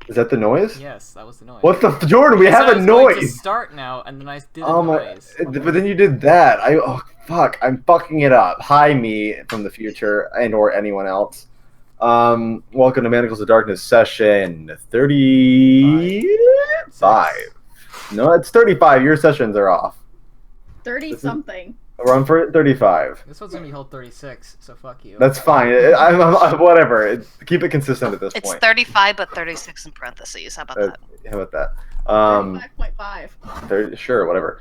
Is that the noise? Yes, that was the noise. What the Jordan? We have I a was going to noise. start now, and then I did a Oh my! noise. But then you did that. Oh fuck! I'm fucking it up. Hi, me from the future, and or anyone else. Welcome to Manacles of Darkness session 35. 6. No, it's 35. Your sessions are off. 30 This is, something. we're on for 35. This one's gonna be hold 36, so fuck you. That's fine. Whatever. Keep it consistent at this It's point. 35, but 36 in parentheses. How about that? How about that? 35.5. Sure, whatever.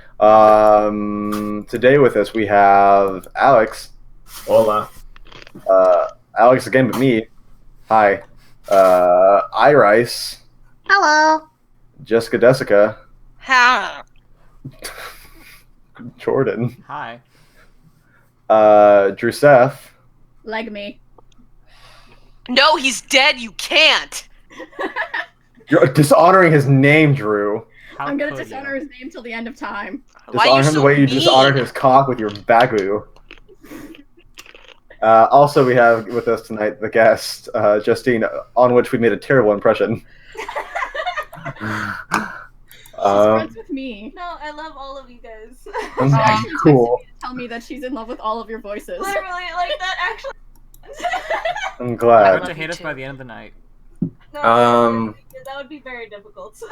Today with us we have Alex. Hola. Alex again, but me. Hi. Iris. Hello. Jessica Desica. How? Jordan. Hi. Drusef. Leg me. No, he's dead. You can't. You're dishonoring his name, Drew. How I'm gonna could dishonor you? his name till the end of time. Why Dishonor are you him so the way you mean? dishonored his cock with your bagu. Also, we have with us tonight the guest, Justine, on which we made a terrible impression. She's friends with me. No, I love all of you guys. She actually Cool. texted me to tell me that she's in love with all of your voices. Literally, like that actually. I'm Hard glad. to hate us by the end of the night. No, that would be very difficult.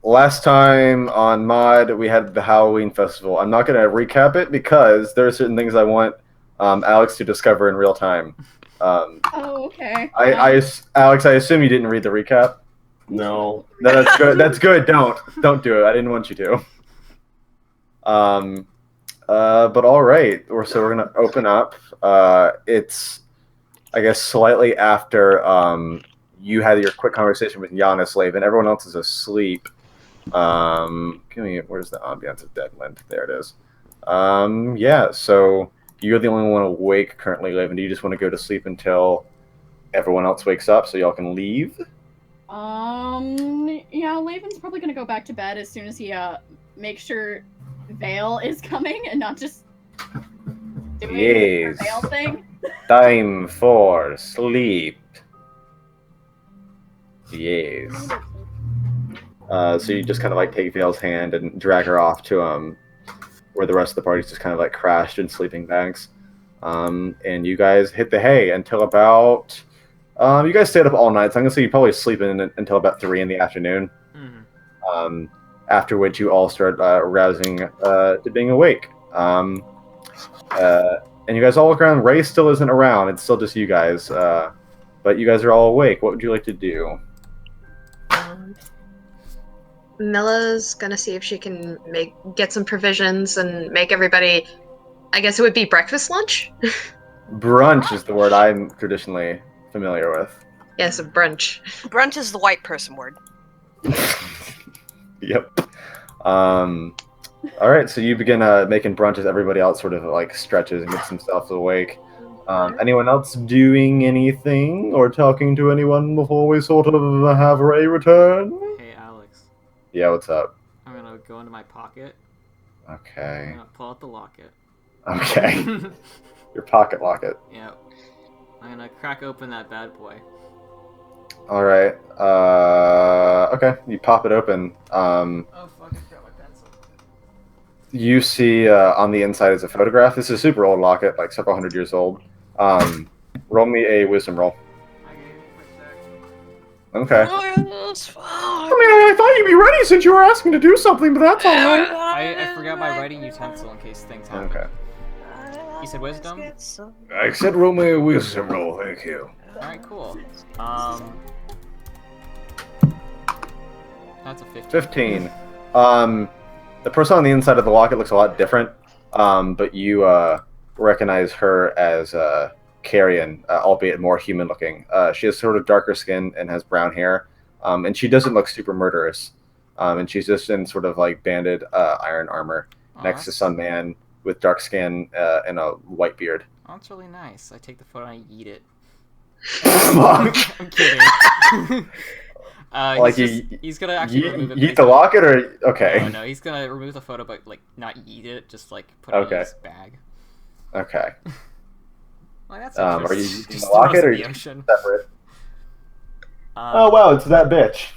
Last time on Mod, we had the Halloween festival. I'm not going to recap it because there are certain things I want Alex to discover in real time. Oh, okay. Alex, I assume you didn't read the recap. No. No, that's good. That's good. Don't do it. I didn't want you to. But all right. So we're gonna open up. It's, I guess, slightly after you had your quick conversation with Giannis Lave, and everyone else is asleep. Where's the ambiance of Deadland? There it is. Yeah. So you're the only one awake currently, Lave, and do you just want to go to sleep until everyone else wakes up so y'all can leave? Yeah, Laven's probably gonna go back to bed as soon as he, makes sure Vale is coming and not just doing Yes. the Vale thing. Time for sleep. Yes. So you just kind of like take Vale's hand and drag her off to where the rest of the party's just kind of like crashed in sleeping bags. And you guys hit the hay until about you guys stayed up all night, so I'm gonna say you probably sleep in until about 3 in the afternoon. Mm-hmm. After which you all start rousing to being awake. And you guys all look around. Ray still isn't around. It's still just you guys. But you guys are all awake. What would you like to do? Milla's gonna see if she can get some provisions and make everybody. I guess it would be breakfast lunch. Brunch is the word I'm traditionally familiar with. Yes, a brunch. Brunch is the white person word. Yep. All right, so you begin making brunch as everybody else sort of like stretches and gets themselves awake. Anyone else doing anything or talking to anyone before we sort of have Ray return? Hey, Alex. Yeah, what's up? I'm gonna go into my pocket. Okay. I'm gonna pull out the locket. Okay. Your pocket locket. Yep. I'm gonna crack open that bad boy. All right. Okay. You pop it open. Oh fuck! I forgot my pencil. You see on the inside is a photograph. This is a super old locket, like several hundred years old. Roll me a wisdom roll. Okay. That's fine. I mean, I thought you'd be ready since you were asking to do something, but that's all right. I forgot my writing utensil in case things happen. Okay. You said wisdom? I said roll me a wisdom roll. Thank you. Alright, cool. That's a 15. 15. The person on the inside of the locket looks a lot different, but you recognize her as Carrion, albeit more human-looking. She has sort of darker skin and has brown hair, and she doesn't look super murderous. And she's just in sort of like banded iron armor next to some man with dark skin and a white beard. Oh, that's really nice. I take the photo and I eat it. Fuck. I'm kidding. Like he's gonna actually remove it. Eat the locket, or okay? No, he's gonna remove the photo, but like not eat it, just like put it in his bag. Okay. Like, that's are you interesting. using Just the locket throws or it in you the ocean? separate? Oh wow, it's that bitch.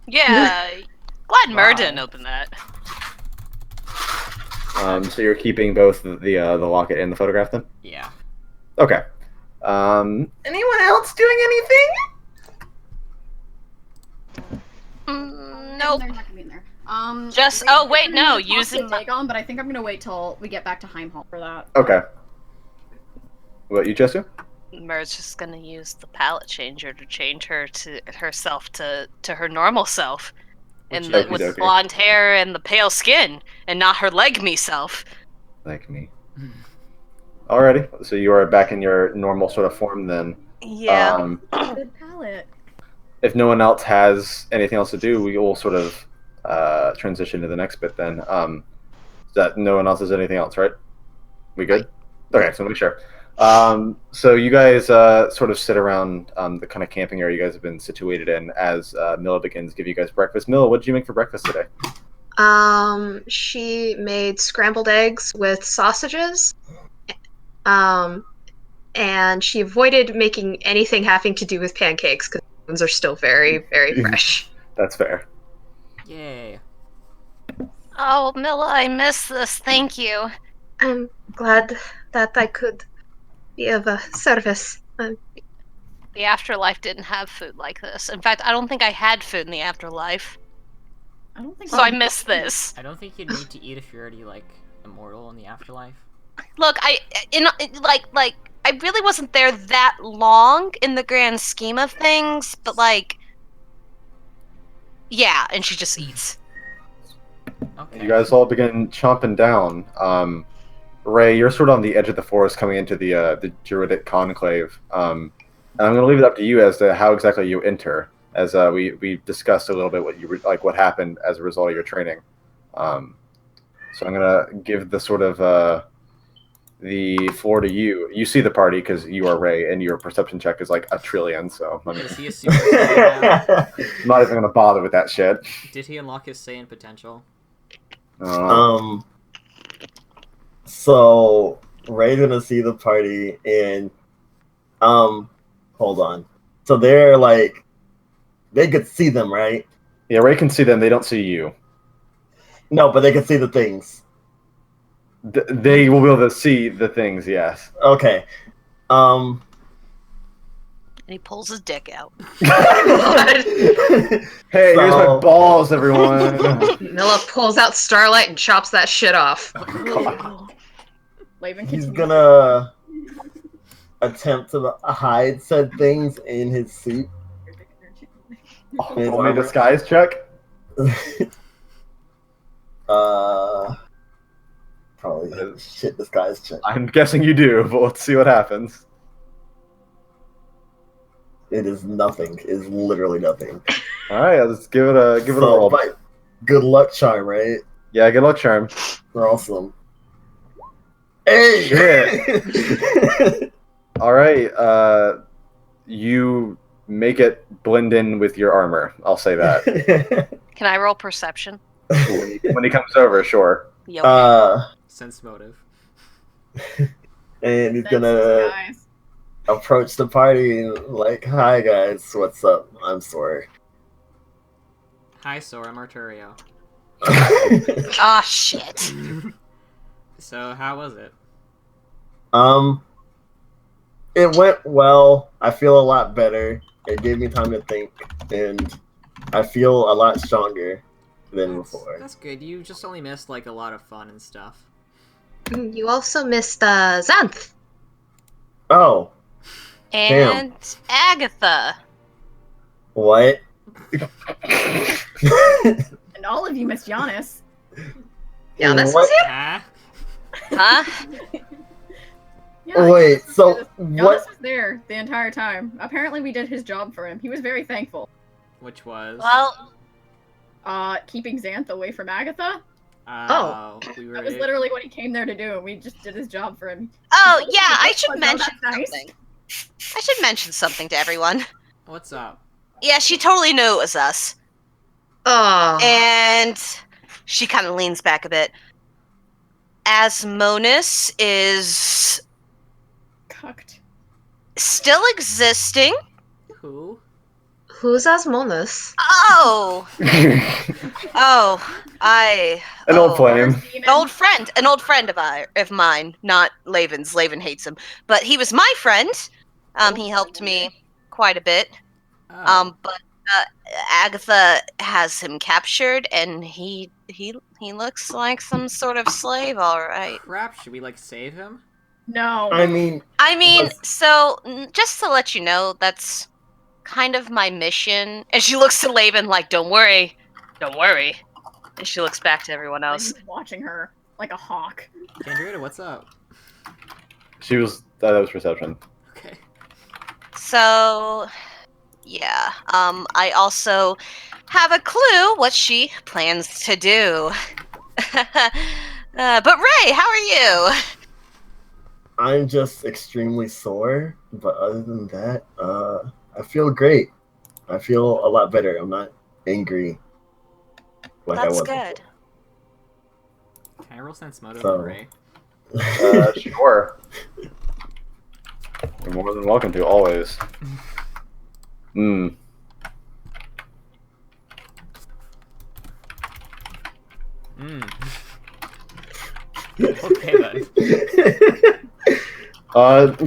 Yeah. Glad Mur Wow. didn't open that. So you're keeping both the locket and the photograph then? Yeah. Okay. Anyone else doing anything? Nope. They're not gonna be in there. Just- Ray's oh, wait, gonna no, need to talk using to my- Dagon, but I think I'm gonna wait till we get back to Heimhall for that. Okay. What, you, Jessica? Mur's just gonna use the palette changer to change her to herself to her normal self. Which And is- with Okey-dokey. blonde hair and the pale skin, and not her leg me self. Like me. Alrighty. So you are back in your normal sort of form then. Yeah. Good palette. If no one else has anything else to do, we will sort of transition to the next bit then. Is that no one else has anything else, right? We good? Okay, so make sure. So you guys sort of sit around the kind of camping area you guys have been situated in as Milla begins to give you guys breakfast. Milla, what did you make for breakfast today? She made scrambled eggs with sausages. And she avoided making anything having to do with pancakes because ones are still very, very fresh. That's fair. Yay. Oh, Milla, I miss this. Thank you. I'm glad that I could be of service. The afterlife didn't have food like this. In fact, I don't think I had food in the afterlife. I don't think So I miss this. I don't think you need to eat if you're already, like, immortal in the afterlife. Look, I really wasn't there that long in the grand scheme of things, but yeah, and she just eats. Okay. You guys all begin chomping down. Ray, you're sort of on the edge of the forest coming into the Druidic conclave. And I'm going to leave it up to you as to how exactly you enter, as we discussed a little bit what happened as a result of your training. So I'm going to give the sort of the floor to you. You see the party because you are Ray, and your perception check is like 1 trillion. So Is he a super Saiyan now? I'm not even going to bother with that shit. Did he unlock his Saiyan potential? So Ray's gonna see the party and hold on. So they're like they could see them, right? Yeah, Ray can see them. They don't see you. No, but they can see the things. They will be able to see the things. Yes. Okay. And he pulls his dick out. Hey, here's my So- balls, everyone. Milla pulls out Starlight and chops that shit off. Laven He's continues. gonna attempt to hide said things in his suit. Roll me a disguise check. Probably shit disguise check. I'm guessing you do, but let's see what happens. It is nothing. It is literally nothing. All right, let's give it a roll. But good luck charm, right? Yeah, good luck, charm. Awesome. Hey! Shit. All right, you make it blend in with your armor. I'll say that. Can I roll perception? When he comes over, sure. Yeah. Sense motive. And he's That's gonna guys. approach the party and like, "Hi guys, what's up? I'm sorry." Hi, Sora, I'm Arturio. Ah, shit. So, how was it? It went well. I feel a lot better. It gave me time to think, and I feel a lot stronger than before. That's good. You just only missed, like, a lot of fun and stuff. You also missed Xanth. Oh, And Agatha. what? And all of you missed Giannis. Giannis What? was here? Huh? Huh? Yeah, Wait, Giannis was so there. what? Giannis was there the entire time. Apparently, we did his job for him. He was very thankful. Which was? Well, Keeping Xanth away from Agatha. We were. That was literally what he came there to do, and we just did his job for him. oh He yeah, I was should like, "Oh, mention that's nice." something. I should mention something to everyone. What's up? Yeah, she totally knew it was us. Oh. And she kind of leans back a bit. Asmonis is Cucked. still existing. Who? Who's Asmonis? Oh, I. An old flame. An old friend of mine, not Laven's. Laven hates him, but he was my friend. He helped me quite a bit. Oh. But Agatha has him captured, and he looks like some sort of slave, all right. Crap, should we, like, save him? No. I mean, So just to let you know, that's kind of my mission. And she looks to Laven like, don't worry. And she looks back to everyone Like, else. he's watching her like a hawk. Kendrick, what's up? That was perception. Okay. So, yeah. I also have a clue what she plans to do. But Ray, how are you? I'm just extremely sore, but other than that, I feel great. I feel a lot better. I'm not angry like I That's was. good. Can I roll sense motive So- on Ray? Sure. You're more than welcome to, always. Hmm. Okay then.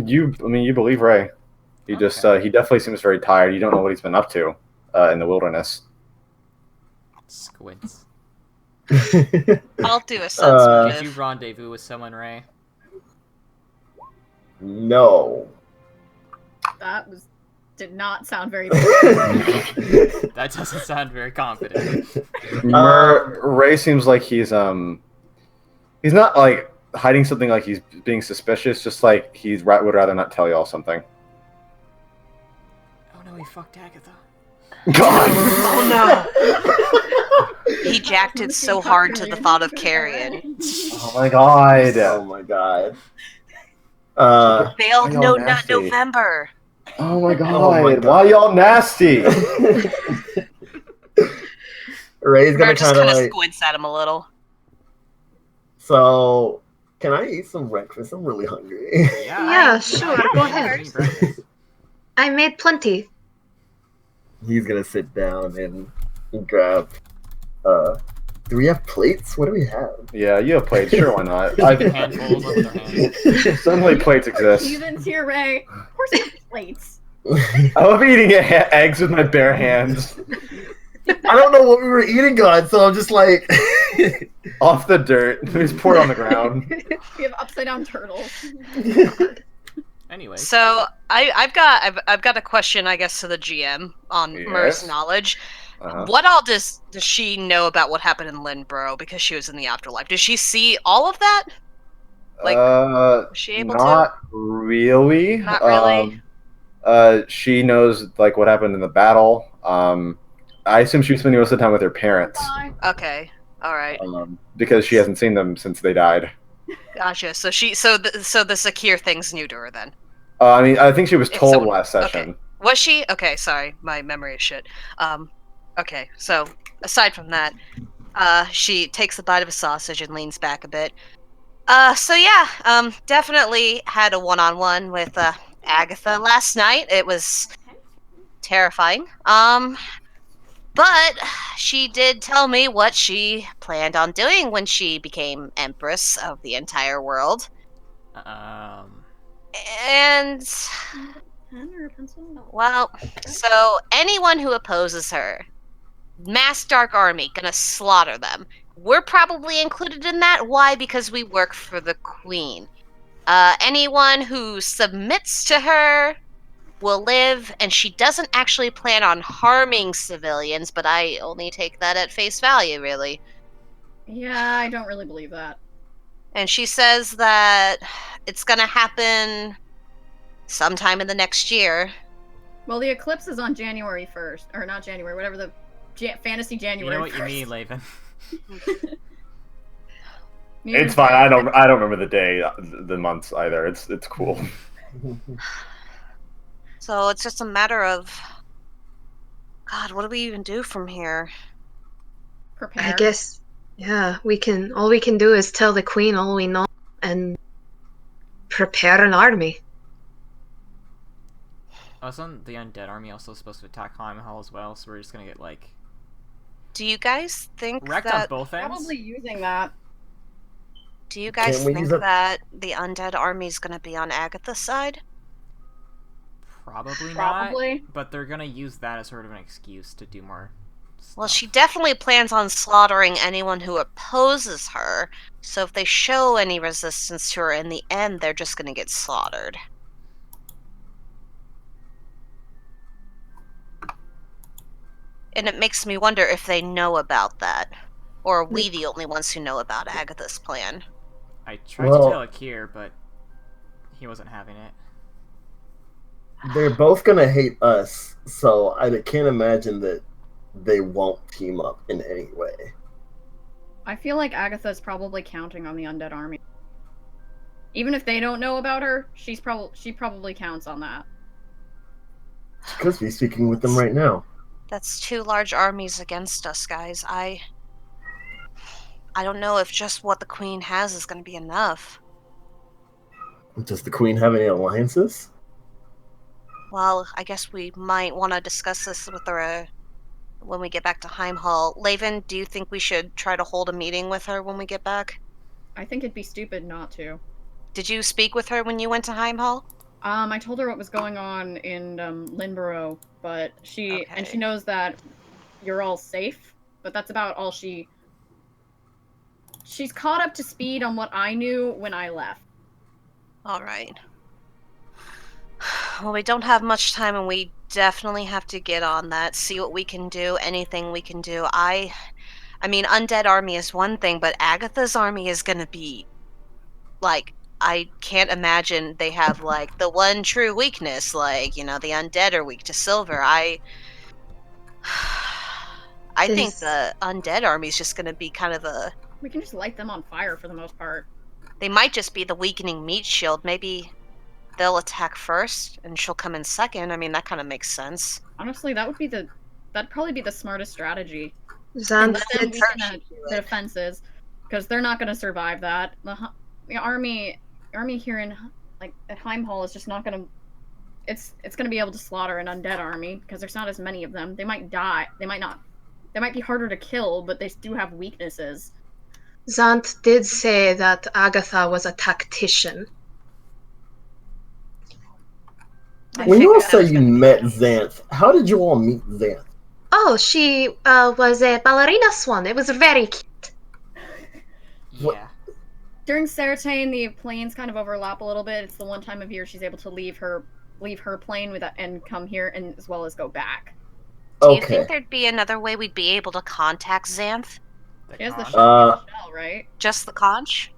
You believe Ray. He just, Okay. he definitely seems very tired. You don't know what he's been up to, in the wilderness. Squints. I'll do a sense Uh, Did you motive. rendezvous with someone, Ray? No. That did not sound very. That doesn't sound very confident. Ray seems like he's not like hiding something, like he's being suspicious. Just like would rather not tell y'all something. Oh no, he fucked Agatha. God. Oh He jacked it so hard to the thought of carrion. Oh my God. Oh my god. Failed y'all no nut nasty? November. Oh my God. Oh my God. Why y'all nasty? Ray's gonna Mer just kind kind of of like. squints at him a little. So, can I eat some breakfast? I'm really hungry. Yeah, sure, go ahead. Breakfast. I made plenty. He's gonna sit down and grab. Do we have plates? What do we have? Yeah, you have plates. Sure, why not? Taking handfuls up with our hands. Suddenly plates exist. Heathens here, Ray. Of course, you have plates. I love eating eggs with my bare hands. I don't know what we were eating on, so I'm just like. Off the dirt. Just pour it on the ground. We have upside down turtles. Anyway. So I've got a question, I guess, to the GM on Mer's Yes. knowledge. Uh-huh. What all does she know about what happened in Lindborough because she was in the afterlife? Does she see all of that? Like, was she able not really. Not really? She knows like what happened in the battle. I assume she was spending most of the time with her parents, to? Okay, all right, because she hasn't seen them since they died. gotcha. So the secure thing's new to her then. I think she was If told someone- last session. okay. Was she? Okay, sorry, my memory is shit. Okay, so aside from that, she takes a bite of a sausage and leans back a bit. So yeah, definitely had a one-on-one with Agatha last night. It was terrifying. But she did tell me what she planned on doing when she became Empress of the entire world. And Pen or a pencil? well, so anyone who opposes her, mass dark army, gonna slaughter them. We're probably included in that. Why? Because we work for the queen. Anyone who submits to her will live, and she doesn't actually plan on harming civilians, but I only take that at face value, really. Yeah, I don't really believe that. And she says that it's gonna happen sometime in the next year. Well, the eclipse is on January 1st, or not January, whatever the fantasy You January. know what you 1st. mean, Laven. It's fine. I don't remember the day, the months either. It's cool. So it's just a matter of, God, what do we even do from here? Prepare. I guess, yeah, all we can do is tell the queen all we know and prepare an army. Wasn't the undead army also supposed to attack Heimhall as well? So we're just gonna get like Do you guys think wrecked on that? both ends. Probably using that. Do you guys Can't we think use a- that the undead army is going to be on Agatha's side? Probably Probably. not. But they're gonna use that as sort of an excuse to do more. Well, stuff. she definitely plans on slaughtering anyone who opposes her. So if they show any resistance to her in the end, they're just going to get slaughtered. And it makes me wonder if they know about that. Or are we the only ones who know about Agatha's plan? I tried Well- to tell Akir, but he wasn't having it. They're both gonna hate us, so I can't imagine that they won't team up in any way. I feel like Agatha's probably counting on the undead army. Even if they don't know about her, she probably counts on that. She could be speaking with them right now. That's 2 large armies against us, guys. I don't know if just what the Queen has is going to be enough. Does the Queen have any alliances? Well, I guess we might want to discuss this with her when we get back to Heimhall. Laven, do you think we should try to hold a meeting with her when we get back? I think it'd be stupid not to. Did you speak with her when you went to Heimhall? I told her what was going on in Linborough, but she Okay. knows that you're all safe, but that's about all she's caught up to speed on what I knew when I left. All right. Well, we don't have much time, and we definitely have to get on that. See what we can do. Anything we can do. I mean, undead army is one thing, but Agatha's army is gonna be like. I can't imagine they have like the one true weakness, like the undead are weak to silver. I think Is- the undead army is just gonna be kind of a. We can just light them on fire for the most part. They might just be the weakening meat shield. Maybe they'll attack first, and she'll come in second. I mean, that kind of makes sense. Honestly, that'd probably be the smartest strategy. Zant Let them did, weaken the defenses, because they're not going to survive that. The army here in at Heimhall is just not going to. It's going to be able to slaughter an undead army because there's not as many of them. They might die. They might not. They might be harder to kill, but they do have weaknesses. Zant did say that Agatha was a tactician. I When think you all that say was you gonna be met enough. Xanth, how did you all meet Xanth? Oh, she was a ballerina swan. It was very cute. What- Yeah. During Ceratane, the planes kind of overlap a little bit. It's the one time of year she's able to leave her plane and come here, and as well as go back. Do you Okay. think there'd be another way we'd be able to contact Xanth? She has the conch. shell, right? Just the conch?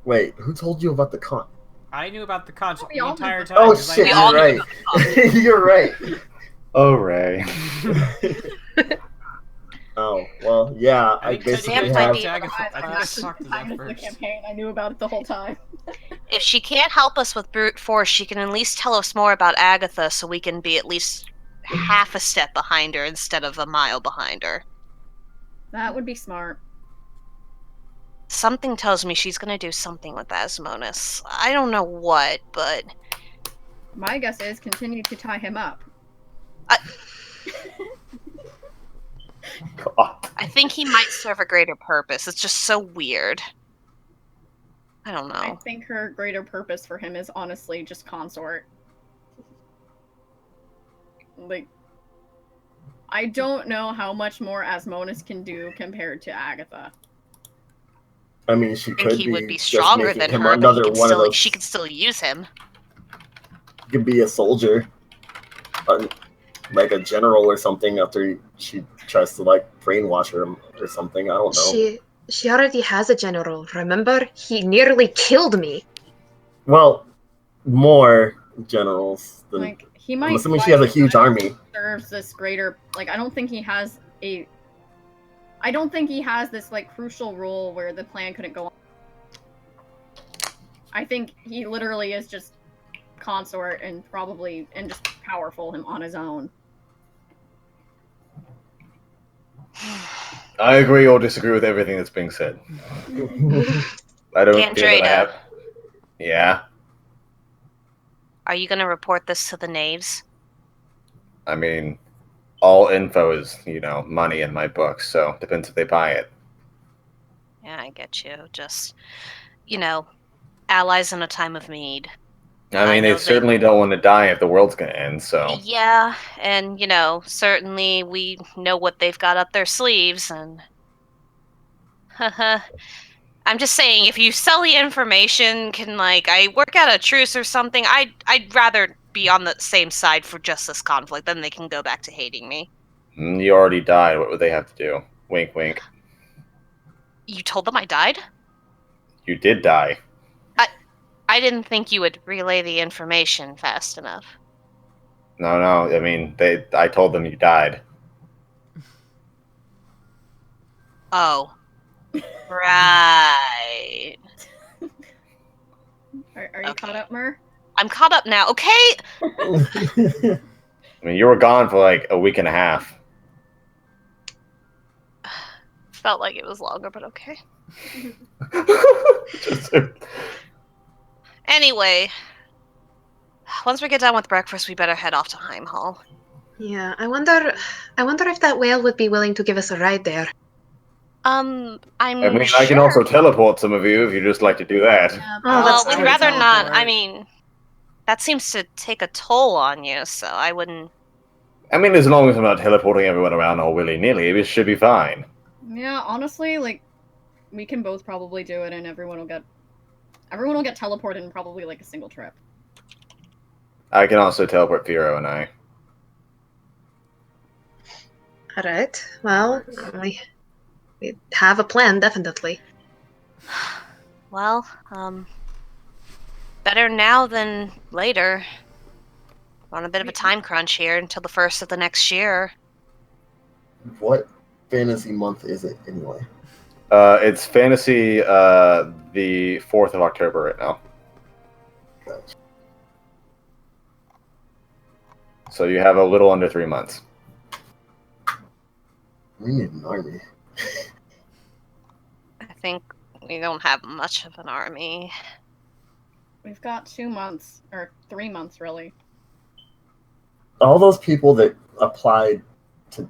Wait, who told you about the con? I knew about the conch We the all entire knew. time. Oh 'cause I shit, knew all you're knew right. You're right. Oh, Ray. Oh, well, yeah, I think Teddy basically Xanth talked might have... be to Agatha. I think I Actually, talked to the them time of the first. campaign, I knew about it the whole time. If she can't help us with brute force, she can at least tell us more about Agatha so we can be at least half a step behind her instead of a mile behind her. That would be smart. Something tells me she's gonna do something with Asmonis. I don't know what, but My guess is continue to tie him up. God. I think he might serve a greater purpose. It's just so weird. I don't know. I think her greater purpose for him is honestly just consort. Like, I don't know how much more Asmonis can do compared to Agatha. I mean, she I think could he be would be just stronger making than him her, but another he can one of still, those. she can still use him. He could be a soldier, like a general or something. After she tries to like brainwash him or something. I don't know. She already has a general. Remember, he nearly killed me. Well, more generals than. Like, he might. I'm assuming she has a huge army. Serves this greater. Like, I don't think he has a. I don't think he has this like crucial role where the plan couldn't go on. I think he literally is just consort and just powerful him on his own. I agree or disagree with everything that's being said. I don't feel that I Andrea. have. Yeah. Are you gonna report this to the knaves? I mean, all info is, money in my book, so depends if they buy it. Yeah, I get you. Just, allies in a time of need. I I mean, they know they. certainly don't want to die if the world's gonna end, so. Yeah, and certainly we know what they've got up their sleeves, and I'm just saying, if you sell the information, can I work out a truce or something? I'd rather be on the same side for just this conflict, then they can go back to hating me. You already died. What would they have to do? Wink, wink. You told them I died? You did die. I didn't think you would relay the information fast enough. No, no. I mean, I told them you died. Oh. Right. Are you caught up, Mer? I'm caught up now. Okay. I mean, you were gone for like a week and a half. Felt like it was longer, but okay. Anyway, once we get done with breakfast, we better head off to Heim Hall. Yeah, I wonder if that whale would be willing to give us a ride there. I'm I mean, sure. I can also teleport some of you if you just like to do that. Yeah, that's Well, we'd true. rather not. I Teleport. mean, that seems to take a toll on you, so I wouldn't. I mean, as long as I'm not teleporting everyone around all willy-nilly, it should be fine. Yeah, honestly, we can both probably do it, and everyone will get teleported in probably a single trip. I can also teleport Firo and I. All right. Well, we have a plan, definitely. Well, better now than later. We're on a bit of a time crunch here until the first of the next year. What fantasy month is it anyway? It's fantasy the 4th of October right now. Gotcha. So you have a little under 3 months. We need an army. I think we don't have much of an army. We've got 2 months, or 3 months, really. All those people that applied to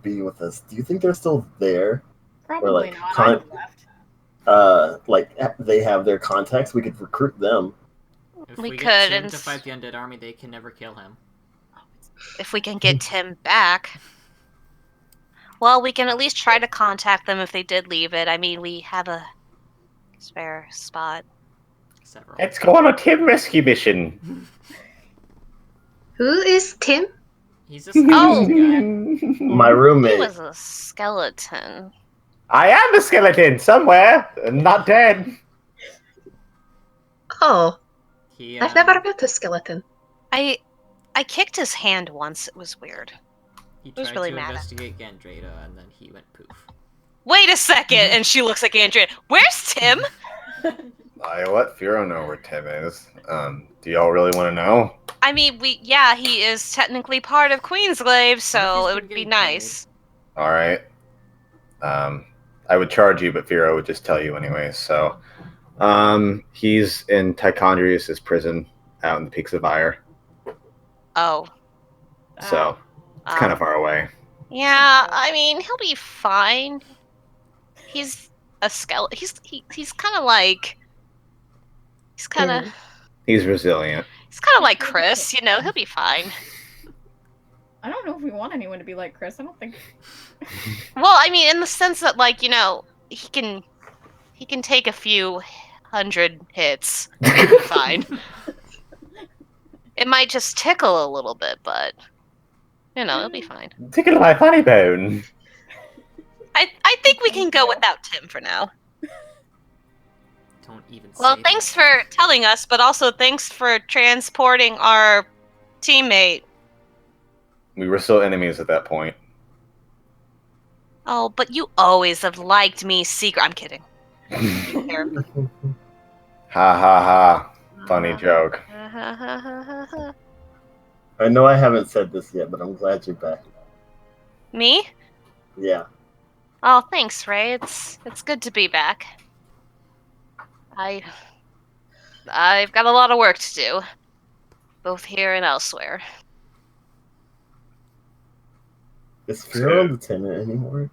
be with us, do you think they're still there? Probably not. I have left. They have their contacts. We could recruit them. If We we could, get Tim and to fight the undead army, they can never kill him. if we can get Tim back. Well, we can at least try to contact them if they did leave it. I mean, we have a spare spot. Several. Let's go on a Tim rescue mission. Who is Tim? He's a Oh! skeleton guy. My He roommate. was a skeleton. I am a skeleton somewhere, not dead. Oh, He, I've never met a skeleton. I kicked his hand once. It was weird. He was tried really to mad at investigate Gandrada, and then he went poof. Wait a second! And she looks like Andrea. Where's Tim? I let Firo know where Tim is. Do y'all really want to know? I mean, he is technically part of Queensglaive, so What it if he's would been be getting nice. All right. I would charge you, but Firo would just tell you anyway. So, he's in Tichondrius' prison out in the Peaks of Ire. Oh. So, it's kind of far away. Yeah, I mean, he'll be fine. He's a skeleton. He's kind of like. He's kind of. He's resilient. He's kind of like Chris, he'll be fine. I don't know if we want anyone to be like Chris. I don't think. Well, I mean, in the sense that, he can take a few hundred hits. He'll be fine. It might just tickle a little bit, but, he'll be fine. Tickle my funny bone. I think we can go without Tim for now. Don't even Well, say thanks that. for telling us, but also thanks for transporting our teammate. We were still enemies at that point. Oh, but you always have liked me secret. I'm kidding. Ha ha ha. Funny joke. I know I haven't said this yet, but I'm glad you're back. Me? Yeah. Oh, thanks, Ray. It's good to be back. I've got a lot of work to do, both here and elsewhere. Is Pharaoh lieutenant anymore?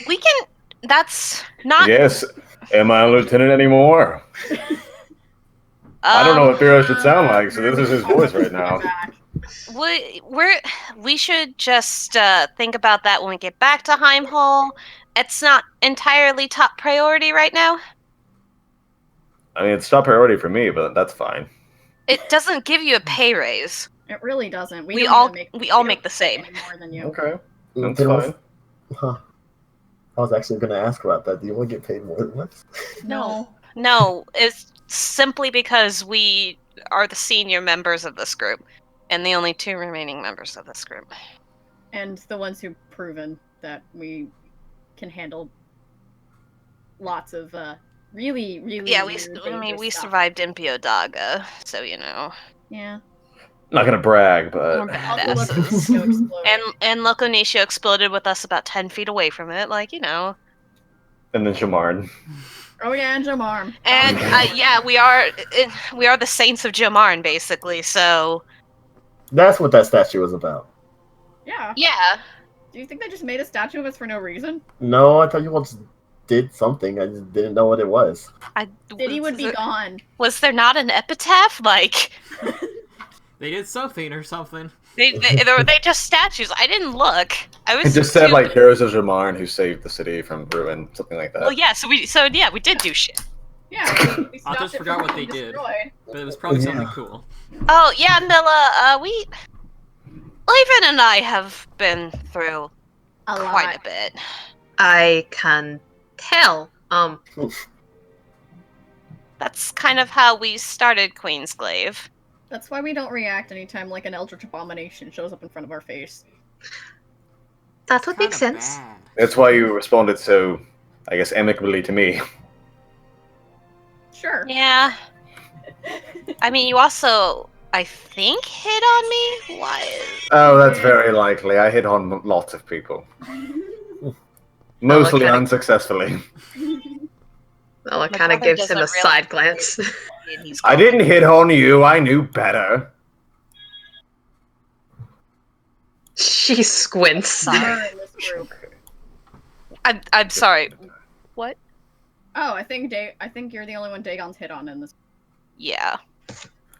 We can. That's not. Yes. Am I a lieutenant anymore? I don't know what Pharaoh should sound like, so this is his voice right now. We should just think about that when we get back to Heimhall. It's not entirely top priority right now. I mean, it's top priority for me, but that's fine. It doesn't give you a pay raise. It really doesn't. We don't all even make, we all don't make the same. any more than you. Okay, that's Then fine. Huh. I was actually going to ask about that. Do you want to get paid more than us? No, it's simply because we are the senior members of this group, and the only 2 remaining members of this group. And the ones who've proven that we can handle lots of really, really. Yeah, weird, we dangerous stuff. survived Impio Daga, so you know. Yeah. Not gonna brag, We're but Also, badasses. Loco exploded. And Loco Nisho exploded with us about 10 feet away from it, like, you know. and then Shamarn. Oh yeah, and Jamarm. And yeah, we are the saints of Jamarn, basically. So That's what that statue was about. Yeah. yeah, Do you think they just made a statue of us for no reason? No, I thought you all just did something. I just didn't know what it was. City would be gone. Was there not an epitaph? Like They did something or something. were they just statues? I didn't look. I was It just said too- like heroes of Shamarn who saved the city from ruin, something like that. Well, yeah. So we did do shit. Yeah. We I stopped just it forgot from what they being did. destroyed. But it was probably Yeah. something cool. Oh yeah, Milla. Laven and I have been through A quite lot. a bit. I can tell. That's kind of how we started Queensglaive. That's why we don't react anytime like an eldritch abomination shows up in front of our face. That would make Kinda sense. bad. That's why you responded so, I guess, amicably to me. Sure. Yeah. I mean, you also, I think, hit on me. Why? Oh, that's very likely. I hit on lots of people. Mostly kinda- unsuccessfully. Well, it My kind of brother gives him a doesn't side realize- glance. He's I gone. didn't hit on you. I knew better. She squints. Sorry. In this group. I'm sorry. What? Oh, I think you're the only one Dagon's hit on in this. Yeah.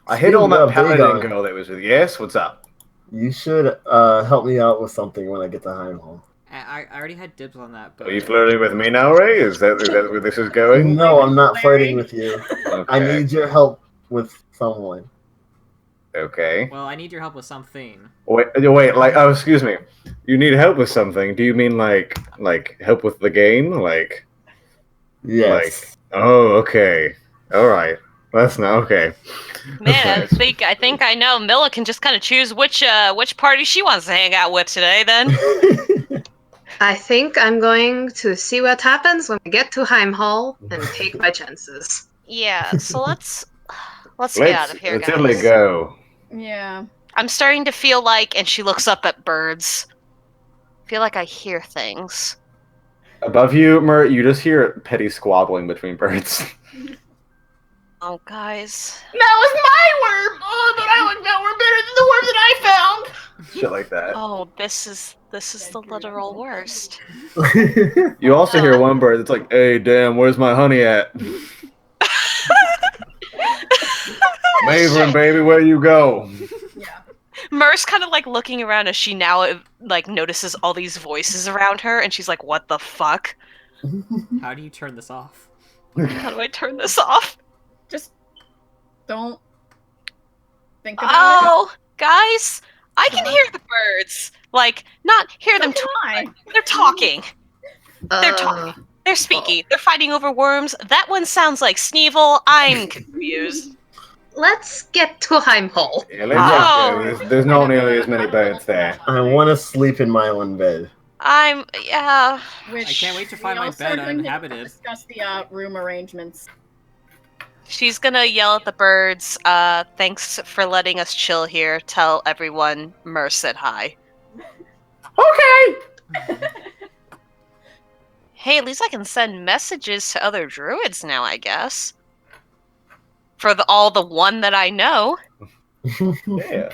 I hit on Speaking that of paladin Dagon. girl that was with you. Yes, what's up? You should help me out with something when I get to Heimhall. I already had dibs on that, but Are you flirting with me now, Ray? Is that where this is going? No, I'm not flirting with you. Okay. I need your help with someone. Okay. well, I need your help with something. Wait. Like, oh, excuse me. You need help with something? Do you mean like help with the game? Like, Yes. oh, okay, all right. That's not okay. Man, Okay. I think I know. Milla can just kind of choose which party she wants to hang out with today. Then. I think I'm going to see what happens when we get to Heimhall and take my chances. Yeah. So let's get out of here, Let's guys. definitely go. Yeah. I'm starting to feel like, and she looks up at birds. I feel like I hear things. Above you, Mer, you just hear petty squabbling between birds. Oh, guys. That was my worm! Oh, but I like that worm better than the worm that I found! Shit like that. Oh, this is the literal worst. You also hear one bird that's like, "Hey, damn, where's my honey at? Maven, baby, where you go?" Yeah. Mer's kind of like looking around as she now like notices all these voices around her, and she's like, "What the fuck? How do you turn this off? How do I turn this off?" Just don't think about Oh, guys, I can hear the birds. Like, not hear it. them So talk. can I. They're talking. They're talking. They're speaking. They're fighting over worms. That one sounds like Sneevil. I'm confused. Let's get to Heimhall. Yeah, let's just Oh. go. There's not nearly as many birds there. I want to sleep in my own bed. Yeah. Which I can't wait to we find my also bed are going to uninhabited. Discuss the room arrangements. She's gonna yell at the birds, thanks for letting us chill here. Tell everyone Mer said hi. Okay. Hey, at least I can send messages to other druids now, I guess. For all the one that I know. Yeah.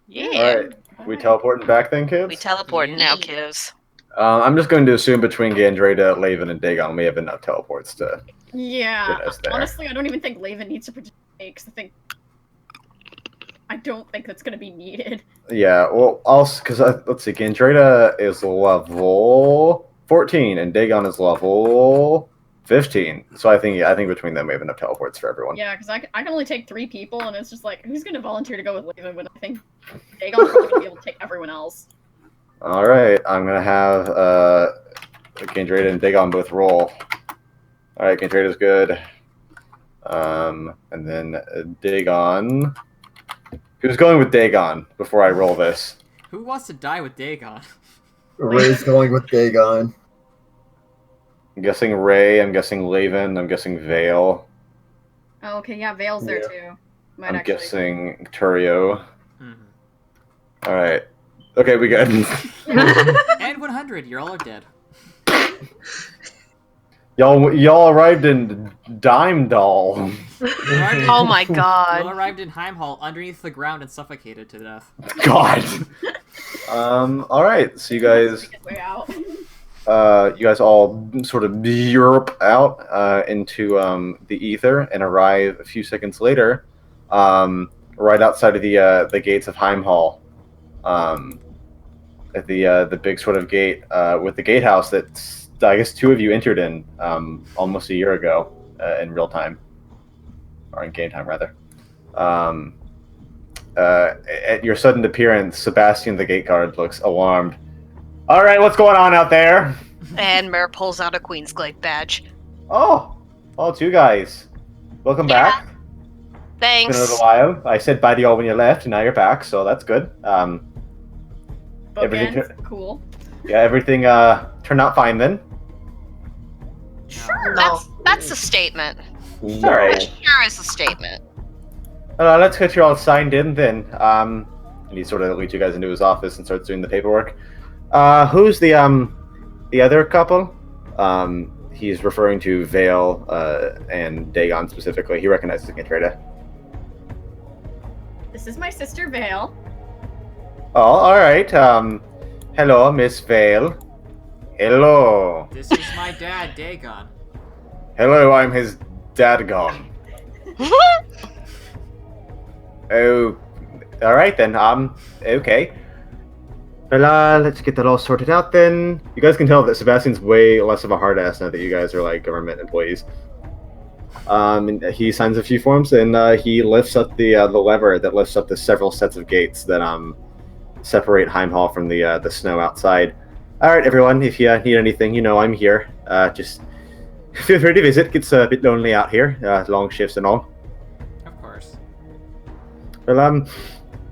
Yeah. All right. We teleporting back then, kids? We teleport now, kids. I'm just going to assume between Gandreda, Laven, and Dagon, we have enough teleports to Yeah. get us there. Honestly, I don't even think Laven needs to participate because I don't think that's going to be needed. Yeah, well, also, because let's see, Gandreda is level 14, and Dagon is level 15. So I think between them we have enough teleports for everyone. Yeah, because I can only take 3 people, and it's just like, who's going to volunteer to go with Laven when I think Dagon's probably going to be able to take everyone else. All right, I'm gonna have Gandreda and Dagon both roll. All right, Gandreda's good. And then Dagon. Who's going with Dagon before I roll this? Who wants to die with Dagon? Ray's going with Dagon. I'm guessing Ray. I'm guessing Laven. I'm guessing Vale. Oh, okay, yeah, Vale's there too. I'm guessing Turio. Mm-hmm. All right. Okay, we good. And 100, you're all dead. Y'all arrived in Dime Doll. Oh my You god. arrived in Heimhall underneath the ground and suffocated to death. God. All right. So you guys, Way out. you guys all sort of Europe out into the ether and arrive a few seconds later, right outside of the gates of Heimhall. At the big sort of gate with the gatehouse that I guess 2 of you entered in almost a year ago in real time, or in game time rather. At your sudden appearance, Sebastian the gate guard looks alarmed. All right, what's going on out there? And Mer pulls out a Queen's Glaive badge. Oh, it's you guys. Welcome back. Thanks. It's been a little while. I said bye to y'all when you left, and now you're back, so that's good. Everything cool. Yeah, everything turned out fine then. Sure. That's a statement. All right. Sure is a statement. Let's get you all signed in then. And he sort of leads you guys into his office and starts doing the paperwork. Who's the other couple? He's referring to Vale and Dagon specifically. He recognizes Gandreda. This is my sister Vale. Oh, all right. Hello, Miss Vale. Hello. This is my dad, Dagon. Hello, I'm his dadgon. Oh, all right then. Okay. Well, let's get that all sorted out then. You guys can tell that Sebastian's way less of a hard ass now that you guys are like government employees. And he signs a few forms and he lifts up the lever that lifts up the several sets of gates that separate Heimhall from the snow outside. All right, everyone. If you need anything, you know I'm here. Just feel free to visit. Gets a bit lonely out here, long shifts and all. Of course. Well,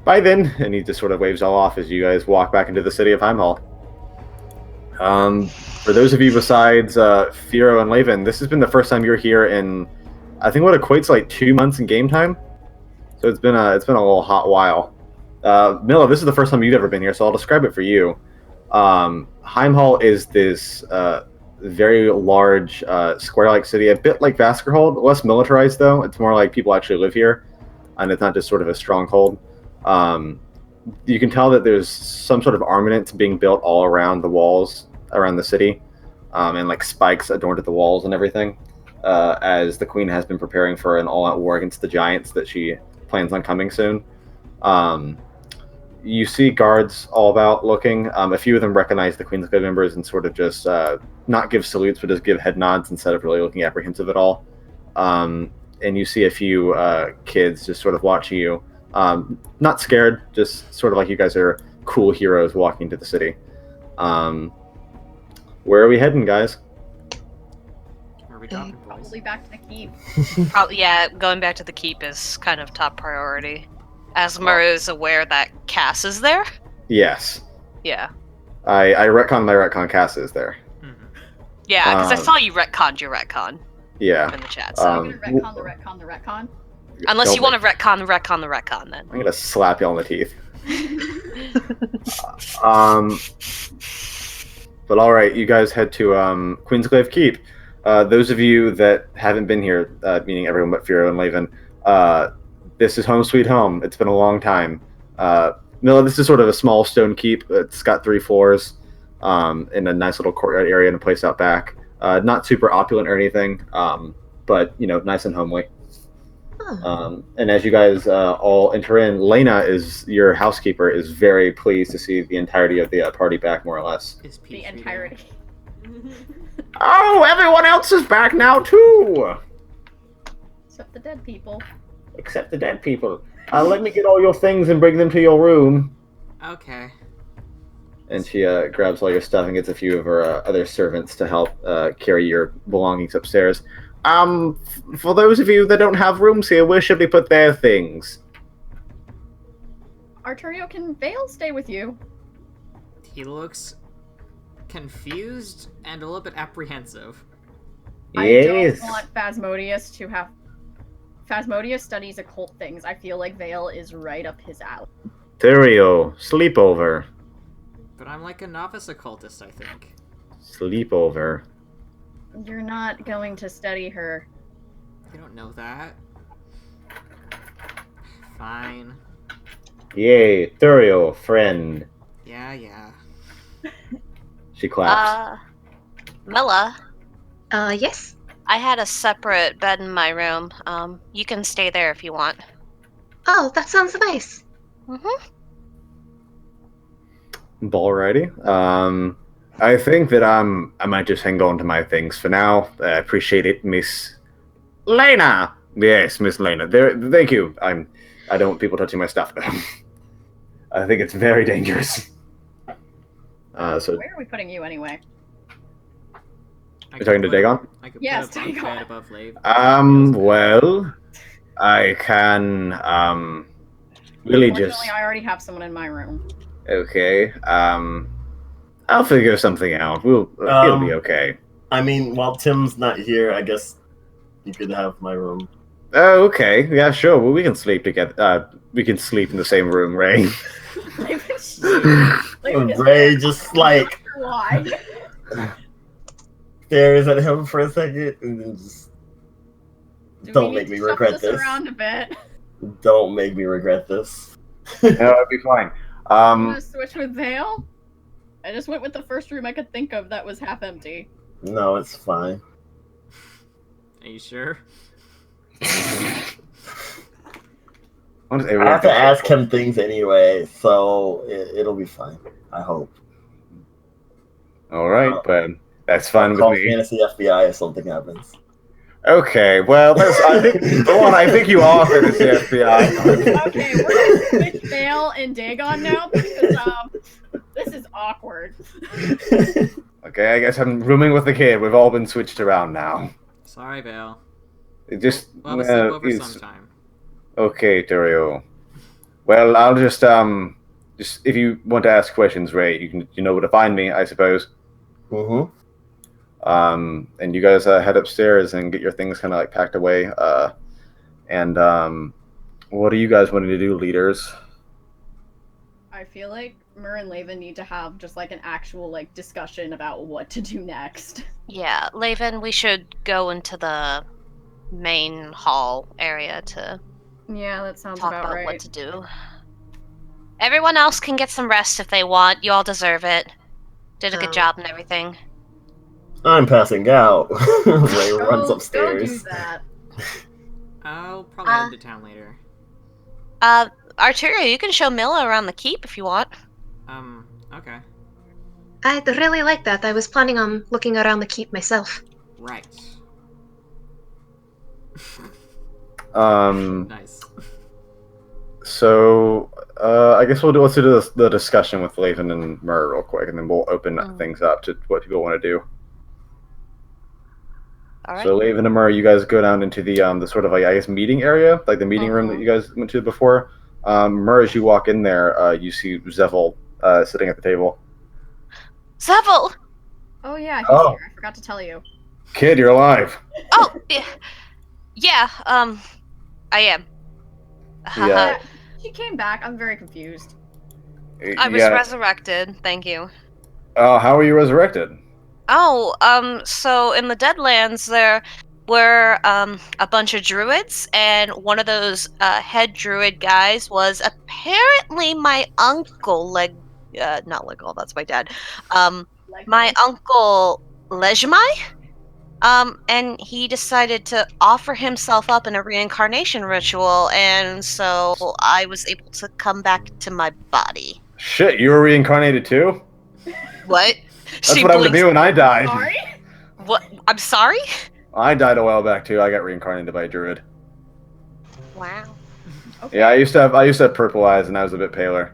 bye then. And he just sort of waves all off as you guys walk back into the city of Heimhall. For those of you besides Firo and Laven, this has been the first time you're here in, I think, what equates to like 2 months in game time. So it's been a little hot while. Milla, this is the first time you've ever been here, so I'll describe it for you. Heimhall is this very large square-like city, a bit like Vaskerhold, less militarized though. It's more like people actually live here, and it's not just sort of a stronghold. You can tell that there's some sort of armaments being built all around the walls around the city, and like spikes adorned at the walls and everything, as the queen has been preparing for an all-out war against the giants that she plans on coming soon. You see guards all about looking. A few of them recognize the Queen's Guard members and sort of just not give salutes, but just give head nods instead of really looking apprehensive at all. And you see a few kids just sort of watching you. Not scared, just sort of like you guys are cool heroes walking to the city. Where are we heading, guys? Where are we talking, boys? Probably back to the keep. Probably, yeah, going back to the keep is kind of top priority. As Mur is aware that Cass is there? Yes. Yeah. I retcon my retcon. Cass is there. Mm-hmm. Yeah, because I saw you retconned your retcon Yeah. in the chat. So. I'm gonna retcon the retcon. Unless you want to retcon the retcon, then. I'm gonna slap you on the teeth. But all right, you guys head to Queensclave Keep. Those of you that haven't been here, meaning everyone but Firo and Laven, this is home sweet home. It's been a long time. Mila, this is sort of a small stone keep. It's got 3 floors in a nice little courtyard area and a place out back. Not super opulent or anything, but nice and homely. And as you guys all enter in, Lena, is your housekeeper, is very pleased to see the entirety of the party back, more or less. Is The Petrie entirety. Oh, everyone else is back now too, Except the dead people. except the dead people. Let me get all your things and bring them to your room. there? Okay. And she grabs all your stuff and gets a few of her other servants to help carry your belongings upstairs. For those of you that don't have rooms here, where should we put their things? Arturio, can Vale stay with you? He looks confused and a little bit apprehensive. Yes. I don't want Phasmodius to have... Phasmodius studies occult things. I feel like Vale is right up his alley. Thurio, sleepover. But I'm like a novice occultist, I think. Sleepover. You're not going to study her. You don't know that. Fine. Yay, Thurio, friend. Yeah. She claps. Milla, Yes? I had a separate bed in my room. You can stay there if you want. Oh, that sounds nice. Mm-hmm. Alrighty. I think that I might just hang on to my things for now. I appreciate it, Miss Lena. Yes, Miss Lena. Thank you. I don't want people touching my stuff. I think it's very dangerous. So Where are we putting you anyway? you're talking to Dagon? I could Yes, put a bunk Dagon. bed above Lave. Well, I can really Unfortunately, just I already have someone in my room. okay. I'll figure something out. It'll be okay. I mean, while Tim's not here, I guess you could have my room. Oh, okay. Yeah, sure. Well, we can sleep together. We can sleep in the same room, Ray. Ray just like Why? stares at him for a second and then just don't make me regret this. Around a bit. Don't make me regret this. No, it'll be fine. I'm gonna switch with Vale. I just went with the first room I could think of that was half empty. No, it's fine. Are you sure? I have to ask him things anyway, so it'll be fine. I hope. All right, but that's fine with Call me. Fantasy FBI if something happens. Okay, well, I think you are Fantasy FBI. Okay, we're gonna switch Vale and Dagon now because this is awkward. Okay, I guess I'm rooming with the kid. We've all been switched around now. Sorry, Vale. It just We'll have a sleepover sometime. Okay, Dario. Well, I'll just if you want to ask questions, Ray, you know where to find me, I suppose. Mm-hmm. And you guys head upstairs and get your things kind of like packed away. And what do you guys want to do, leaders? I feel like Mur and Laven need to have just like an actual like discussion about what to do next. Yeah, Laven, we should go into the main hall area to Yeah, that sounds talk about about right. what to do. Everyone else can get some rest if they want. You all deserve it. Did a good job and everything. I'm passing out. Ray runs upstairs. Don't do that. I'll probably head to town later. Arturio, you can show Milla around the keep if you want. Okay. I'd really like that. I was planning on looking around the keep myself. Right. Nice. So I guess let's do the discussion with Laven and Mur real quick, and then we'll open things up to what people want to do. All right. So Laven and Mur, you guys go down into the sort of like I guess meeting area, like the meeting room that you guys went to before. Mur, as you walk in there, you see Zevil sitting at the table. Zevil! Oh yeah, he's Oh. here. I forgot to tell you. Kid, you're alive. Oh, yeah. Yeah, I am. Yeah. She came back. I'm very confused. I was resurrected. Thank you. How were you resurrected? Oh, so in the Deadlands there were a bunch of druids, and one of those head druid guys was apparently my uncle, not Legal, that's my dad. My uncle Lejmai. And he decided to offer himself up in a reincarnation ritual, and so I was able to come back to my body. Shit, you were reincarnated too? What? That's what happened to me when I died. Sorry? What? I'm sorry? I died a while back too. I got reincarnated by a druid. Wow. Okay. Yeah, I used to have purple eyes and I was a bit paler.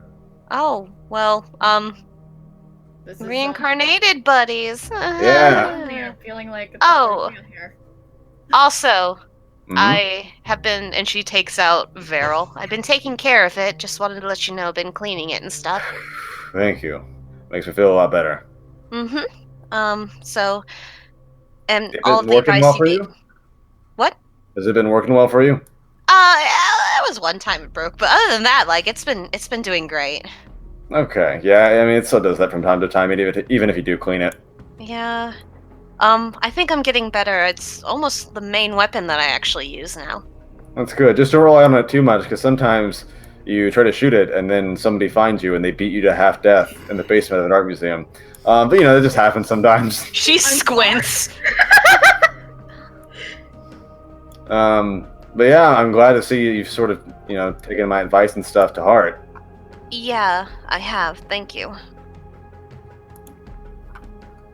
Oh, well, This is, reincarnated buddies. Yeah. Suddenly I'm feeling like it's Oh. here. Also, Mhm. I have been, and she takes out Veryl. I've been taking care of it. Just wanted to let you know, been cleaning it and stuff. Thank you. Makes me feel a lot better. So, and Has it all of been the working advice well you for gave. you? What? Has it been working well for you? That was one time it broke, but other than that, like it's been doing great. Okay. Yeah, I mean, it still does that from time to time, even if you do clean it. Yeah. I think I'm getting better. It's almost the main weapon that I actually use now. That's good. Just don't rely on it too much, because sometimes you try to shoot it, and then somebody finds you, and they beat you to half death in the basement of an art museum. But that just happens sometimes. She squints. But yeah, I'm glad to see you've sort of, taken my advice and stuff to heart. Yeah, I have. Thank you.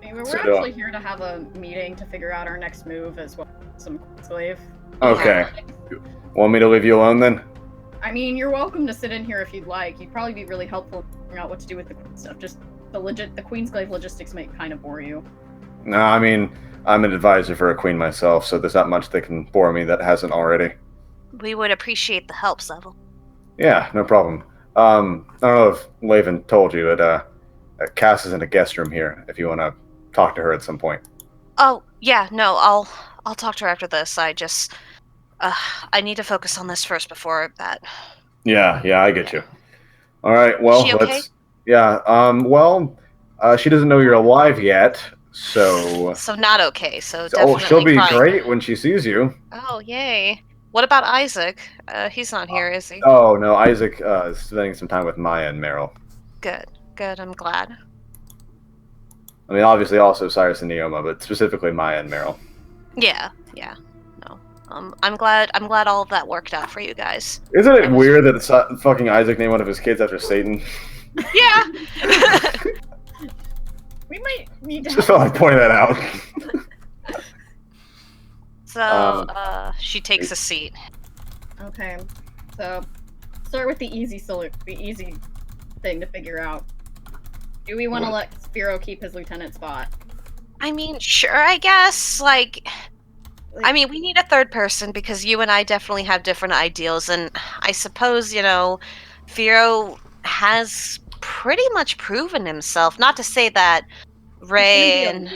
Anyway, we're So, actually here to have a meeting to figure out our next move as well as some slave. Okay. Want me to leave you alone then? I mean, you're welcome to sit in here if you'd like. You'd probably be really helpful in figuring out what to do with the queen stuff. Just the Queensglaive logistics might kind of bore you. No, I mean, I'm an advisor for a queen myself, so there's not much that can bore me that hasn't already. We would appreciate the help, Seville. Yeah, no problem. I don't know if Laven told you, but Cass is in a guest room here if you want to talk to her at some point. Oh, yeah, no, I'll talk to her after this. I need to focus on this first before that. Yeah, I get you. All right, well, Is she okay? she doesn't know you're alive yet, so... So not okay, so definitely she'll be fine. great when she sees you. Oh, yay. What about Isaac? He's not here, is he? Oh, no, Isaac is spending some time with Maya and Meryl. Good, I'm glad. I mean, obviously also Cyrus and Neoma, but specifically Maya and Meryl. Yeah, no. I'm glad all of that worked out for you guys. Isn't it weird that fucking Isaac named one of his kids after Satan? Yeah! We might need to Just felt like pointing that out. So, she takes a seat. Okay, so start with the easy thing to figure out. Do we want to let Spiro keep his lieutenant spot? I mean, sure, I guess. I mean, we need a third person because you and I definitely have different ideals, and I suppose, Firo has pretty much proven himself. Not to say that Ray and...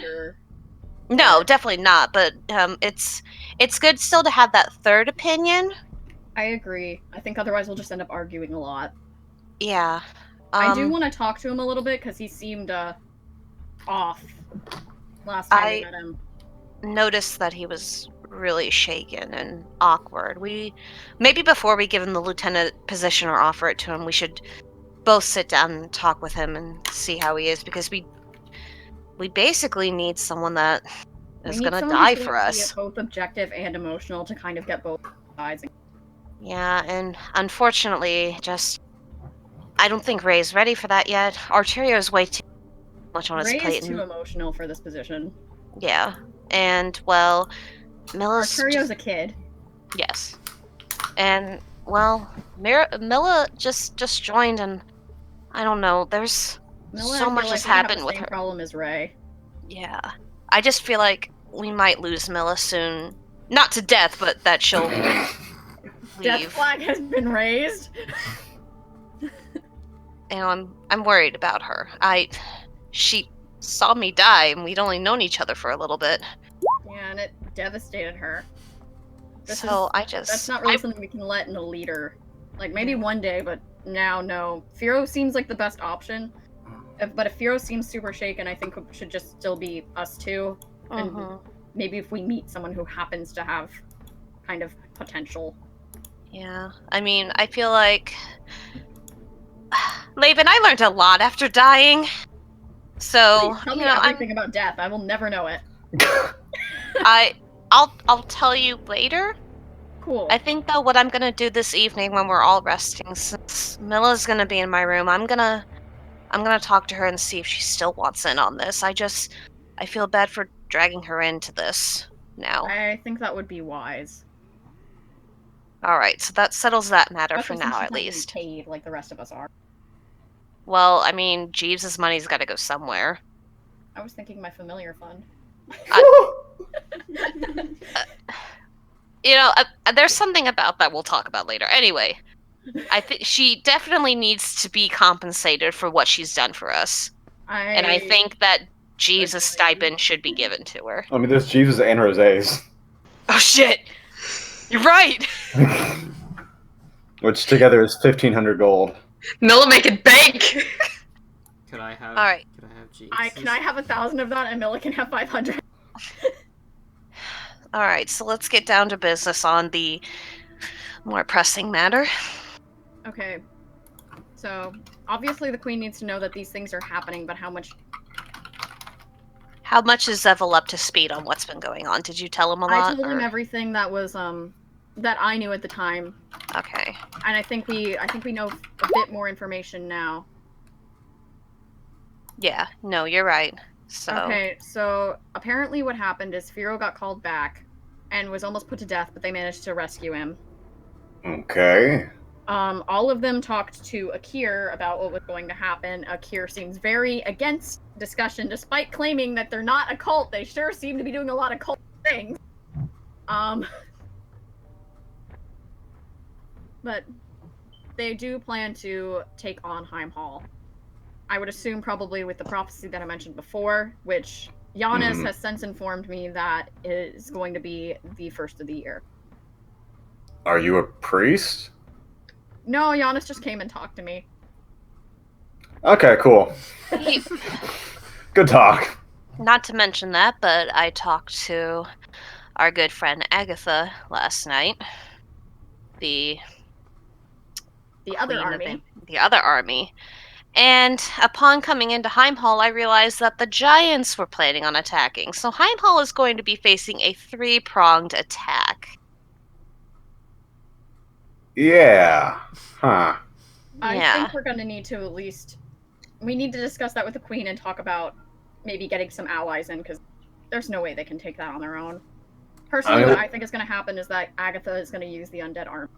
No, definitely not, but it's good still to have that third opinion. I agree. I think otherwise we'll just end up arguing a lot. Yeah. I do want to talk to him a little bit because he seemed off last time we met him. Noticed that he was really shaken and awkward. Maybe before we give him the lieutenant position or offer it to him, we should both sit down and talk with him and see how he is, because we basically need someone that is gonna die for us. Both objective and emotional to kind of get both sides. Yeah, and unfortunately, I don't think Ray's ready for that yet. Arterio's way too much on his plate. Ray is too emotional for this position. Yeah, and well, Arterio's a kid. Yes, and well, Milla just joined, and I don't know. There's so much has happened with her. Problem is Ray. Yeah, I just feel like we might lose Milla soon. Not to death, but that she'll leave. Death flag has been raised. And I'm worried about her. She saw me die, and we'd only known each other for a little bit. Yeah, and it devastated her. That's not really something we can let in a leader. Like, maybe one day, but now, no. Firo seems like the best option. But if Firo seems super shaken, I think it should just still be us two. And maybe if we meet someone who happens to have kind of potential. Yeah, I mean, I feel like Laban, I learned a lot after dying. So, Please tell you me know, everything about death. I will never know it. I'll tell you later. Cool. I think though what I'm gonna do this evening when we're all resting, since Milla's gonna be in my room, I'm gonna talk to her and see if she still wants in on this. I feel bad for dragging her into this now. I think that would be wise. Alright, so that settles that matter for Especially since now she's at not getting least. paid like the rest of us are. Well, I mean, Jeeves' money's gotta go somewhere. I was thinking my familiar fund. You know, there's something about that we'll talk about later. Anyway, I think she definitely needs to be compensated for what she's done for us. And I think that Jeeves' stipend should be given to her. I mean, there's Jeeves and Rose's. Oh shit! You're right! Which together is 1,500 gold. Milla make it bank! Could I have? Alright. Could I have Jeeves? Can I have 1,000 of that and Milla can have 500? Alright, so let's get down to business on the more pressing matter. Okay. So, obviously the queen needs to know that these things are happening, but how much... How much is Zevel up to speed on what's been going on? Did you tell him a lot? I told him everything that was, that I knew at the time. Okay. And I think we know a bit more information now. Yeah, no, you're right. So... Okay, so apparently what happened is Firo got called back and was almost put to death, but they managed to rescue him. Okay. All of them talked to Akir about what was going to happen. Akir seems very against discussion, despite claiming that they're not a cult. They sure seem to be doing a lot of cult things. But they do plan to take on Heim Hall. I would assume probably with the prophecy that I mentioned before, which Giannis has since informed me that is going to be the first of the year. Are you a priest? No, Giannis just came and talked to me. Okay, cool. Good talk. Not to mention that, but I talked to our good friend Agatha last night. The other army. The other army. And upon coming into Heimhall, I realized that the giants were planning on attacking. So Heimhall is going to be facing a 3-pronged attack. Yeah. Huh. I think we're going to need to at least... We need to discuss that with the queen and talk about maybe getting some allies in, because there's no way they can take that on their own. Personally, what I think is going to happen is that Agatha is going to use the undead army.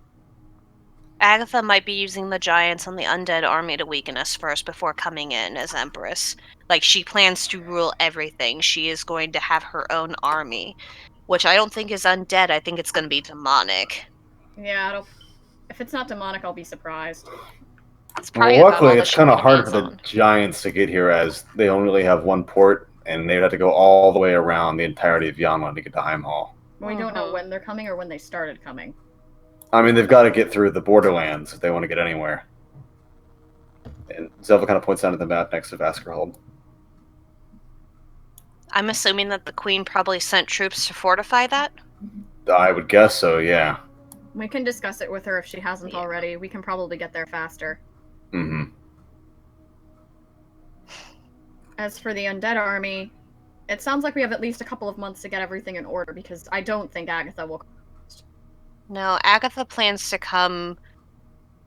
Agatha might be using the giants and the undead army to weaken us first before coming in as Empress. Like, she plans to rule everything. She is going to have her own army, which I don't think is undead. I think it's going to be demonic. Yeah, if it's not demonic, I'll be surprised. Well, luckily, it's kind of hard for the giants to get here, as they only really have one port, and they'd have to go all the way around the entirety of Yanlan to get to Heimhall. We don't know when they're coming or when they started coming. I mean, they've got to get through the borderlands if they want to get anywhere. And Zelva kind of points down to the map next to Vaskerhold. I'm assuming that the queen probably sent troops to fortify that? I would guess so, yeah. We can discuss it with her if she hasn't already. We can probably get there faster. Mm-hmm. As for the undead army, it sounds like we have at least a couple of months to get everything in order, because I don't think Agatha will... No, Agatha plans to come,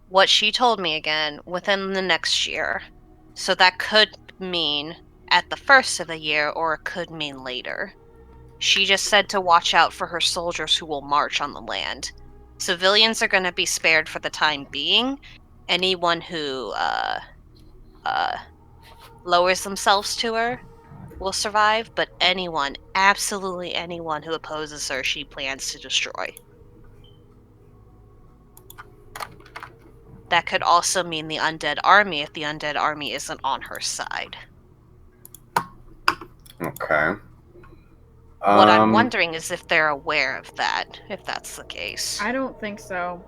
what she told me again, within the next year. So that could mean at the first of the year, or it could mean later. She just said to watch out for her soldiers who will march on the land. Civilians are going to be spared for the time being. Anyone who lowers themselves to her will survive, but anyone, absolutely anyone who opposes her, she plans to destroy. That could also mean the undead army if the undead army isn't on her side. Okay. What I'm wondering is if they're aware of that, if that's the case. I don't think so.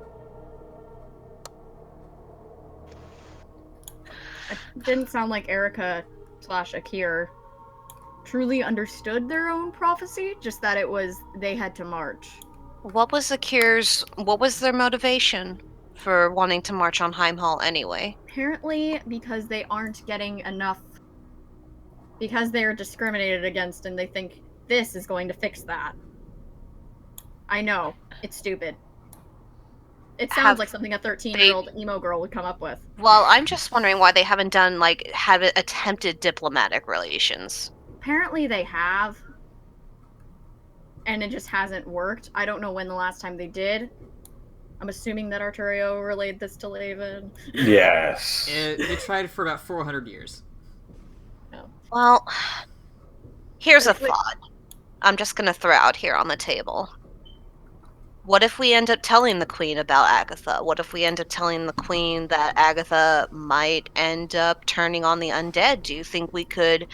It didn't sound like Erica / Akir truly understood their own prophecy, just that it was they had to march. What was their motivation for wanting to march on Heimhall anyway? Apparently, because they aren't getting enough. Because they're discriminated against and they think this is going to fix that. I know, it's stupid. It sounds like something a 13-year-old emo girl would come up with. Well, I'm just wondering why they haven't haven't attempted diplomatic relations. Apparently they have, and it just hasn't worked. I don't know when the last time they did. I'm assuming that Arturio relayed this to Laven. Yes. They tried for about 400 years. No. Well, here's a It's like- thought. I'm just gonna throw out here on the table. What if we end up telling the Queen about Agatha? What if we end up telling the Queen that Agatha might end up turning on the undead? Do you think we could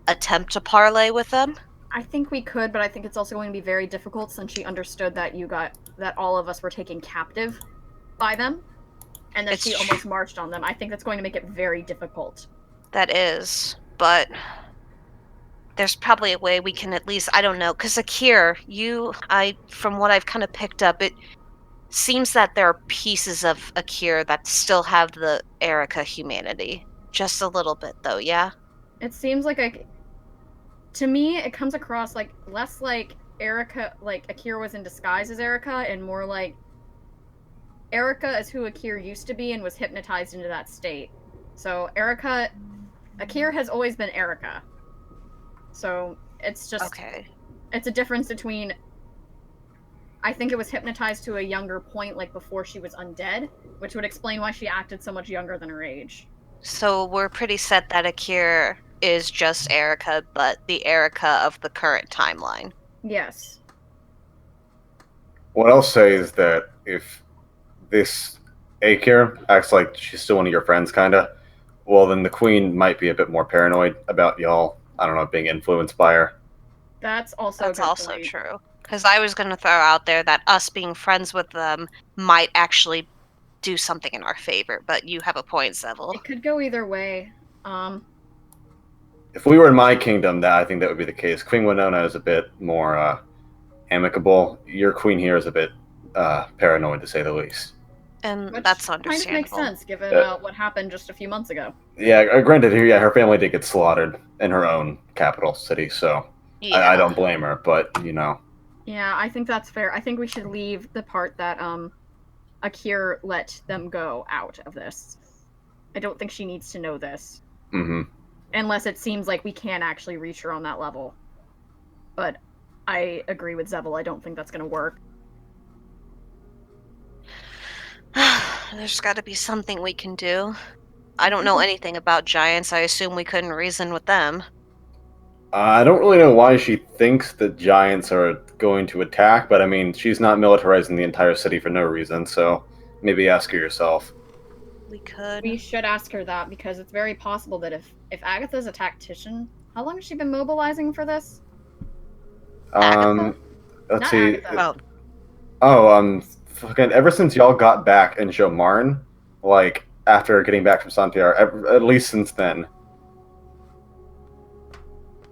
attempt to parlay with them? I think we could, but I think it's also going to be very difficult since she understood that that all of us were taken captive by them, and that she almost marched on them. I think that's going to make it very difficult. That is, but there's probably a way we can at least, I don't know, because Akir, from what I've kind of picked up, it seems that there are pieces of Akir that still have the Erica humanity. Just a little bit, though, yeah? It seems like to me, it comes across like less like Erica, like Akir was in disguise as Erica, and more like Erica is who Akir used to be and was hypnotized into that state. So Akir has always been Erica. So it's just okay. It's a difference between. I think it was hypnotized to a younger point, like before she was undead, which would explain why she acted so much younger than her age. So we're pretty set that Akir is just Erica, but the Erica of the current timeline. Yes. What I'll say is that if this Akir acts like she's still one of your friends, kinda, well, then the Queen might be a bit more paranoid about y'all, I don't know, being influenced by her. That's also true. Because I was going to throw out there that us being friends with them might actually do something in our favor, but you have a point, Seville. It could go either way. If we were in my kingdom, I think that would be the case. Queen Winona is a bit more amicable. Your queen here is a bit paranoid, to say the least. And Which that's understandable. Kind of makes sense, given what happened just a few months ago. Yeah, granted, her family did get slaughtered in her own capital city, so yeah. I don't blame her, but, you know. Yeah, I think that's fair. I think we should leave the part that Akir let them go out of this. I don't think she needs to know this. Mm-hmm. Unless it seems like we can actually reach her on that level. But I agree with Zebel. I don't think that's going to work. There's got to be something we can do. I don't know anything about giants. I assume we couldn't reason with them. I don't really know why she thinks that giants are going to attack, but I mean, she's not militarizing the entire city for no reason, so maybe ask her yourself. We could. We should ask her that, because it's very possible that if Agatha's a tactician, how long has she been mobilizing for this? Agatha? Let's Not see. Agatha. Fucking ever since y'all got back in Jomarn, like, after getting back from Santiar, at least since then.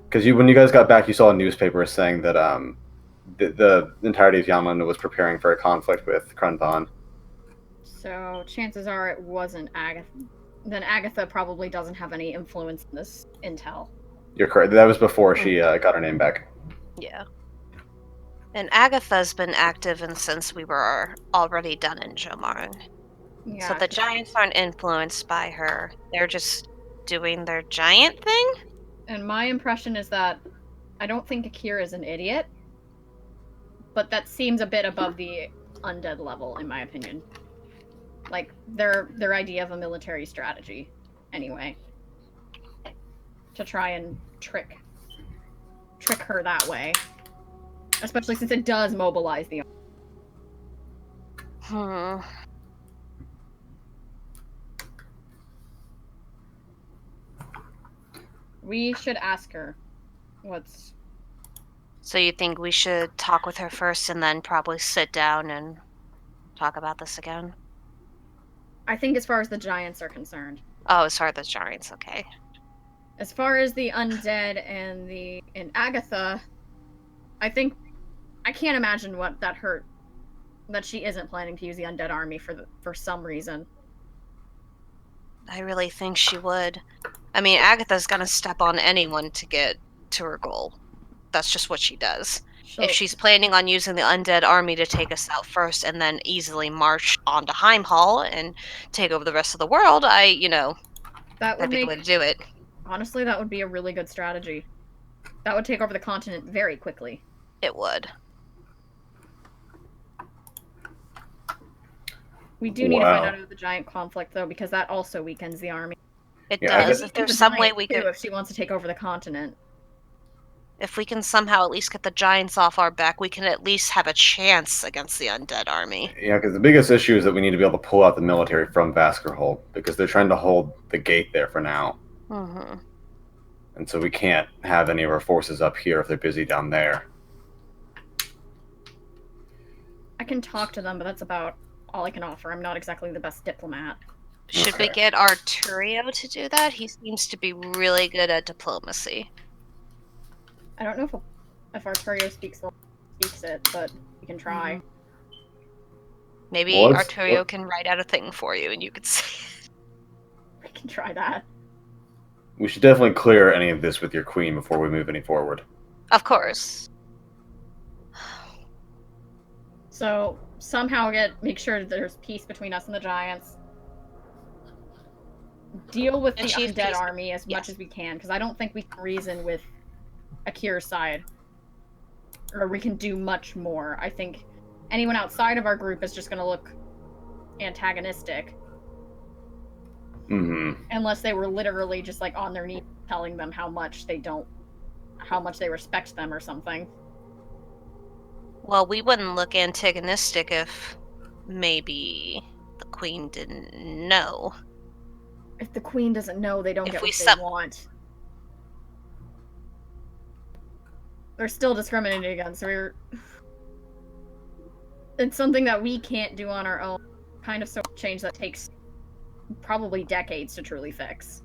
Because when you guys got back, you saw a newspaper saying that the entirety of Yaman was preparing for a conflict with Krunban. So chances are it wasn't Agatha. Then Agatha probably doesn't have any influence in this intel. You're correct. That was before she got her name back. Yeah. And Agatha's been active since we were already done in Jomarn. Yeah, So the giants aren't influenced by her. They're just doing their giant thing? And my impression is that I don't think Akira is an idiot, but that seems a bit above the undead level, in my opinion. Like, their idea of a military strategy, anyway. To try and trick her that way. Especially since it does mobilize the army. We should ask her what's... So you think we should talk with her first and then probably sit down and talk about this again? I think as far as the giants are concerned. Oh, as far as the giants, okay. As far as the undead and Agatha, I think I can't imagine what that hurt. That she isn't planning to use the undead army for some reason. I really think she would. I mean, Agatha's gonna step on anyone to get to her goal. That's just what she does. If she's planning on using the undead army to take us out first and then easily march onto Heimhall and take over the rest of the world, That would that'd be the make way to do it. honestly that would be a really good strategy. That would take over the continent very quickly. It would. We do need to find Wow. out about the giant conflict though, because that also weakens the army. It Yeah, I does. guess- If there's some way we could, if she wants to take over the continent. if we can somehow at least get the giants off our back, we can at least have a chance against the undead army. Yeah, because the biggest issue is that we need to be able to pull out the military from Vaskerhold because they're trying to hold the gate there for now. Mm-hmm. And so we can't have any of our forces up here if they're busy down there. I can talk to them, but that's about all I can offer. I'm not exactly the best diplomat. Should we Okay. get Arturio to do that? He seems to be really good at diplomacy. I don't know if Arturio speaks it, but we can try. Maybe Well, Arturio can write out a thing for you and you could say it. We can try that. We should definitely clear any of this with your queen before we move any forward. Of course. So somehow make sure that there's peace between us and the giants. Deal with the Achieve undead peace. army as much Yes. as we can, because I don't think we can reason with Akira's side. Or we can do much more. I think anyone outside of our group is just going to look antagonistic. Mm-hmm. Unless they were literally just like on their knees telling them how much they respect them or something. Well, we wouldn't look antagonistic if maybe the queen didn't know. If the queen doesn't know, they don't If get we what sup- they want. They're still discriminating against. It's something that we can't do on our own. Kind of social change that takes probably decades to truly fix.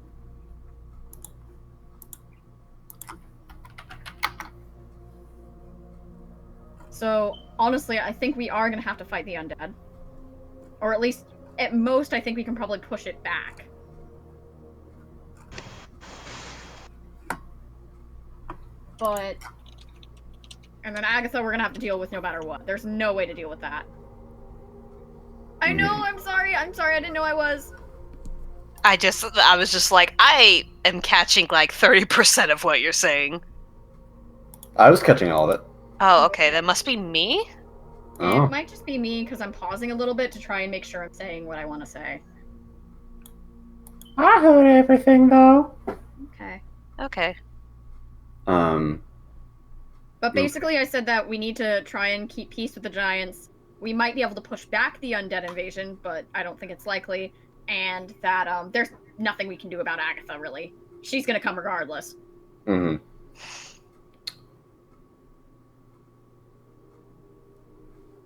So, honestly, I think we are going to have to fight the undead. Or at least, at most, I think we can probably push it back. But... And then Agatha we're going to have to deal with no matter what. There's no way to deal with that. I know, I'm sorry, I didn't know I was. I was just like, I am catching like 30% of what you're saying. I was catching all of it. Oh, okay, that must be me? Oh. It might just be me because I'm pausing a little bit to try and make sure I'm saying what I want to say. I heard everything, though. Okay. Okay. But basically I said that we need to try and keep peace with the giants. We might be able to push back the undead invasion, but I don't think it's likely. And that there's nothing we can do about Agatha, really. She's gonna come regardless. Mm-hmm.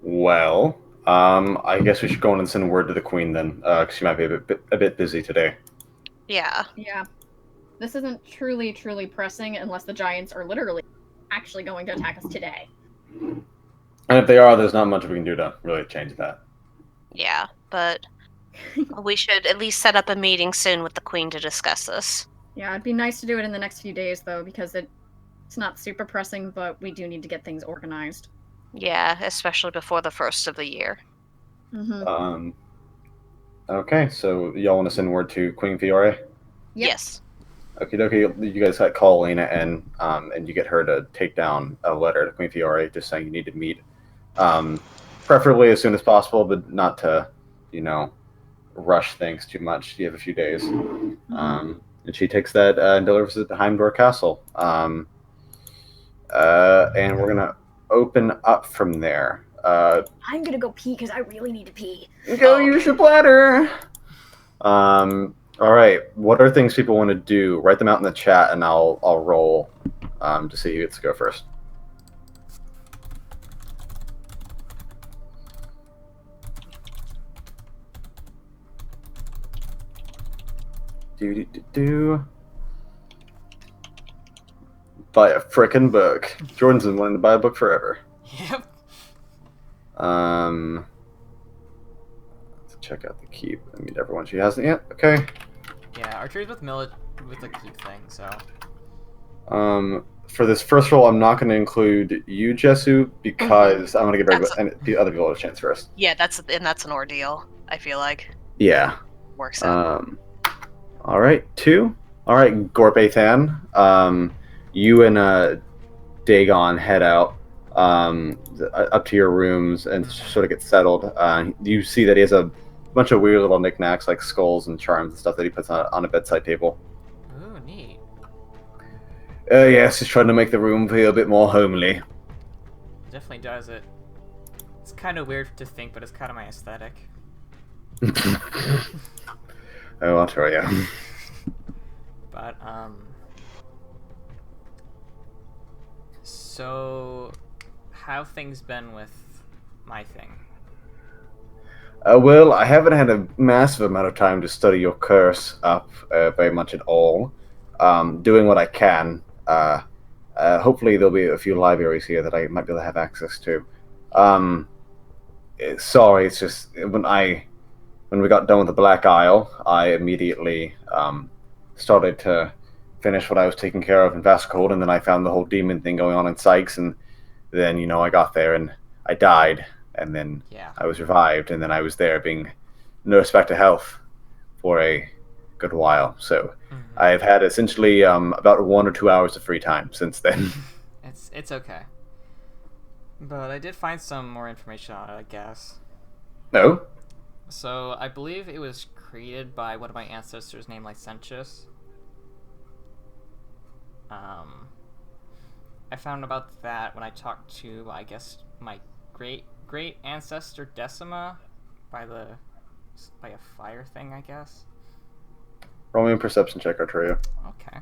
Well, I guess we should go in and send word to the queen then, because she might be a bit busy today. Yeah. Yeah. This isn't truly pressing unless the giants are literally actually going to attack us today. And if they are, there's not much we can do to really change that. Yeah, but we should at least set up a meeting soon with the queen to discuss this. Yeah, it'd be nice to do it in the next few days, though, because it's not super pressing, but we do need to get things organized. Yeah, especially before the first of the year. Mm-hmm. Okay, so y'all want to send word to Queen Fiore? Yep. Yes. Okie dokie, you guys call Lena in, and you get her to take down a letter to Queen Fiore just saying you need to meet. Preferably as soon as possible, but not to, rush things too much. You have a few days. And she takes that and delivers it to Heimdor Castle. And we're going to open up from there. I'm gonna go pee because I really need to pee. Go use your bladder! All right. What are things people want to do? Write them out in the chat, and I'll roll to see who gets to go first. Do. Buy a frickin' book. Jordan's been wanting to buy a book forever. Yep. Let's check out the keep. I mean, everyone she hasn't yet. Okay. Yeah, archery's with with the keep thing, so. For this first roll, I'm not going to include you, Jesu, because I'm going to give the other people a chance first. Yeah, that's an ordeal. I feel like Yeah. works out. All right, 2. All right, Gorbathan. You and Dagon head out up to your rooms and sort of get settled. You see that he has a bunch of weird little knickknacks like skulls and charms and stuff that he puts on a bedside table. Ooh, neat. Yes, he's trying to make the room feel a bit more homely. Definitely does it. It's kind of weird to think, but it's kind of my aesthetic. Oh, I'll tell you. But, so, how have things been with my thing? Well, I haven't had a massive amount of time to study your curse up very much at all. Doing what I can. Hopefully there'll be a few libraries here that I might be able to have access to. Sorry, it's just when we got done with the Black Isle, I immediately started to finish what I was taking care of in Vascold, and then I found the whole demon thing going on in Sykes, and then I got there and I died, and then I was revived, and then I was there being nursed back to health for a good while. So I've had essentially about 1 or 2 hours of free time since then. It's okay. But I did find some more information on it, I guess. No? So I believe it was created by one of my ancestors named Licentious. I found about that when I talked to, I guess, my great ancestor Decima by a fire thing, I guess. Roll me a perception check, Arturio. Okay.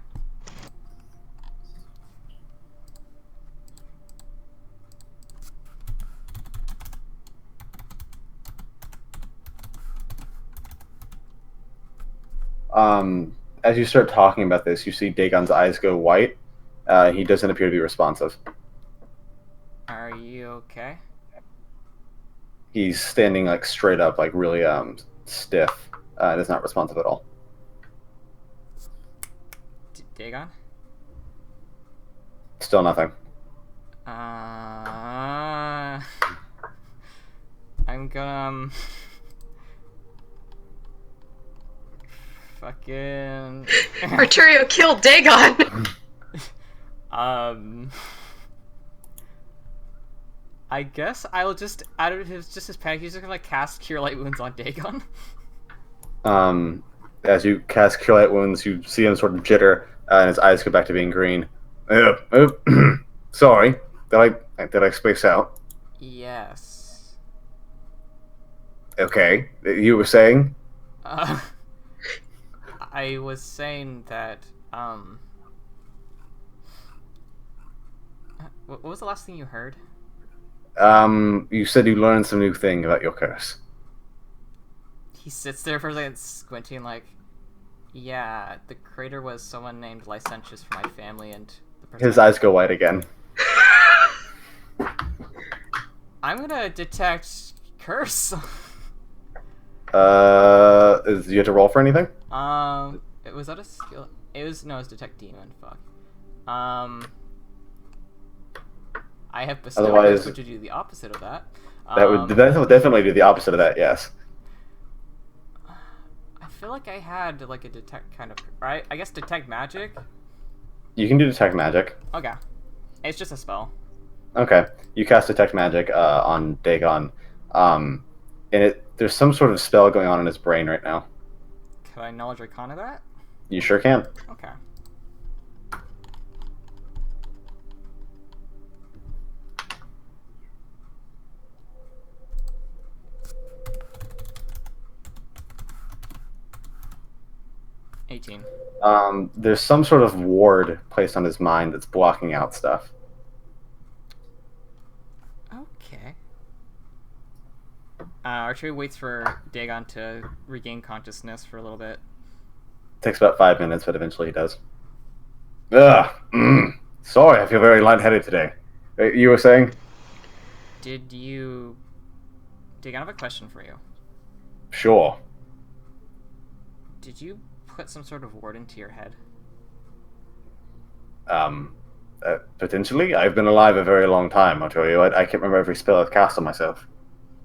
As you start talking about this, you see Dagon's eyes go white. He doesn't appear to be responsive. Are you okay? He's standing like straight up, like really stiff, and is not responsive at all. Dagon? Still nothing. I'm gonna fucking Arturio killed Dagon. I guess I'll just out of his panic, he's just gonna cast Cure Light Wounds on Dagon. As you cast Cure Light Wounds, you see him sort of jitter, and his eyes go back to being green. Sorry, did I space out? Yes. Okay, you were saying? I was saying that what was the last thing you heard? You said you learned some new thing about your curse. He sits there for a second, squinting, like, yeah, the creator was someone named Licentious for my family, and the person His eyes go white again. I'm gonna detect curse. You have to roll for anything? Was that a skill? It's detect demon. Fuck. I have bestow Otherwise, which would do the opposite of that. That would definitely do the opposite of that. Yes. I feel like I had like a detect kind of, right? I guess detect magic. You can do detect magic. Okay, it's just a spell. Okay, you cast detect magic on Dagon, and there's some sort of spell going on in his brain right now. Can I knowledge arcana that? You sure can. Okay. There's some sort of ward placed on his mind that's blocking out stuff. Okay. Archery waits for Dagon to regain consciousness for a little bit. Takes about 5 minutes, but eventually he does. Ugh. Sorry, I feel very lightheaded today. You were saying? Did you... Dig, I have a question for you. Sure. Did you put some sort of ward into your head? Potentially? I've been alive a very long time, I'll tell you. I can't remember every spell I've cast on myself.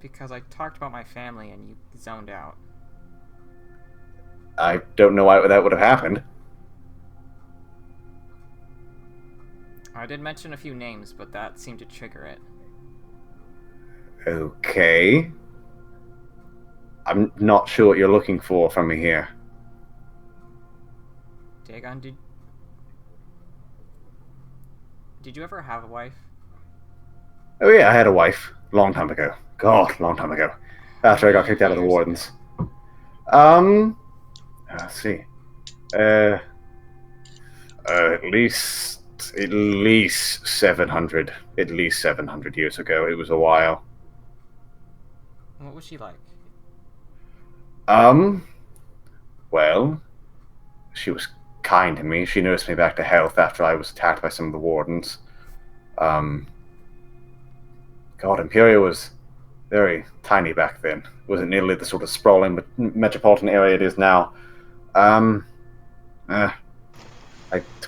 Because I talked about my family and you zoned out. I don't know why that would have happened. I did mention a few names, but that seemed to trigger it. Okay. I'm not sure what you're looking for from me here. Dagon, did you ever have a wife? Oh yeah, I had a wife. Long time ago. God, long time ago. After I got kicked out of the Years wardens. Let's see. At least 700. At least 700 years ago. It was a while. What was she like? Well, she was kind to me. She nursed me back to health after I was attacked by some of the wardens. God, Imperia was very tiny back then. It wasn't nearly the sort of sprawling metropolitan area it is now. To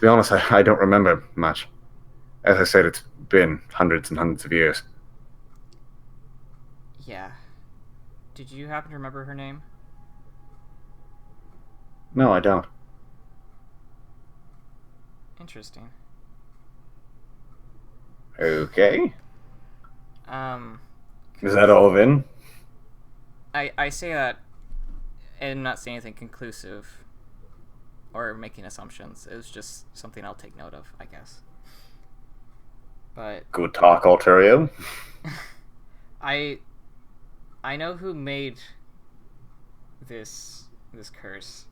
be honest, I don't remember much. As I said, it's been hundreds and hundreds of years. Yeah. Did you happen to remember her name? No, I don't. Interesting. Okay. Is that all then? I say that and not say anything conclusive or making assumptions. It was just something I'll take note of, I guess. But Good talk, Alterio. I know who made this curse,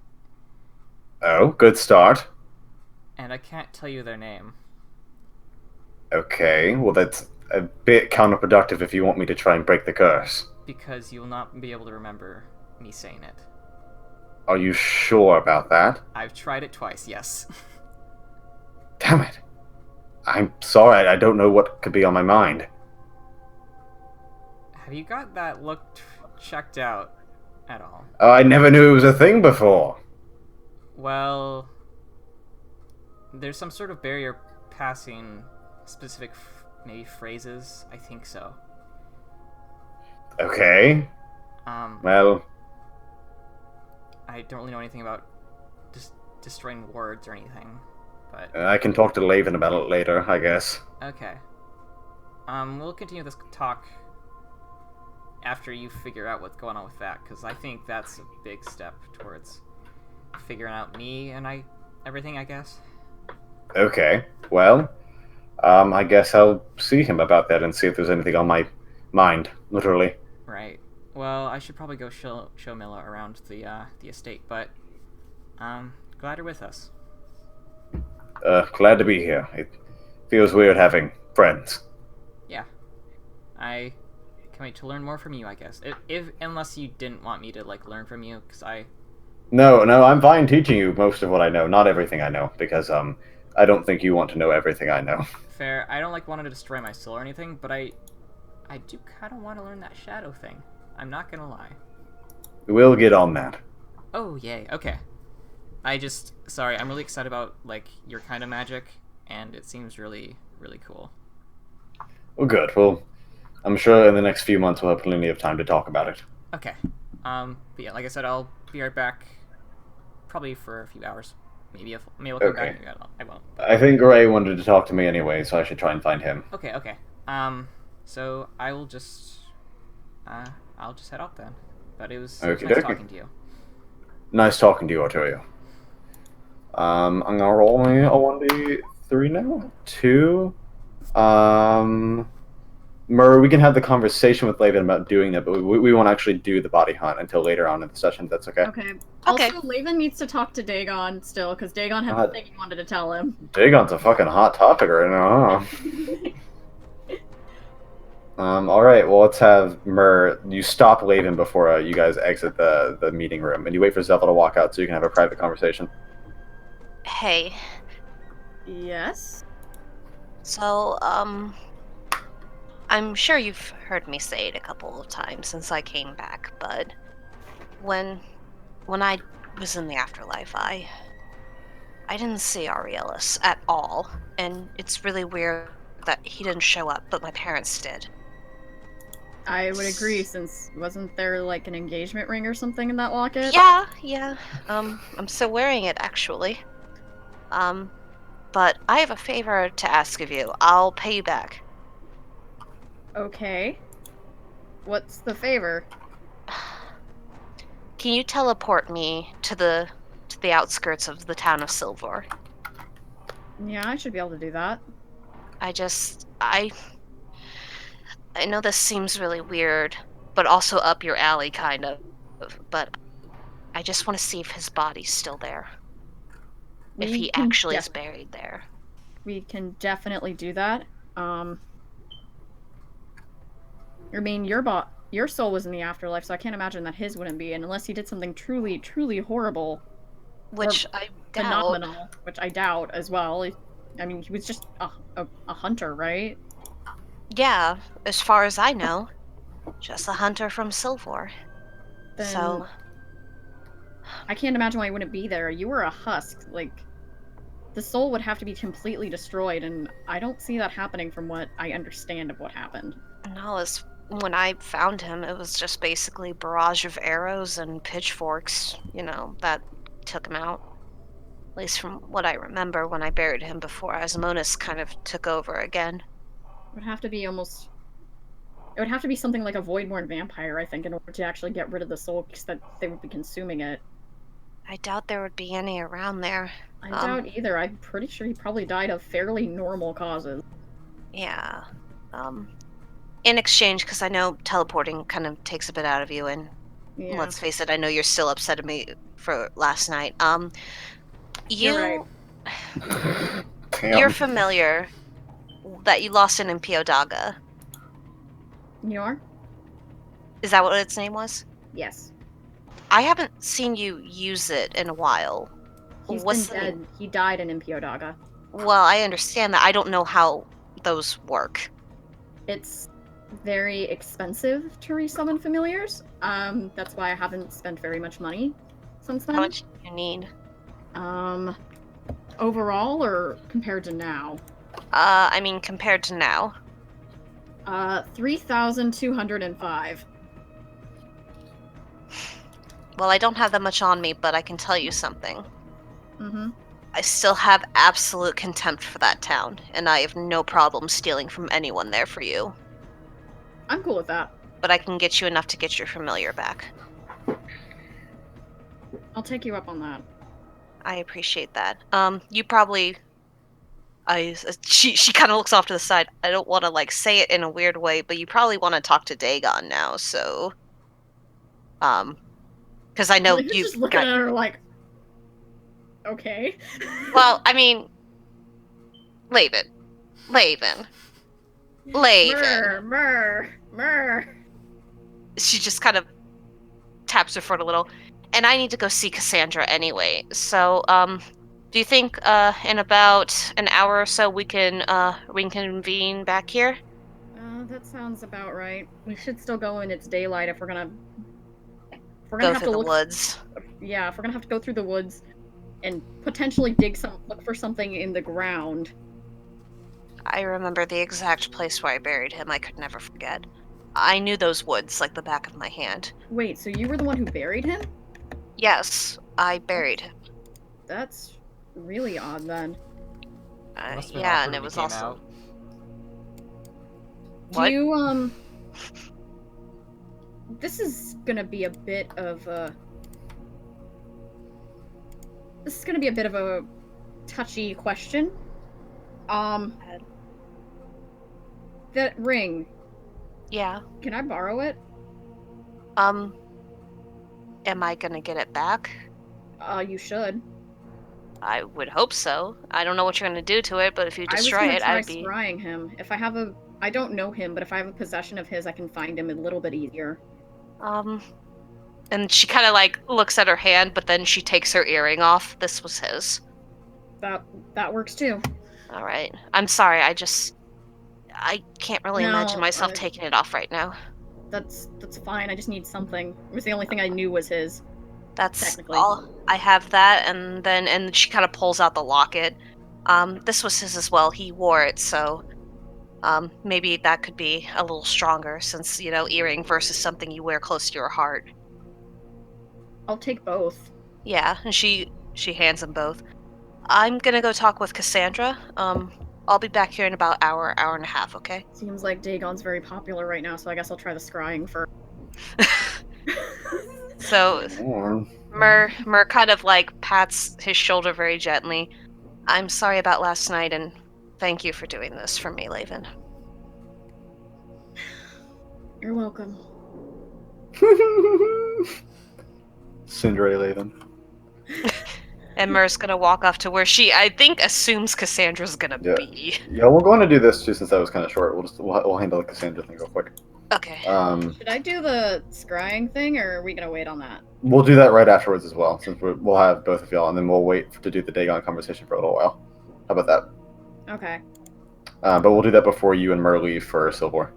Oh, good start. and I can't tell you their name. Okay, well that's a bit counterproductive if you want me to try and break the curse. Because you will not be able to remember me saying it. Are you sure about that? I've tried it twice, yes. Damn it. I'm sorry, I don't know what could be on my mind. Have you got that look checked out at all? Oh, I never knew it was a thing before. Well, there's some sort of barrier passing specific, maybe phrases. I think so. Okay. Well, I don't really know anything about destroying words or anything, but I can talk to Laven about it later, I guess. okay. We'll continue this talk after you figure out what's going on with that, because I think that's a big step towards figuring out me and everything, I guess. Okay. Well, I guess I'll see him about that and see if there's anything on my mind, literally. Right. Well, I should probably go show Mila around the estate, but glad you're with us. Glad to be here. It feels weird having friends. Yeah. I can't wait to learn more from you, I guess. Unless you didn't want me to learn from you, because No, I'm fine teaching you most of what I know, not everything I know, because I don't think you want to know everything I know. fair. I don't want to destroy my soul or anything, but I do kind of want to learn that shadow thing. I'm not gonna lie. We'll get on that. Oh, yay. Okay. Sorry, I'm really excited about, your kind of magic, and it seems really, really cool. Well, good. Well, I'm sure in the next few months we'll have plenty of time to talk about it. Okay. But yeah, like I said, I'll be right back, probably for a few hours. Maybe I'll come back, maybe I won't. I think Gray wanted to talk to me anyway, so I should try and find him. Okay. So I will just, I'll just head out then. But it was nice talking to you. Nice talking to you, Arturio. I'm gonna roll me a 1d3 now. 2. Murr, we can have the conversation with Laven about doing that, but we won't actually do the body hunt until later on in the session, if that's okay. Okay. Also, Laven needs to talk to Dagon still, because Dagon had the thing he wanted to tell him. Dagon's a fucking hot topic right now, huh? All right. Well, let's have Myrrh. You stop Laven before you guys exit the meeting room, and you wait for Zephyr to walk out so you can have a private conversation. Hey, Yes. so, I'm sure you've heard me say it a couple of times since I came back, but when I was in the afterlife, I didn't see Aurelius at all, and it's really weird that he didn't show up, but my parents did. I would agree, since wasn't there like an engagement ring or something in that locket? Yeah. I'm still wearing it actually. Um, but I have a favor to ask of you. I'll pay you back. Okay. What's the favor? Can you teleport me to the outskirts of the town of Silvor? Yeah, I should be able to do that. I know this seems really weird, but also up your alley kind of, but I just want to see if his body's still there. If We he can actually is buried there. we can definitely do that. I mean, your soul was in the afterlife, so I can't imagine that his wouldn't be, and unless he did something truly, truly horrible or Which I doubt. phenomenal, which I doubt as well. I mean, he was just a hunter, right? Yeah, as far as I know, just a hunter from Silvor. Then So, I can't imagine why he wouldn't be there. You were a husk. Like, the soul would have to be completely destroyed, and I don't see that happening from what I understand of what happened. no, as when I found him, it was just basically barrage of arrows and pitchforks, that took him out. At least from what I remember when I buried him before Asmonis kind of took over again. It would have to be almost. It would have to be something like a Voidborn vampire, I think, in order to actually get rid of the soul, because that they would be consuming it. I doubt there would be any around there. I doubt either. I'm pretty sure he probably died of fairly normal causes. Yeah. In exchange, because I know teleporting kind of takes a bit out of you, and Yeah, let's face it, I know you're still upset at me for last night. you're right. You're Damn. familiar that you lost an Impio Daga. You are? Is that what its name was? Yes. I haven't seen you use it in a while. He's What's been the dead. He died in Impiodaga. Well, I understand that. I don't know how those work. It's very expensive to resummon familiars. That's why I haven't spent very much money since then. How much do you need? Overall or compared to now? I mean, compared to now. 3,205. Well, I don't have that much on me, but I can tell you something. Mm-hmm. I still have absolute contempt for that town, and I have no problem stealing from anyone there for you. I'm cool with that. But I can get you enough to get your familiar back. I'll take you up on that. I appreciate that. You probably... She kind of looks off to the side. I don't want to, say it in a weird way, but you probably want to talk to Dagon now, so... Because I know Like, you just looking got... at her like, okay. Well, I mean... Laven. Myrrh. She just kind of taps her foot a little. And I need to go see Cassandra anyway. So, do you think in about an hour or so we can reconvene back here? That sounds about right. We should still go in its daylight if we're gonna Go have through to the look. woods. Yeah, if we're gonna have to go through the woods and potentially look for something in the ground. I remember the exact place where I buried him. I could never forget. I knew those woods like the back of my hand. Wait, so you were the one who buried him? Yes, I buried him. That's really odd then. Must have been Yeah, awkward and when it he was came also... out. What? Do you, this is gonna be a bit of a... This is gonna be a bit of a touchy question. That ring. Yeah. Can I borrow it? Am I gonna get it back? You should. I would hope so. I don't know what you're gonna do to it, but if you I was destroy gonna it, try I'd be... scrying him. If I have I don't know him, but if I have a possession of his, I can find him a little bit easier. And she kind of like looks at her hand, but then she takes her earring off. This was his. That works too. All right. I'm sorry. I can't really imagine No, myself taking it off right now. That's fine. I just need something. It was the only thing I knew was his. That's Technically. all. I have that, and she kind of pulls out the locket. This was his as well. He wore it, so maybe that could be a little stronger since, earring versus something you wear close to your heart. I'll take both. Yeah, and she hands them both. I'm gonna go talk with Cassandra. I'll be back here in about hour and a half, okay? Seems like Dagon's very popular right now, so I guess I'll try the scrying first. So Mur kind of like pats his shoulder very gently. I'm sorry about last night, and thank you for doing this for me, Laven. You're welcome. Cinderella Laven. And Mur's gonna walk off to where she, I think, assumes Cassandra's gonna be. Yeah, we're going to do this too since that was kind of short. We'll handle the Cassandra thing real quick. Okay. Should I do the scrying thing, or are we gonna wait on that? We'll do that right afterwards as well, since we'll have both of y'all, and then we'll wait to do the Dagon conversation for a little while. How about that? Okay. But we'll do that before you and Mur leave for Silvor.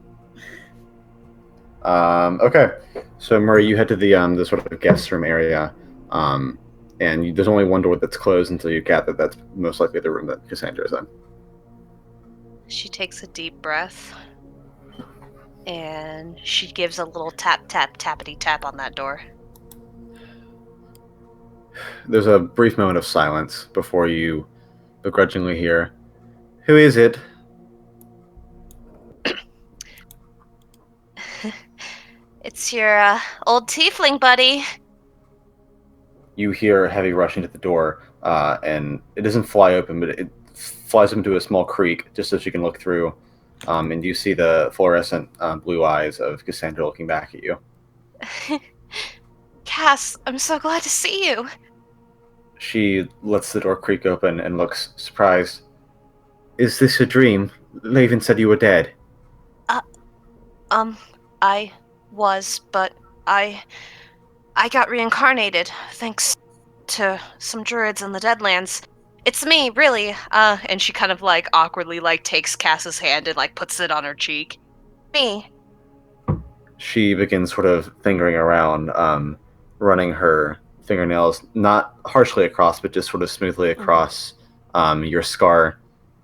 Okay. So Murray, you head to the sort of guest room area, and there's only one door that's closed until you get that. That's most likely the room that Cassandra is in. She takes a deep breath, and she gives a little tappity tap on that door. There's a brief moment of silence before you begrudgingly hear, "Who is it?" It's your old tiefling buddy. You hear a heavy rushing to the door, and it doesn't fly open, but it flies into a small creek just so she can look through, and you see the fluorescent blue eyes of Cassandra looking back at you. Cass, I'm so glad to see you. She lets the door creak open and looks surprised. "Is this a dream? Laven said you were dead." I was, but I got reincarnated thanks to some druids in the Deadlands. It's me, really. And she kind of like awkwardly like takes Cass's hand and like puts it on her cheek. Me. She begins sort of fingering around, running her fingernails not harshly across, but just sort of smoothly across your scar,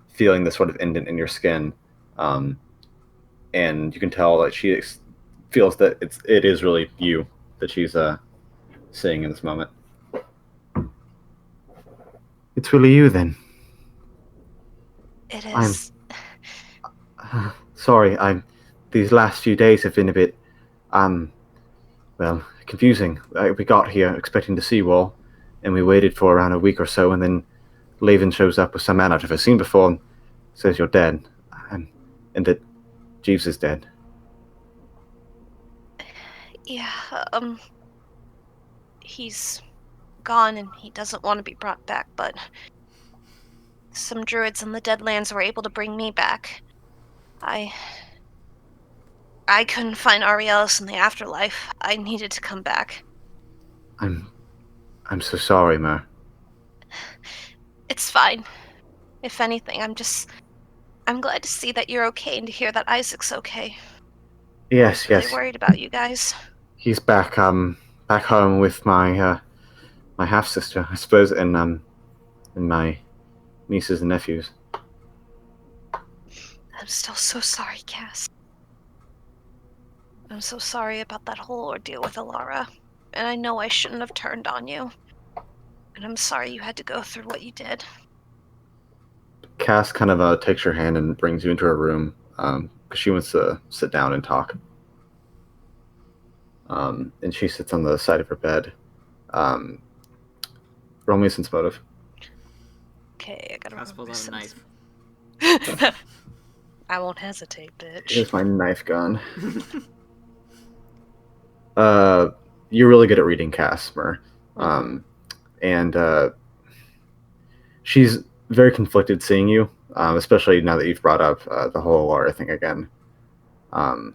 feeling the sort of indent in your skin, and you can tell that she feels that it is really you that she's seeing in this moment. "It's really you, then." It is. Sorry, these last few days have been a bit, well, confusing. We got here expecting to see you all, and we waited for around a week or so, and then Laven shows up with some man I've never seen before and says you're dead, and that Jeeves is dead. Yeah, he's gone and he doesn't want to be brought back, but some druids in the Deadlands were able to bring me back. I couldn't find Ariellis in the afterlife. I needed to come back. I'm so sorry, Mer. It's fine. If anything, I'm glad to see that you're okay and to hear that Isaac's okay. Yes, I'm really worried about you guys. He's back home with my my half sister, I suppose, and my nieces and nephews. I'm still so sorry, Cass. I'm so sorry about that whole ordeal with Alara, and I know I shouldn't have turned on you. And I'm sorry you had to go through what you did. Cass kind of takes your hand and brings you into her room because she wants to sit down and talk. And she sits on the side of her bed. Roll me a sense motive. Okay, I gotta I suppose I have a knife. I won't hesitate, bitch. Here's my knife gun. You're really good at reading Cass, Mer. And she's very conflicted seeing you. especially now that you've brought up the whole Laura thing again. But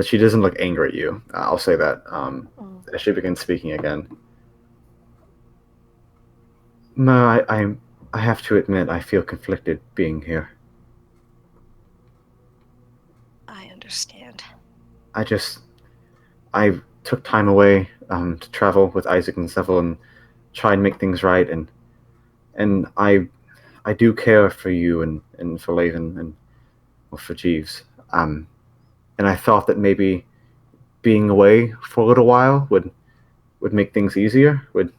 she doesn't look angry at you. I'll say that. As she begins speaking again. No, I have to admit, I feel conflicted being here. I understand. I took time away to travel with Isaac and Seville and try and make things right, and I do care for you and for Laven and well, for Jeeves. And I thought that maybe being away for a little while would make things easier. Would,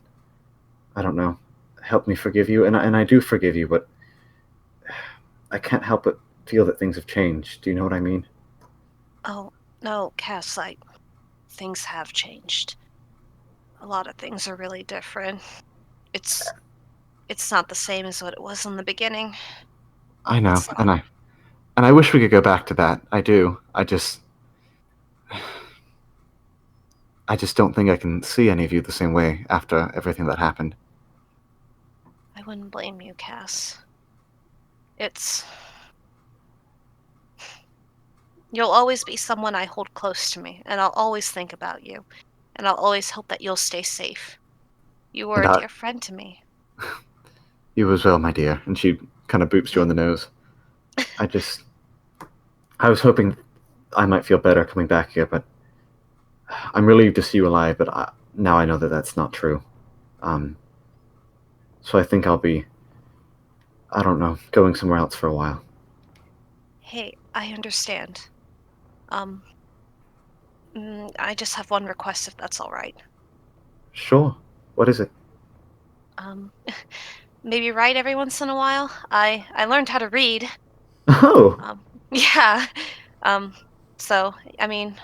I don't know, help me forgive you, and I do forgive you, but I can't help but feel that things have changed. Do you know what I mean? Oh, no, Cass, things have changed. A lot of things are really different. It's not the same as what it was in the beginning. I know, It's not. and I wish we could go back to that. I do. I just don't think I can see any of you the same way after everything that happened. I wouldn't blame you, Cass. It's... You'll always be someone I hold close to me, and I'll always think about you, and I'll always hope that you'll stay safe. You were And a dear friend to me. you as well, my dear. And she kind of boops you on the nose. I was hoping I might feel better coming back here, but I'm relieved to see you alive, but now I know that that's not true. So I think I'll be, I don't know, going somewhere else for a while. Hey, I understand. I just have one request if that's all right. Sure. What is it? Maybe write every once in a while. I learned how to read. Oh! Yeah. So, I mean,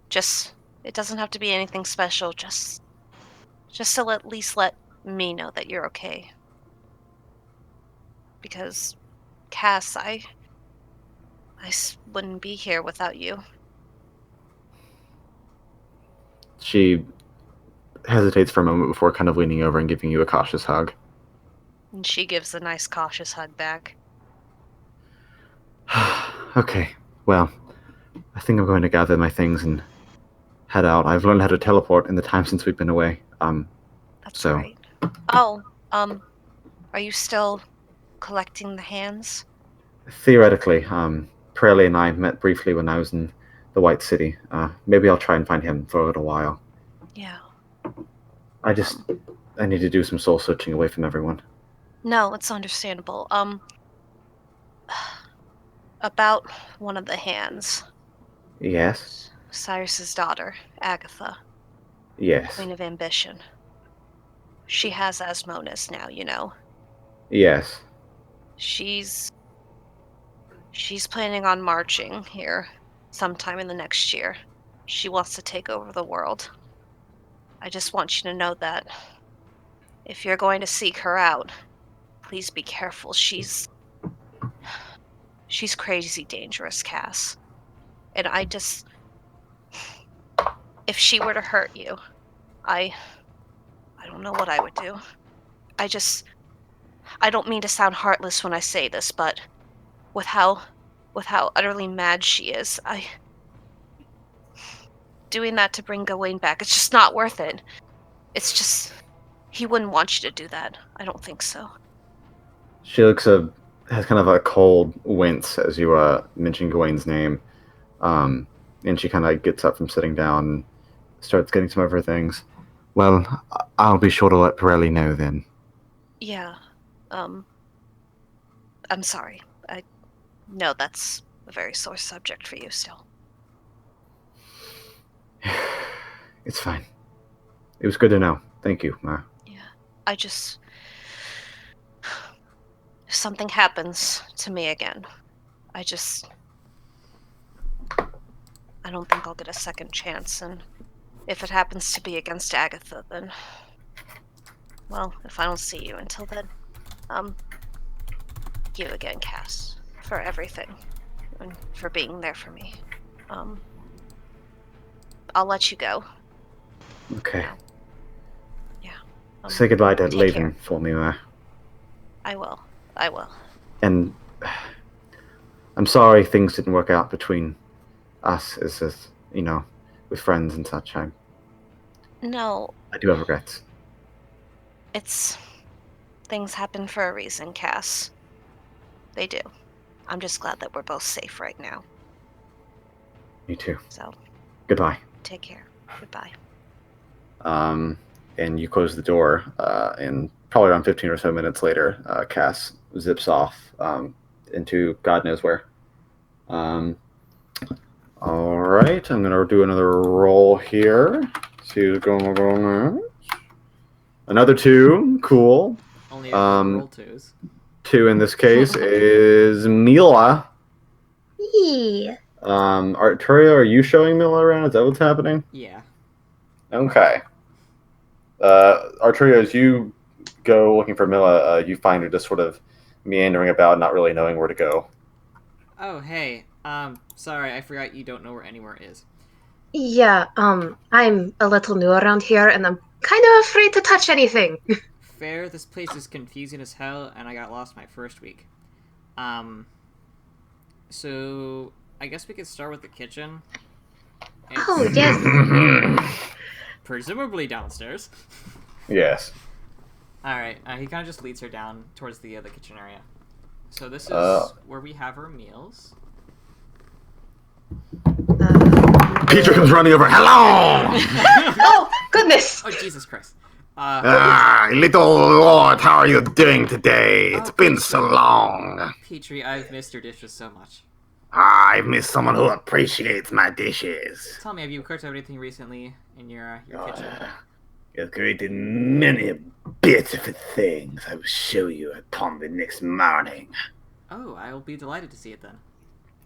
just, it doesn't have to be anything special, just to at least let me know that you're okay. Because, Cass, wouldn't be here without you. She hesitates for a moment before kind of leaning over and giving you a cautious hug. And she gives a nice cautious hug back. Okay, well, I think I'm going to gather my things and head out. I've learned how to teleport in the time since we've been away. That's So great. Oh, are you still collecting the hands? theoretically, Pirelli and I met briefly when I was in the White City. Maybe I'll try and find him for a little while. Yeah. I need to do some soul searching away from everyone. No, it's understandable. About one of the hands. Yes? Cyrus's daughter, Agatha, Yes. Queen of Ambition. She has Asmonis now, you know. Yes. She's planning on marching here sometime in the next year. She wants to take over the world. I just want you to know that if you're going to seek her out, please be careful. She's crazy dangerous, Cass. And if she were to hurt you, I don't know what I would do. I don't mean to sound heartless when I say this, but with how utterly mad she is, doing that to bring Gawain back, it's just not worth it. It's just, he wouldn't want you to do that. I don't think so. She has kind of a cold wince as you mention Gawain's name. And she kind of gets up from sitting down and starts getting some of her things. Well, I'll be sure to let Pirelli know then. Yeah. I'm sorry. I know that's a very sore subject for you still. It's fine. It was good to know. Thank you, Ma. Yeah. If something happens to me again, I don't think I'll get a second chance, and if it happens to be against Agatha, then, well, if I don't see you until then, you again, Cass, for everything, and for being there for me. I'll let you go. Okay. Yeah. Say goodbye to Take care. Laven for me, Ma. I will. I will. And I'm sorry things didn't work out between us as with friends and such. No, I do have regrets. it's things happen for a reason, Cass. They do. I'm just glad that we're both safe right now. Me too. So, Goodbye. take care. Goodbye. And you close the door, and probably around 15 or so minutes later, Cass zips off into God knows where. All right, I'm gonna do another roll here. See who's going on. Another 2, cool. Only if you roll 2s. 2 in this case is Mila. Yeah. Arturia, are you showing Mila around? Is that what's happening? Yeah. Okay. Arturia, as you go looking for Mila, you find her just sort of meandering about, not really knowing where to go. Oh, hey. Sorry, I forgot you don't know where anywhere is. Yeah, I'm a little new around here, and I'm kind of afraid to touch anything. Fair, this place is confusing as hell, and I got lost my first week. So I guess we could start with the kitchen. It's Oh, yes. presumably downstairs. Yes. Alright, he kind of just leads her down towards the kitchen area. So this is where we have our meals. Peter comes running over. Hello! Oh, goodness! Oh, Jesus Christ. Little Lord, how are you doing today? It's been so long. Petrie, I've missed your dishes so much. I've missed someone who appreciates my dishes. Tell me, have you cooked anything recently in your kitchen? You've created many beautiful things. I will show you upon the next morning. Oh, I'll be delighted to see it then.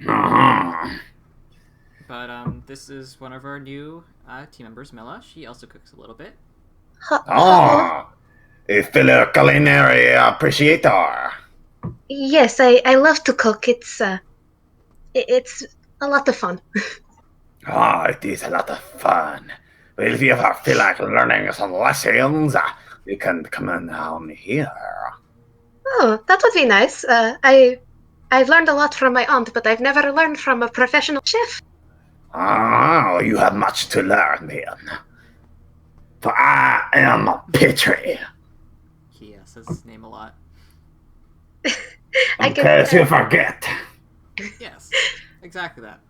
Uh-huh. But, this is one of our new team members, Mila. She also cooks a little bit. Oh, a fellow culinary appreciator. Yes, I love to cook. It's a lot of fun. It is a lot of fun. Well, if you ever feel like learning some lessons, you can come in down here. Oh, that would be nice. I've learned a lot from my aunt, but I've never learned from a professional chef. Oh, you have much to learn then. For I am Petrie. He says his name a lot. I In case you forget. Yes, exactly that.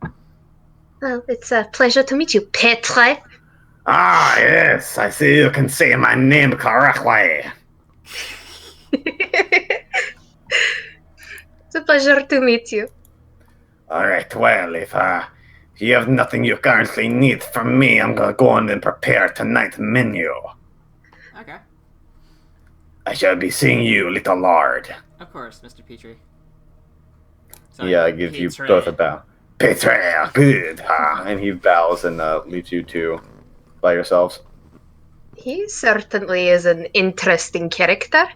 Well, it's a pleasure to meet you, Petre. Yes, I see you can say my name correctly. It's a pleasure to meet you. Alright, well, if you have nothing you currently need from me, I'm gonna go on and prepare tonight's menu. Okay. I shall be seeing you, little lord. Of course, Mr. Petrie. I give you both a bow. Petre, good. And he bows and leaves you two by yourselves. He certainly is an interesting character.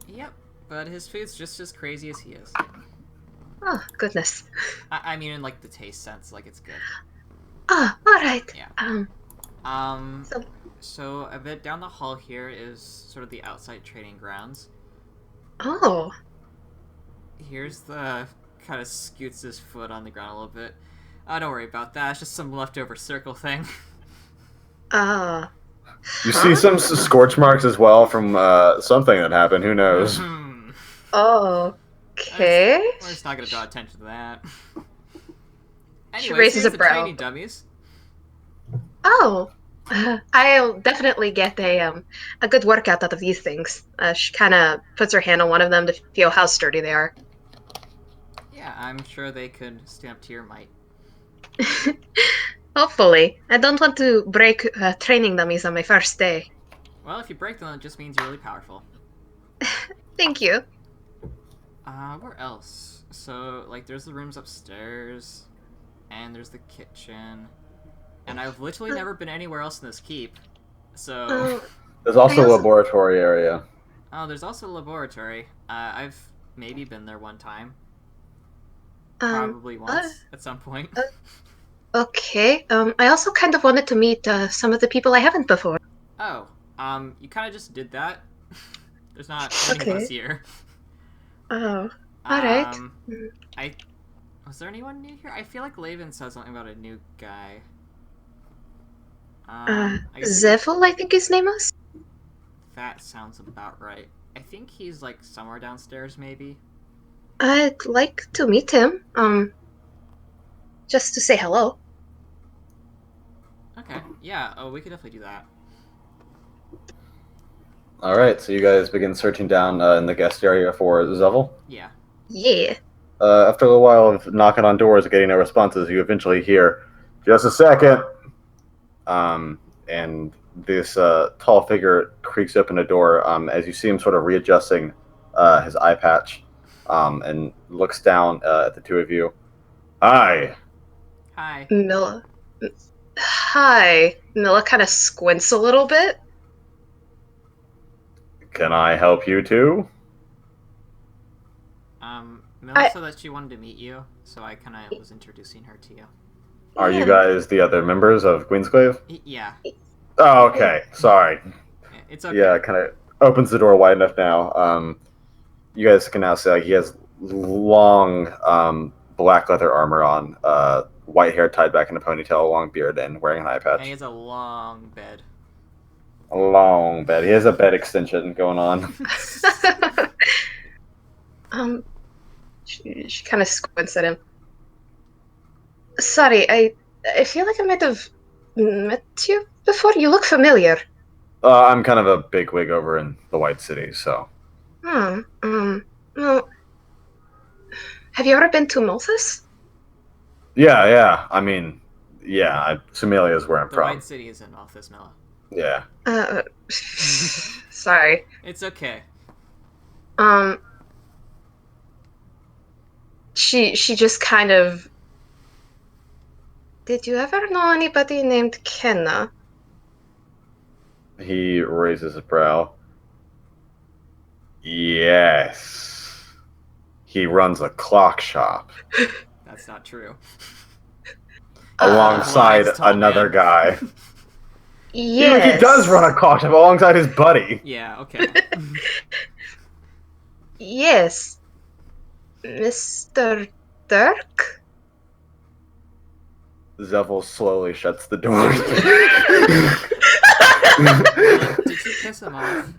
Yep, but his food's just as crazy as he is. Oh, goodness. I mean, in like the taste sense, like it's good. Ah, all right. Yeah. So- So a bit down the hall here is sort of the outside training grounds. Oh. Here's the kind of scoots his foot on the ground a little bit. Don't worry about that. It's just some leftover circle thing. You see some scorch marks as well from something that happened. Who knows? Okay. We're just not gonna draw attention to that. She Anyways, raises here's a the brow. training dummies. Oh. I'll definitely get a good workout out of these things. She kind of puts her hand on one of them to feel how sturdy they are. Yeah, I'm sure they could stand up to your might. Hopefully. I don't want to break training dummies on my first day. Well, if you break them, it just means you're really powerful. Thank you. Where else? So, like, there's the rooms upstairs, and there's the kitchen, and I've literally never been anywhere else in this keep, so... There's also a laboratory area. Oh, there's also a laboratory. I've maybe been there one time. Probably once, at some point. Okay. I also kind of wanted to meet some of the people I haven't before. Oh, you kind of just did that. There's not any of us here. Oh, all right. I was there anyone new here? I feel like Laven said something about a new guy. I guess Zevil, I think his name was. that sounds about right. I think he's like somewhere downstairs, maybe. I'd like to meet him. Just to say hello. Okay, yeah. Oh, we could definitely do that. All right, so you guys begin searching down in the guest area for Zevel. Yeah. Yeah. After a little while of knocking on doors and getting no responses, you eventually hear, "Just a second." And this tall figure creaks open a door as you see him sort of readjusting his eye patch and looks down at the two of you. Hi. Hi. Milla. Hi. Milla kind of squints a little bit. Can I help you too? Mila said that she wanted to meet you, so I kind of was introducing her to you. Are you guys the other members of Queensclave? Yeah. Oh, okay. Sorry. It's okay. Yeah, kind of opens the door wide enough now. You guys can now see like, he has long black leather armor on, white hair tied back in a ponytail, a long beard, and wearing an eye patch. And he has a long bed. A long bed. He has a bed extension going on. She kind of squints at him. Sorry, I feel like I might have met you before. You look familiar. I'm kind of a bigwig over in the White City, so. Well, have you ever been to Malthus? Yeah. I mean, yeah, Somalia is where I'm The from. White City is in Office, Mila. Yeah. Sorry. It's okay. She just kind of. Did you ever know anybody named Kenna? He raises his brow. Yes. He runs a clock shop. That's not true. Alongside Lies, tall another man. guy. Yes. He does run a clock shop alongside his buddy. Yeah, okay. Yes. Mr. Dirk? Zevel slowly shuts the door. Did you piss him off?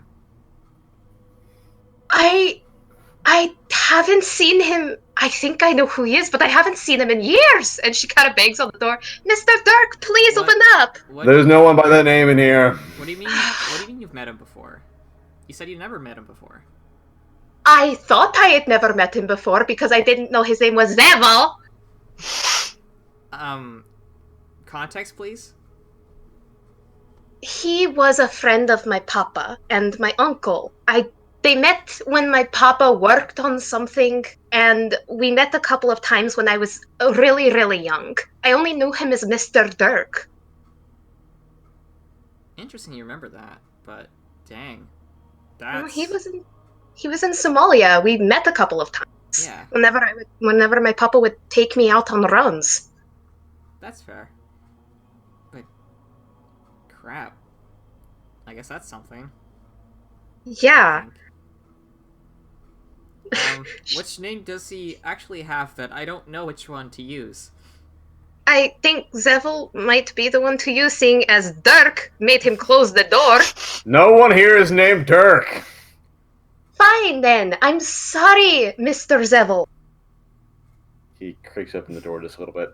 I haven't seen him. I think I know who he is, but I haven't seen him in years. And she kind of bangs on the door. Mr. Dirk, please What? open up. There's no one by that name in here. What do you mean? What do you mean you've met him before? You said you never met him before. I thought I had never met him before because I didn't know his name was Zevel. Context, please? He was a friend of my papa and my uncle. They met when my papa worked on something, and we met a couple of times when I was really, really young. I only knew him as Mr. Dirk. Interesting you remember that, but dang. Well, That's... he was in Somalia. We met a couple of times. Yeah. Whenever my papa would take me out on runs. That's fair. But... crap. I guess that's something. Yeah. Which name does he actually have that I don't know which one to use? I think Zevel might be the one to use, seeing as Dirk made him close the door. No one here is named Dirk. Fine then. I'm sorry, Mr. Zevel. He creaks open the door just a little bit.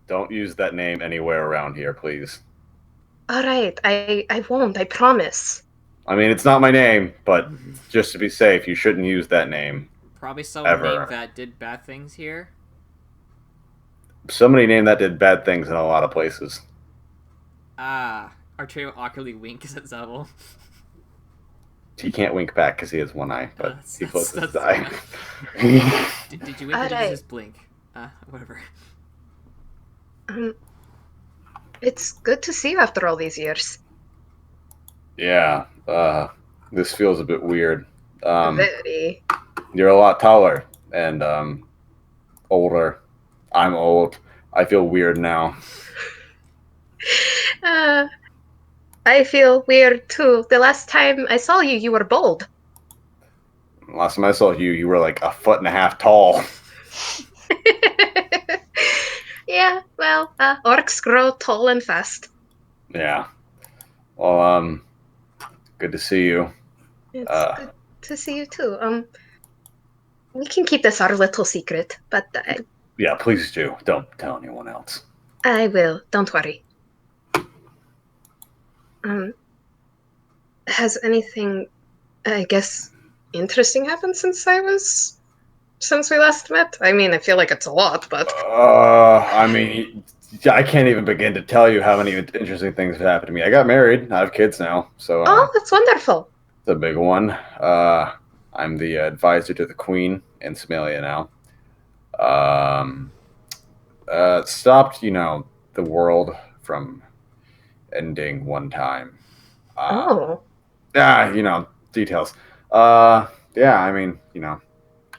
Don't use that name anywhere around here, please. Alright, I won't, I promise. I mean, it's not my name, but just to be safe, you shouldn't use that name. Probably someone Ever. named that did bad things here. Somebody named that did bad things in a lot of places. Arturo awkwardly winks at Zevel. He can't wink back because he has one eye, but he closes his eye. Did you wink or did you just blink? Whatever. It's good to see you after all these years. Yeah, this feels a bit weird. Very. You're a lot taller and older. I'm old. I feel weird now. I feel weird too. The last time I saw you, you were bald. Last time I saw you, you were like 1.5 feet tall. Yeah, well, orcs grow tall and fast. Yeah. Well, good to see you. It's good to see you too. We can keep this our little secret, but Yeah, please do. Don't tell anyone else. I will. Don't worry. Has anything, I guess, interesting happened since we last met? I mean, I feel like it's a lot, but I mean, I can't even begin to tell you how many interesting things have happened to me. I got married. I have kids now, so oh, that's wonderful. it's a big one. I'm the advisor to the Queen in Somalia now. Um, stopped, the world from ending one time. Oh, Details. Yeah, I mean,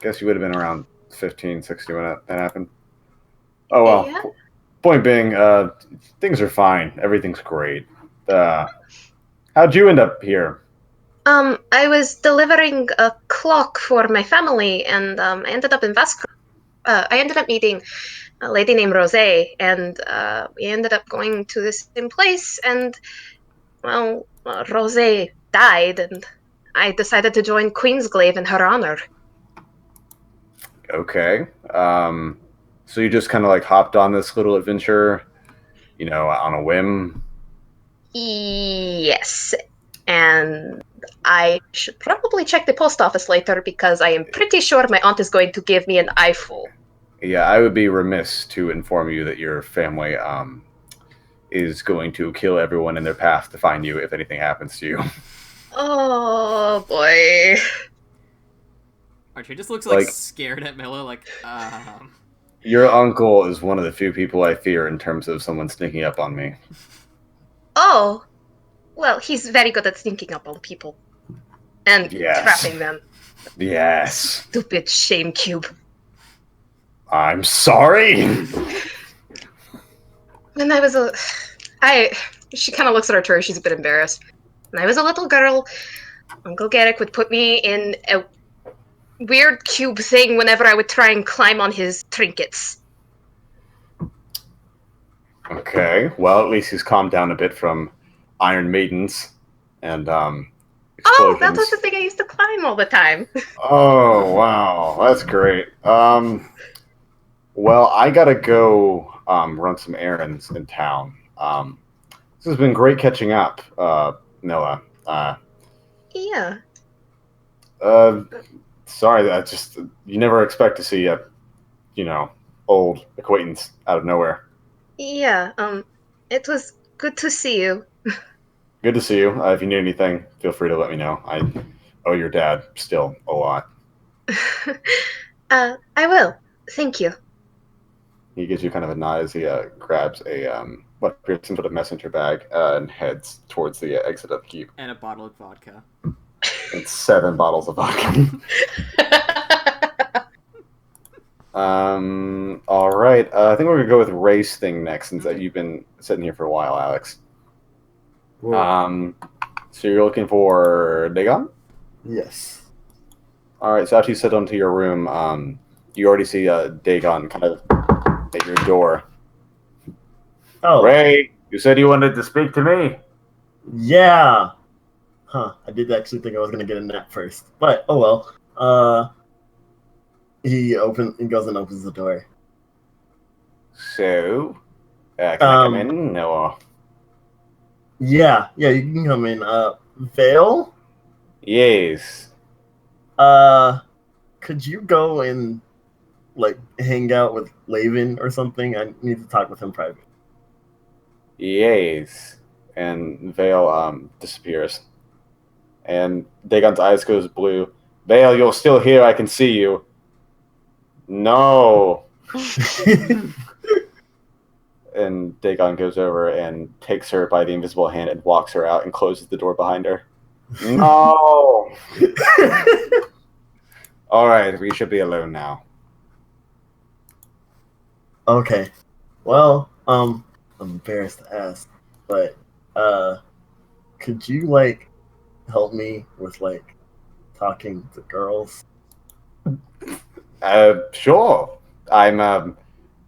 guess you would have been around 15, 16 when that happened. Oh well. yeah. Point being, things are fine. Everything's great. How'd you end up here? I was delivering a clock for my family, and I ended up in Vasco. I ended up meeting a lady named Rose, and we ended up going to the same place. And well, Rose died, and I decided to join Queensglaive in her honor. Okay. So you just kind of like hopped on this little adventure, on a whim. Yes, and I should probably check the post office later because I am pretty sure my aunt is going to give me an eyeful. Yeah, I would be remiss to inform you that your family is going to kill everyone in their path to find you if anything happens to you. Oh boy. Archie just looks Like- scared at Milla, Your uncle is one of the few people I fear in terms of someone sneaking up on me. Oh, well, he's very good at sneaking up on people and Yes. trapping them. Yes. Stupid shame cube. I'm sorry. When I was she kind of looks at her tour. She's a bit embarrassed. When I was a little girl, Uncle Garrick would put me in a weird cube thing whenever I would try and climb on his trinkets. Okay. Well, at least he's calmed down a bit from Iron Maidens and Oh, explosions. that was the thing I used to climb all the time. Oh, wow. That's great. Well, I gotta go run some errands in town. This has been great catching up, Noah. Yeah. Sorry, you never expect to see a, old acquaintance out of nowhere. Yeah, it was good to see you. Good to see you. If you need anything, feel free to let me know. I owe your dad still a lot. I will. Thank you. He gives you kind of a nod as he grabs a what appears some sort of messenger bag and heads towards the exit of the keep. and a bottle of vodka. And 7 bottles of vodka. All right. I think we're gonna go with race thing next, since that you've been sitting here for a while, Alex. Well, So you're looking for Dagon? yes. All right. So after you sit onto your room, you already see Dagon kind of at your door. Oh, Ray, you said you wanted to speak to me. yeah. Huh. I did actually think I was gonna get a nap first, but oh well. He goes and opens the door. So, can I come in? No. Yeah, you can come in. Vale. Yes. Could you go and hang out with Laven or something? I need to talk with him privately. Yes. And Vale disappears. And Dagon's eyes goes blue. Vale, you're still here. I can see you. No. And Dagon goes over and takes her by the invisible hand and walks her out and closes the door behind her. No. All right, we should be alone now. Okay. Well, I'm embarrassed to ask, but could you help me with talking to girls? Sure. I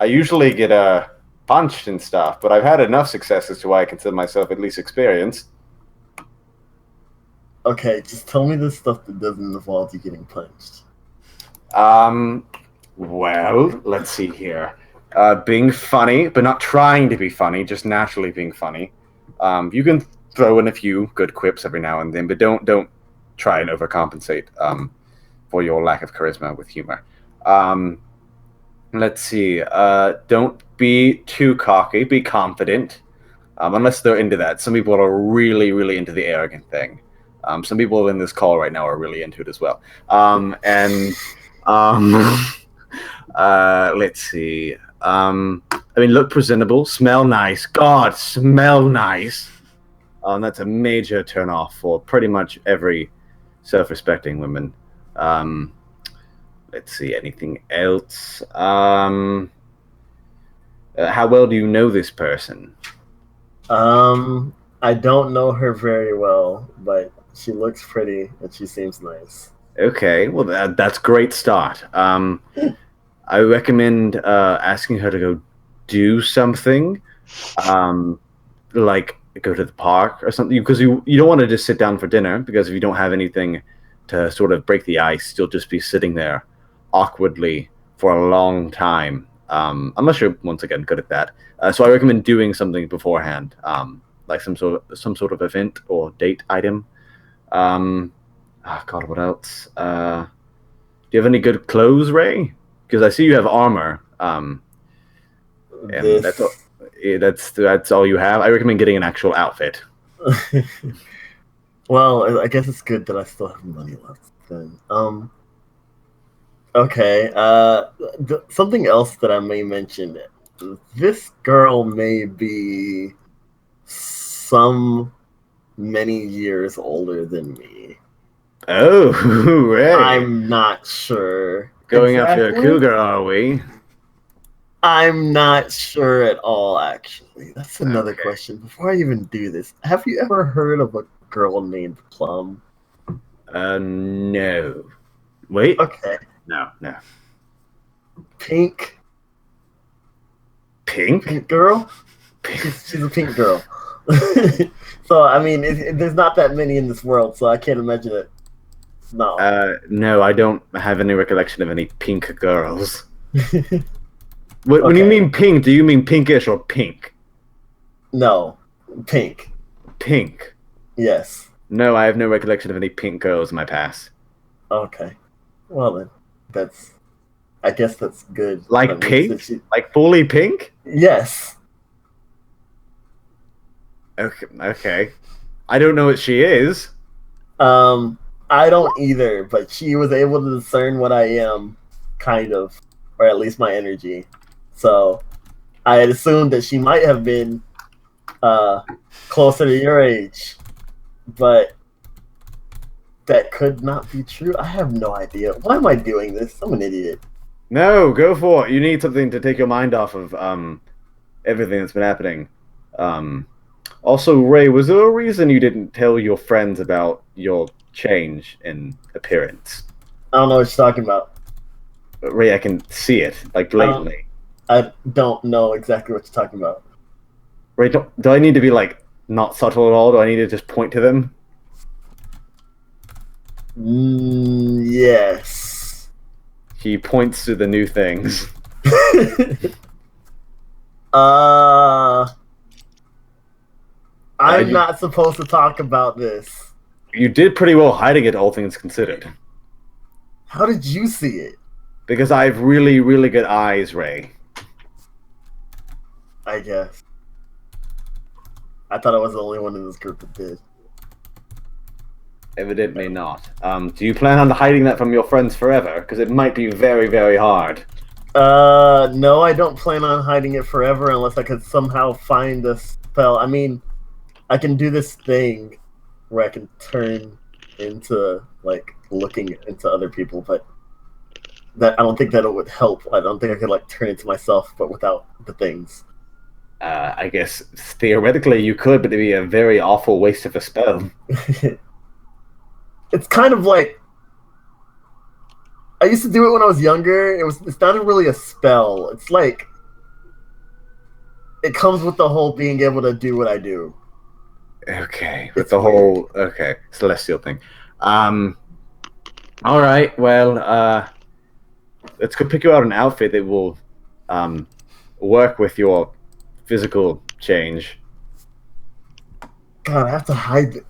usually get punched and stuff, but I've had enough success as to why I consider myself at least experienced. Okay, just tell me the stuff that doesn't involve you getting punched. Well, let's see here. Being funny, but not trying to be funny, just naturally being funny. You can throw in a few good quips every now and then, but don't try and overcompensate for your lack of charisma with humor. Let's see. Don't be too cocky. Be confident. Unless they're into that. Some people are really, really into the arrogant thing. Some people in this call right now are really into it as well. Let's see. Look presentable, smell nice. God, smell nice. That's a major turnoff for pretty much every self-respecting woman. Let's see, anything else? How well do you know this person? I don't know her very well, but she looks pretty and she seems nice. Okay, well that's a great start. I recommend asking her to go do something, like go to the park or something, because you don't want to just sit down for dinner, because if you don't have anything to sort of break the ice, you'll just be sitting there awkwardly for a long time, unless you're once again good at that. So I recommend doing something beforehand, like some sort of event or date item. God, what else? Do you have any good clothes, Ray? Because I see you have armor. And that's all you have. I recommend getting an actual outfit. Well, I guess it's good that I still have money left then. Okay. Something else that I may mention. This girl may be some many years older than me. Oh, Ray. I'm not sure. Going after a cougar, are we? I'm not sure at all, actually. That's another question. Before I even do this, have you ever heard of a girl named Plum? No. Wait. Okay. No. Pink? Pink girl? She's a pink girl. So, I mean, there's not that many in this world, so I can't imagine it. No. No, I don't have any recollection of any pink girls. When you mean pink, do you mean pinkish or pink? No, pink. Pink? Yes. No, I have no recollection of any pink girls in my past. Okay. Well then, I guess that's good. Like pink? Like fully pink? Yes. Okay. I don't know what she is. I don't either, but she was able to discern what I am, kind of, or at least my energy. So I had assumed that she might have been closer to your age, but that could not be true. I have no idea. Why am I doing this? I'm an idiot. No, go for it. You need something to take your mind off of everything that's been happening. Also, Ray, was there a reason you didn't tell your friends about your change in appearance? I don't know what you're talking about. Ray, I can see it, like, blatantly. I don't know exactly what you're talking about. Ray, do I need to be, like, not subtle at all? Do I need to just point to them? Yes. He points to the new things. I'm not supposed to talk about this. You did pretty well hiding it, all things considered. How did you see it? Because I have really, really good eyes, Ray. I guess. I thought I was the only one in this group that did. Evidently not. Do you plan on hiding that from your friends forever? Because it might be very, very hard. No, I don't plan on hiding it forever unless I could somehow find a spell. I mean, I can do this thing where I can turn into, like, looking into other people, but I don't think that it would help. I don't think I could, like, turn into myself, but without the things. I guess theoretically you could, but it'd be a very awful waste of a spell. It's kind of like I used to do it when I was younger. It's not really a spell. It's like it comes with the whole being able to do what I do. Okay, with the whole celestial thing. All right. Well, let's go pick you out an outfit that will work with your physical change. God, I have to hide.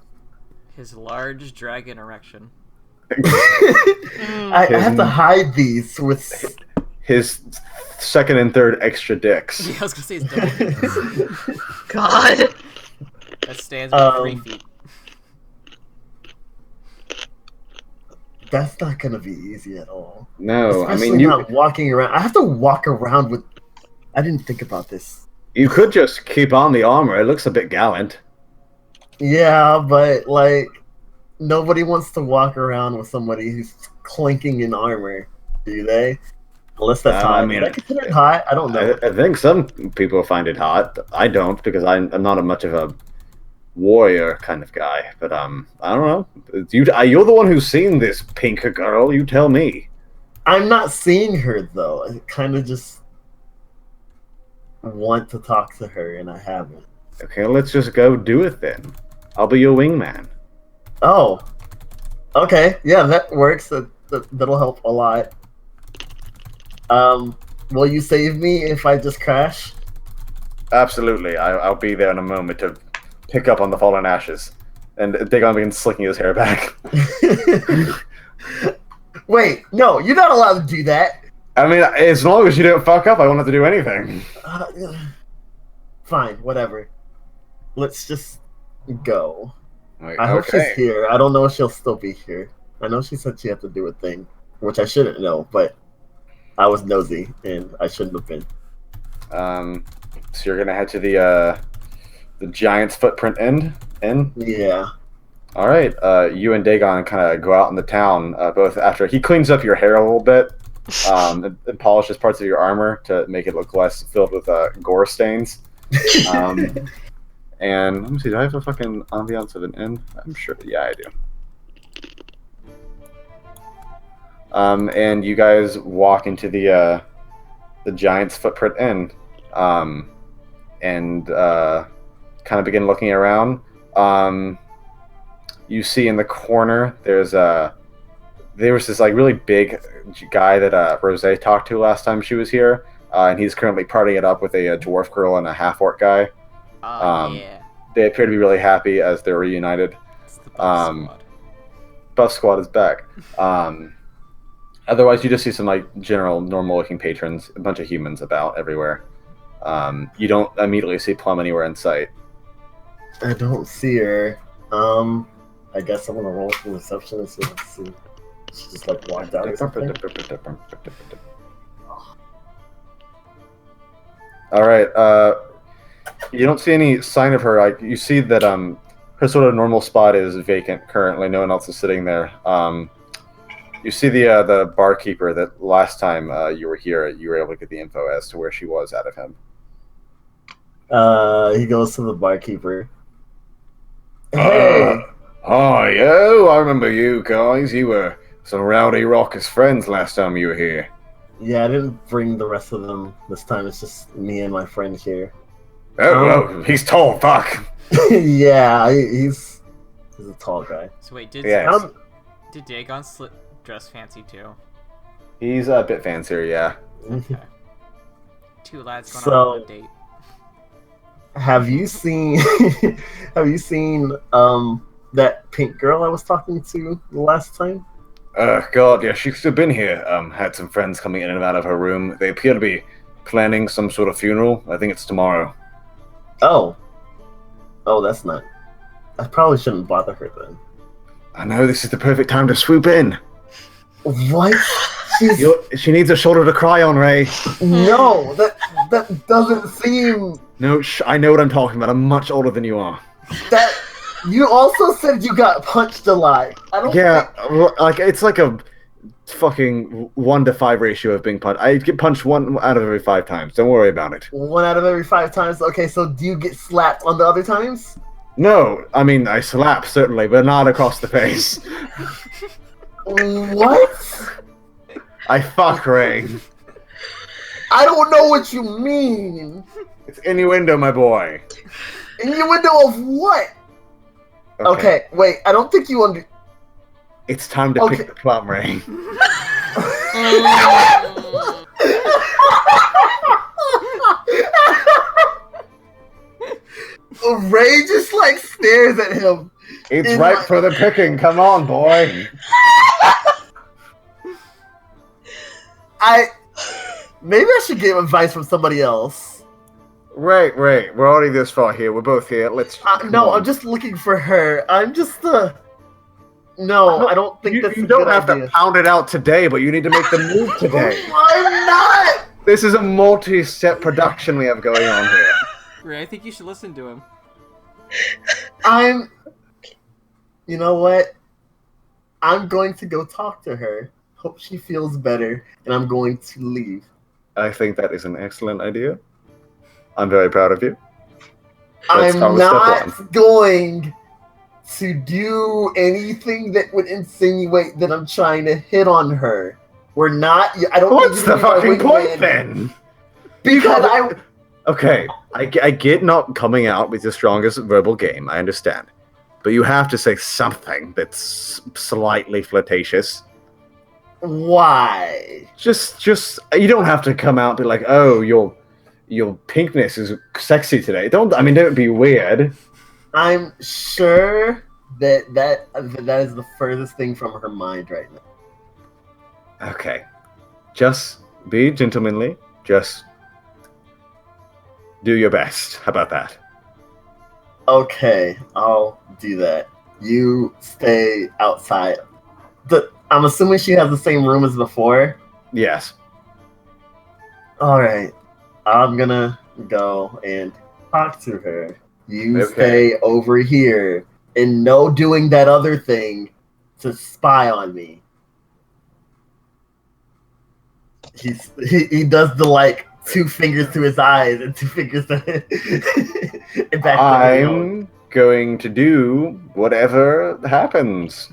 His large dragon erection. I have to hide these with his second and third extra dicks. Yeah, I was gonna say it's double. God. That stands about 3 feet. That's not gonna be easy at all. No, Especially I mean not walking around. I have to walk around with. I didn't think about this. you could just keep on the armor. It looks a bit gallant. Yeah, but like nobody wants to walk around with somebody who's clinking in armor, do they? Unless that's hot. I mean, I consider it hot. I don't know. I think some people find it hot. I don't because I'm not much of a warrior kind of guy. But I don't know. You're the one who's seen this pink girl. You tell me. I'm not seeing her though. I kind of just want to talk to her, and I haven't. Okay, let's just go do it then. I'll be your wingman. Oh, okay. Yeah, that works. That'll help a lot. Will you save me if I just crash? Absolutely. I'll be there in a moment to pick up on the fallen ashes. And Dagon begins slicking his hair back. Wait, no, you're not allowed to do that. I mean, as long as you don't fuck up, I won't have to do anything. Fine, whatever. Let's just go. Like, I hope she's here. I don't know if she'll still be here. I know she said she had to do a thing, which I shouldn't know, but I was nosy and I shouldn't have been. So you're gonna head to the Giant's Footprint Inn? Yeah. All right. You and Dagon kind of go out in the town. Both after he cleans up your hair a little bit, and polishes parts of your armor to make it look less filled with gore stains. And let me see. Do I have a fucking ambiance of an inn? I'm sure. Yeah, I do. And you guys walk into the Giant's Footprint Inn, and kind of begin looking around. You see in the corner there was this like really big guy that Rose talked to last time she was here, and he's currently partying it up with a dwarf girl and a half-orc guy. Yeah. They appear to be really happy as they're reunited. It's the Buff Squad. Buff Squad is back. Otherwise, you just see some like general normal-looking patrons, a bunch of humans about everywhere. You don't immediately see Plum anywhere in sight. I don't see her. I guess I'm gonna roll for reception and see. She just like walked out or something. All right. You don't see any sign of her. Like you see that her sort of normal spot is vacant currently. No one else is sitting there. You see the barkeeper that last time you were here, you were able to get the info as to where she was out of him. He goes to the barkeeper. Hey. Yo, I remember you guys. You were some rowdy raucous friends last time you were here. Yeah, I didn't bring the rest of them this time. It's just me and my friend here. Oh, he's tall, fuck. Yeah, he's a tall guy. So wait, did Dagon dress fancy too? He's a bit fancier, yeah. Okay. Two lads going on a date. Have you seen that pink girl I was talking to the last time? God, yeah, she's still been here. Had some friends coming in and out of her room. They appear to be planning some sort of funeral. I think it's tomorrow. Oh, that's not. I probably shouldn't bother her then. I know, this is the perfect time to swoop in. What? She needs a shoulder to cry on, Ray. No, that doesn't seem. No, I know what I'm talking about. I'm much older than you are. That you also said you got punched a lot. I don't. Yeah, like it's like a fucking 1-to-5 ratio of being punched. I get punched 1 out of every 5 times. Don't worry about it. 1 out of every 5 times. Okay, so do you get slapped on the other times? No, I mean I slap certainly, but not across the face. What? I fuck Ray. I don't know what you mean. It's innuendo, my boy. Innuendo of what? Okay, wait. I don't think you under. It's time to pick the plum, Ray. Ray just like stares at him. It's ripe for the picking. Come on, boy. Maybe I should get advice from somebody else. Right. We're already this far here. We're both here. Let's. No, I'm just looking for her. I'm just No, I don't think that's you a don't good have idea. to pound it out today, but you need to make the move today. I'm not. This is a multi-step production we have going on here. Ray, I think you should listen to him. You know what? I'm going to go talk to her. Hope she feels better, and I'm going to leave. I think that is an excellent idea. I'm very proud of you. I'm not going to do anything that would insinuate that I'm trying to hit on her. We're not. I don't. What's the fucking point then? Because Okay, I get not coming out with your strongest verbal game. I understand, but you have to say something that's slightly flirtatious. Why? Just you don't have to come out and be like, oh, your pinkness is sexy today. Don't be weird. I'm sure that is the furthest thing from her mind right now. Okay, just be gentlemanly. Just do your best. How about that? Okay, I'll do that. You stay outside. I'm assuming she has the same room as before. Yes. All right, I'm gonna go and talk to her. You stay over here, and no doing that other thing to spy on me. He does the like 2 fingers to his eyes and 2 fingers to back. I'm going to do whatever happens.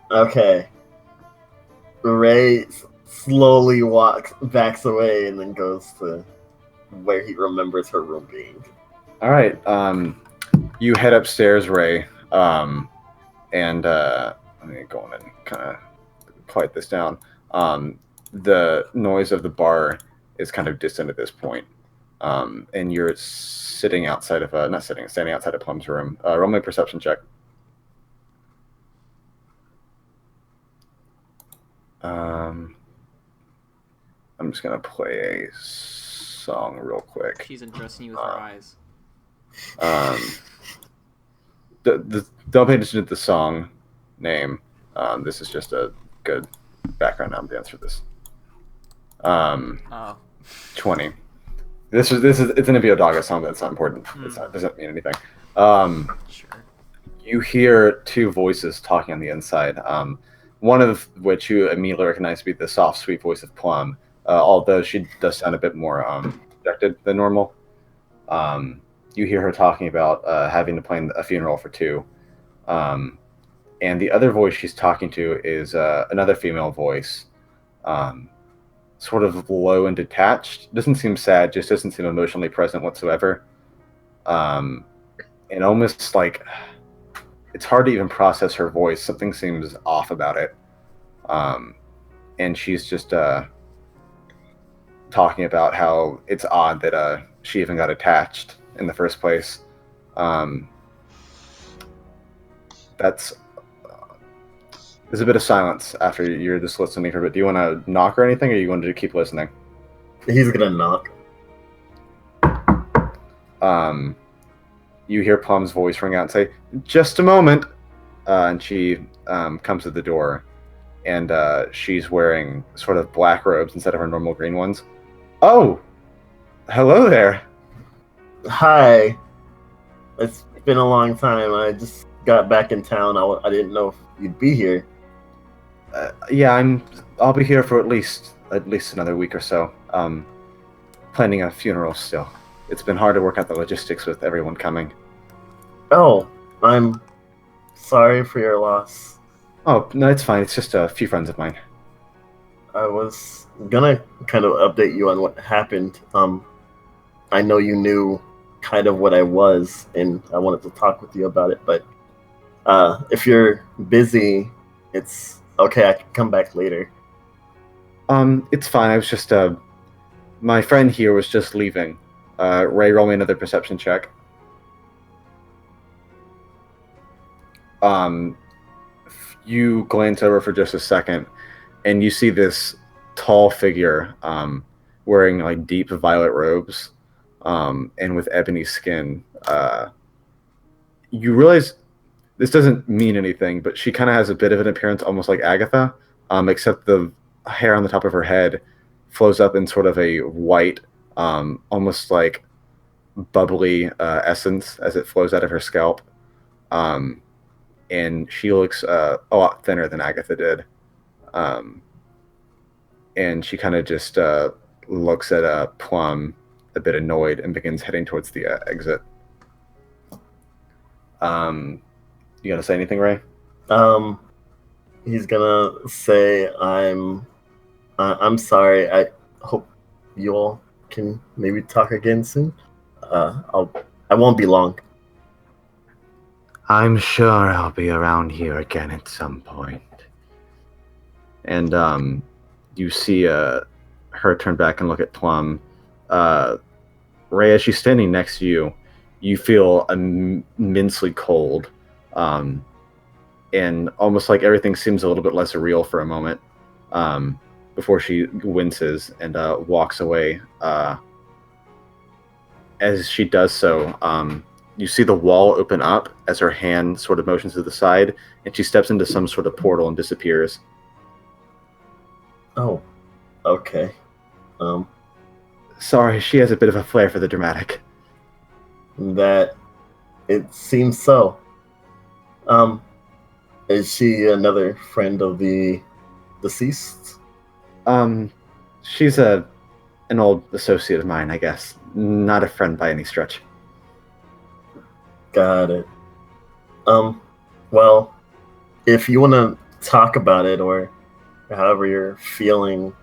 Okay. Ray slowly backs away and then goes to where he remembers her room being. All right. You head upstairs, Ray. And let me go on and kind of quiet this down. The noise of the bar is kind of distant at this point. And you're sitting outside of standing outside of Plum's room. Roll me a perception check. I'm just gonna play a song real quick. She's undressing you with her eyes. Don't pay attention to the song name. This is just a good background ambience for this. 20. This is it's an Ibiodaga song, but it's not important. It doesn't mean anything. Sure. You hear 2 voices talking on the inside. One of which you immediately recognize to be the soft, sweet voice of Plum, although she does sound a bit more dejected than normal. You hear her talking about having to plan a funeral for 2. And the other voice she's talking to is another female voice, sort of low and detached. Doesn't seem sad, just doesn't seem emotionally present whatsoever. And almost like it's hard to even process her voice. Something seems off about it. And she's just talking about how it's odd that she even got attached in the first place. There's a bit of silence after you're just listening to her, but do you want to knock or anything, or you want to keep listening? He's gonna knock. You hear Plum's voice ring out and say, "Just a moment," and she comes to the door, and she's wearing sort of black robes instead of her normal green ones. Oh, hello there. Hi. It's been a long time. I just got back in town. I didn't know if you'd be here. Yeah, I'll be here for at least another week or so. Planning a funeral still. It's been hard to work out the logistics with everyone coming. Oh, I'm sorry for your loss. Oh, no, it's fine. It's just a few friends of mine. I was gonna kind of update you on what happened. I know you knew kind of what I was, and I wanted to talk with you about it. But if you're busy, it's okay. I can come back later. It's fine. I was just, my friend here was just leaving. Ray, roll me another perception check. You glance over for just a second, and you see this tall figure, wearing like deep violet robes, and with ebony skin. You realize this doesn't mean anything, but she kind of has a bit of an appearance almost like Agatha, except the hair on the top of her head flows up in sort of a white, almost like bubbly essence as it flows out of her scalp. Um, and she looks a lot thinner than Agatha did. Um, and she kind of just looks at Plum a bit annoyed and begins heading towards the exit. You gonna say anything, Ray? Um, he's gonna say, I'm sorry. I hope you all can maybe talk again soon. I won't be long. I'm sure I'll be around here again at some point. And you see her turn back and look at Plum. Ray, as she's standing next to you, you feel immensely cold. And almost like everything seems a little bit less real for a moment, before she winces and walks away. As she does so, you see the wall open up as her hand sort of motions to the side, and she steps into some sort of portal and disappears. Oh, okay. Sorry, she has a bit of a flair for the dramatic. That it seems so. Is she another friend of the deceased? She's an old associate of mine, I guess. Not a friend by any stretch. Got it. Well, if you want to talk about it or however you're feeling,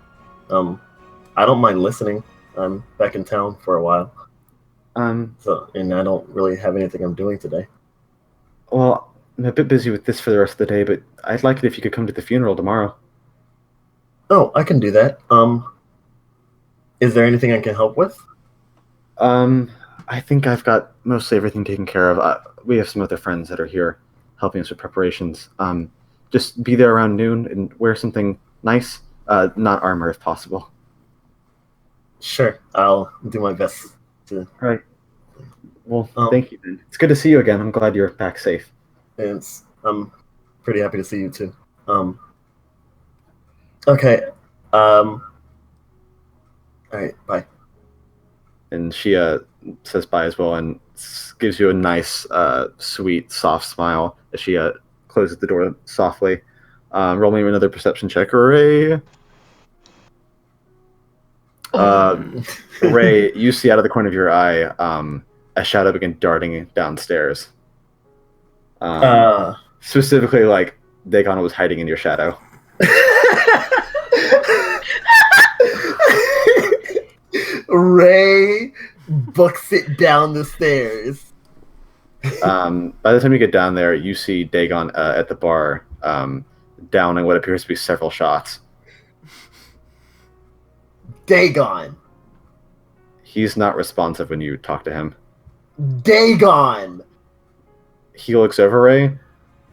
I don't mind listening. I'm back in town for a while. And I don't really have anything I'm doing today. Well, I'm a bit busy with this for the rest of the day, but I'd like it if you could come to the funeral tomorrow. Oh, I can do that. Is there anything I can help with? I think I've got mostly everything taken care of. We have some other friends that are here helping us with preparations. Just be there around noon and wear something nice, not armor if possible. Sure, I'll do my best to. Right. Well, thank you, then. It's good to see you again. I'm glad you're back safe. And I'm pretty happy to see you too. Okay. All right. Bye. And she says bye as well and gives you a nice, sweet, soft smile as she closes the door softly. Roll me another perception check, Ray. Ray, you see out of the corner of your eye a shadow begin darting downstairs. Specifically, like Dagon was hiding in your shadow. Ray books it down the stairs. By the time you get down there, you see Dagon at the bar, downing what appears to be several shots. Dagon. He's not responsive when you talk to him. Dagon. He looks over Ray,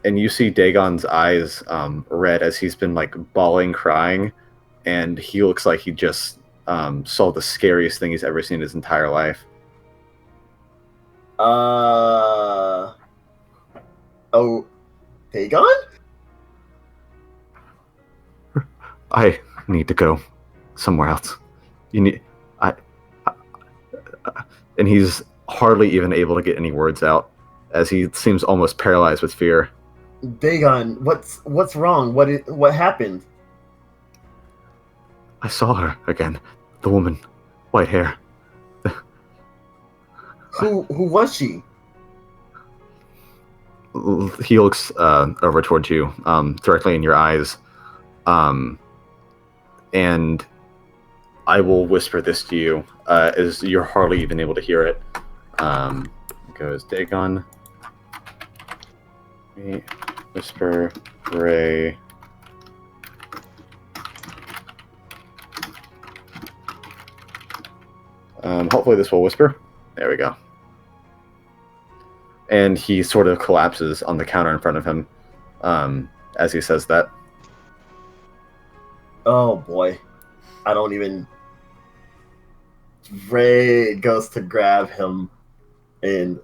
and you see Dagon's eyes red as he's been like bawling, crying, and he looks like he just saw the scariest thing he's ever seen in his entire life. Oh, Dagon? I need to go somewhere else. You need, and he's hardly even able to get any words out, as he seems almost paralyzed with fear. Dagon, what's wrong? What happened? I saw her again. The woman, white hair. Who was she? he looks over towards you, directly in your eyes, and I will whisper this to you, as you're hardly even able to hear it. It goes, Dagon, whisper, Ray. Hopefully this will whisper. There we go. And he sort of collapses on the counter in front of him as he says that. Oh boy. I don't even... Ray goes to grab him and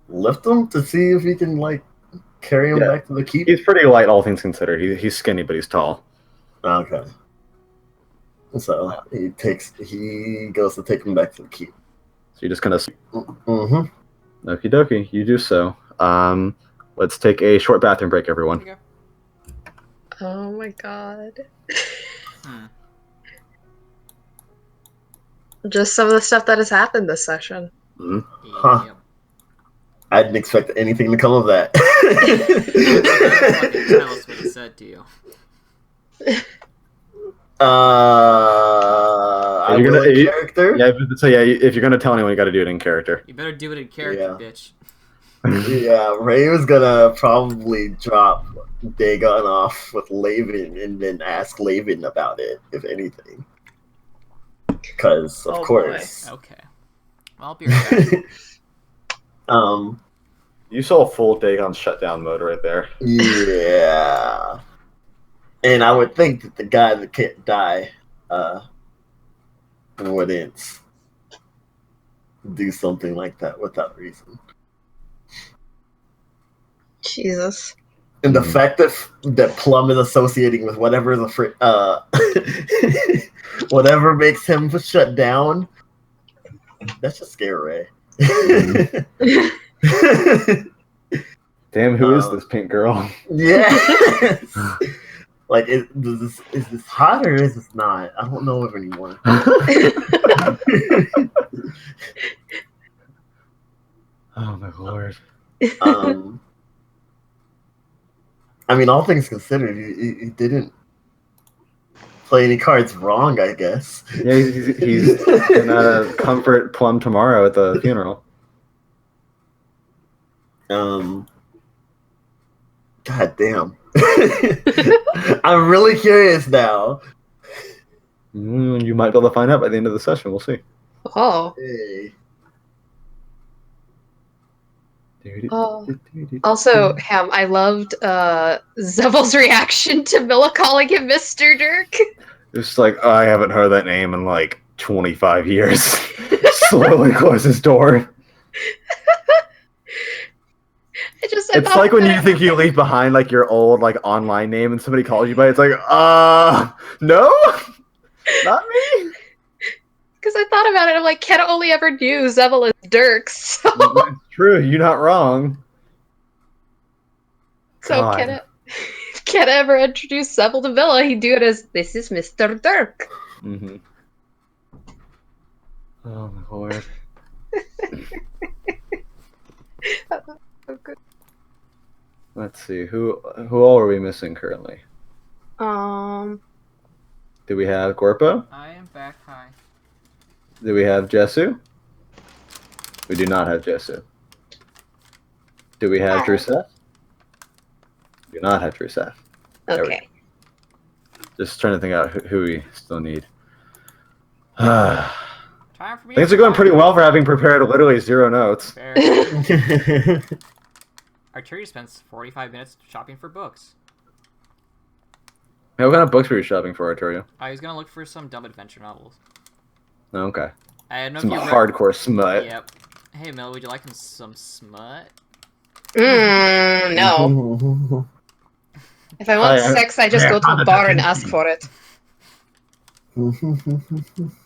lift him to see if he can, like, carry him back to the keep. He's pretty light, all things considered. He's skinny, but he's tall. Okay. So he goes to take him back to the keep. So you just kind of... Mm-hmm. Okie dokie, you do so. Let's take a short bathroom break, everyone. Okay. Oh my god. Just some of the stuff that has happened this session. Mm-hmm. Huh. Yep. I didn't expect anything to come of that. Tell us what he said to you. I'm You're gonna- in character. Yeah, so yeah, if you're gonna tell anyone, you got to do it in character. You better do it in character, Yeah. bitch. Yeah, Ray was gonna probably drop Dagon off with Laven and then ask Laven about it, if anything. Because of Oh, course. Okay. Well, I'll be right back. You saw a full Dagon shutdown mode right there. Yeah. And I would think that the guy that can't die wouldn't do something like that without reason. Jesus. And the fact that Plum is associating with whatever whatever makes him shut down, that's just scary. Damn, who is this pink girl? Yes. Like, is this hot or is this not? I don't know anymore. Oh my lord. I mean, all things considered, he didn't play any cards wrong, I guess. Yeah, he's gonna comfort Plum tomorrow at the funeral. God damn. I'm really curious now. You might be able to find out by the end of the session. We'll see. Oh. Hey. Oh. Also, Ham, I loved Zevel's reaction to Milla calling him Mr. Dirk. It's like, I haven't heard that name in like 25 years. Slowly close his door. It's like when you think you leave behind like your old like online name and somebody calls you by it, it's like, no? Not me? Because I thought about it, I'm like, Ken only ever knew Zevel as Dirk, so... It's true, you're not wrong. So God. Ken ever introduced Zevel to Villa, he'd do it as, this is Mr. Dirk. Mm-hmm. Oh my lord. Okay. Let's see, who all are we missing currently? Do we have Gorpo? I am back. Hi. Do we have Jesu? We do not have Jesu. Do we have Druseth? Do not have Druseth. Okay. Just trying to think out who we still need. Time for me. Things are going pretty well for having prepared literally 0 notes. Fair. Arturi spends 45 minutes shopping for books. Hey, what kind of books were you shopping for, Arturio? I was gonna look for some dumb adventure novels. Oh, okay. I don't know Some if you hardcore smut. Yep. Hey, Mel, would you like some smut? No. If I want sex, I just go to a bar and ask for it.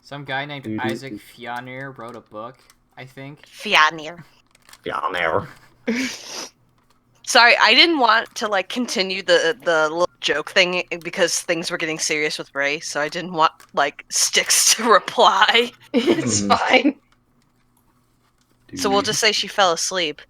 Some guy named Isaac Fionnier wrote a book, I think. Fionnier. Fionnier. Sorry, I didn't want to like continue the little joke thing because things were getting serious with Ray, so I didn't want like Styx to reply. It's fine. So we'll just say she fell asleep.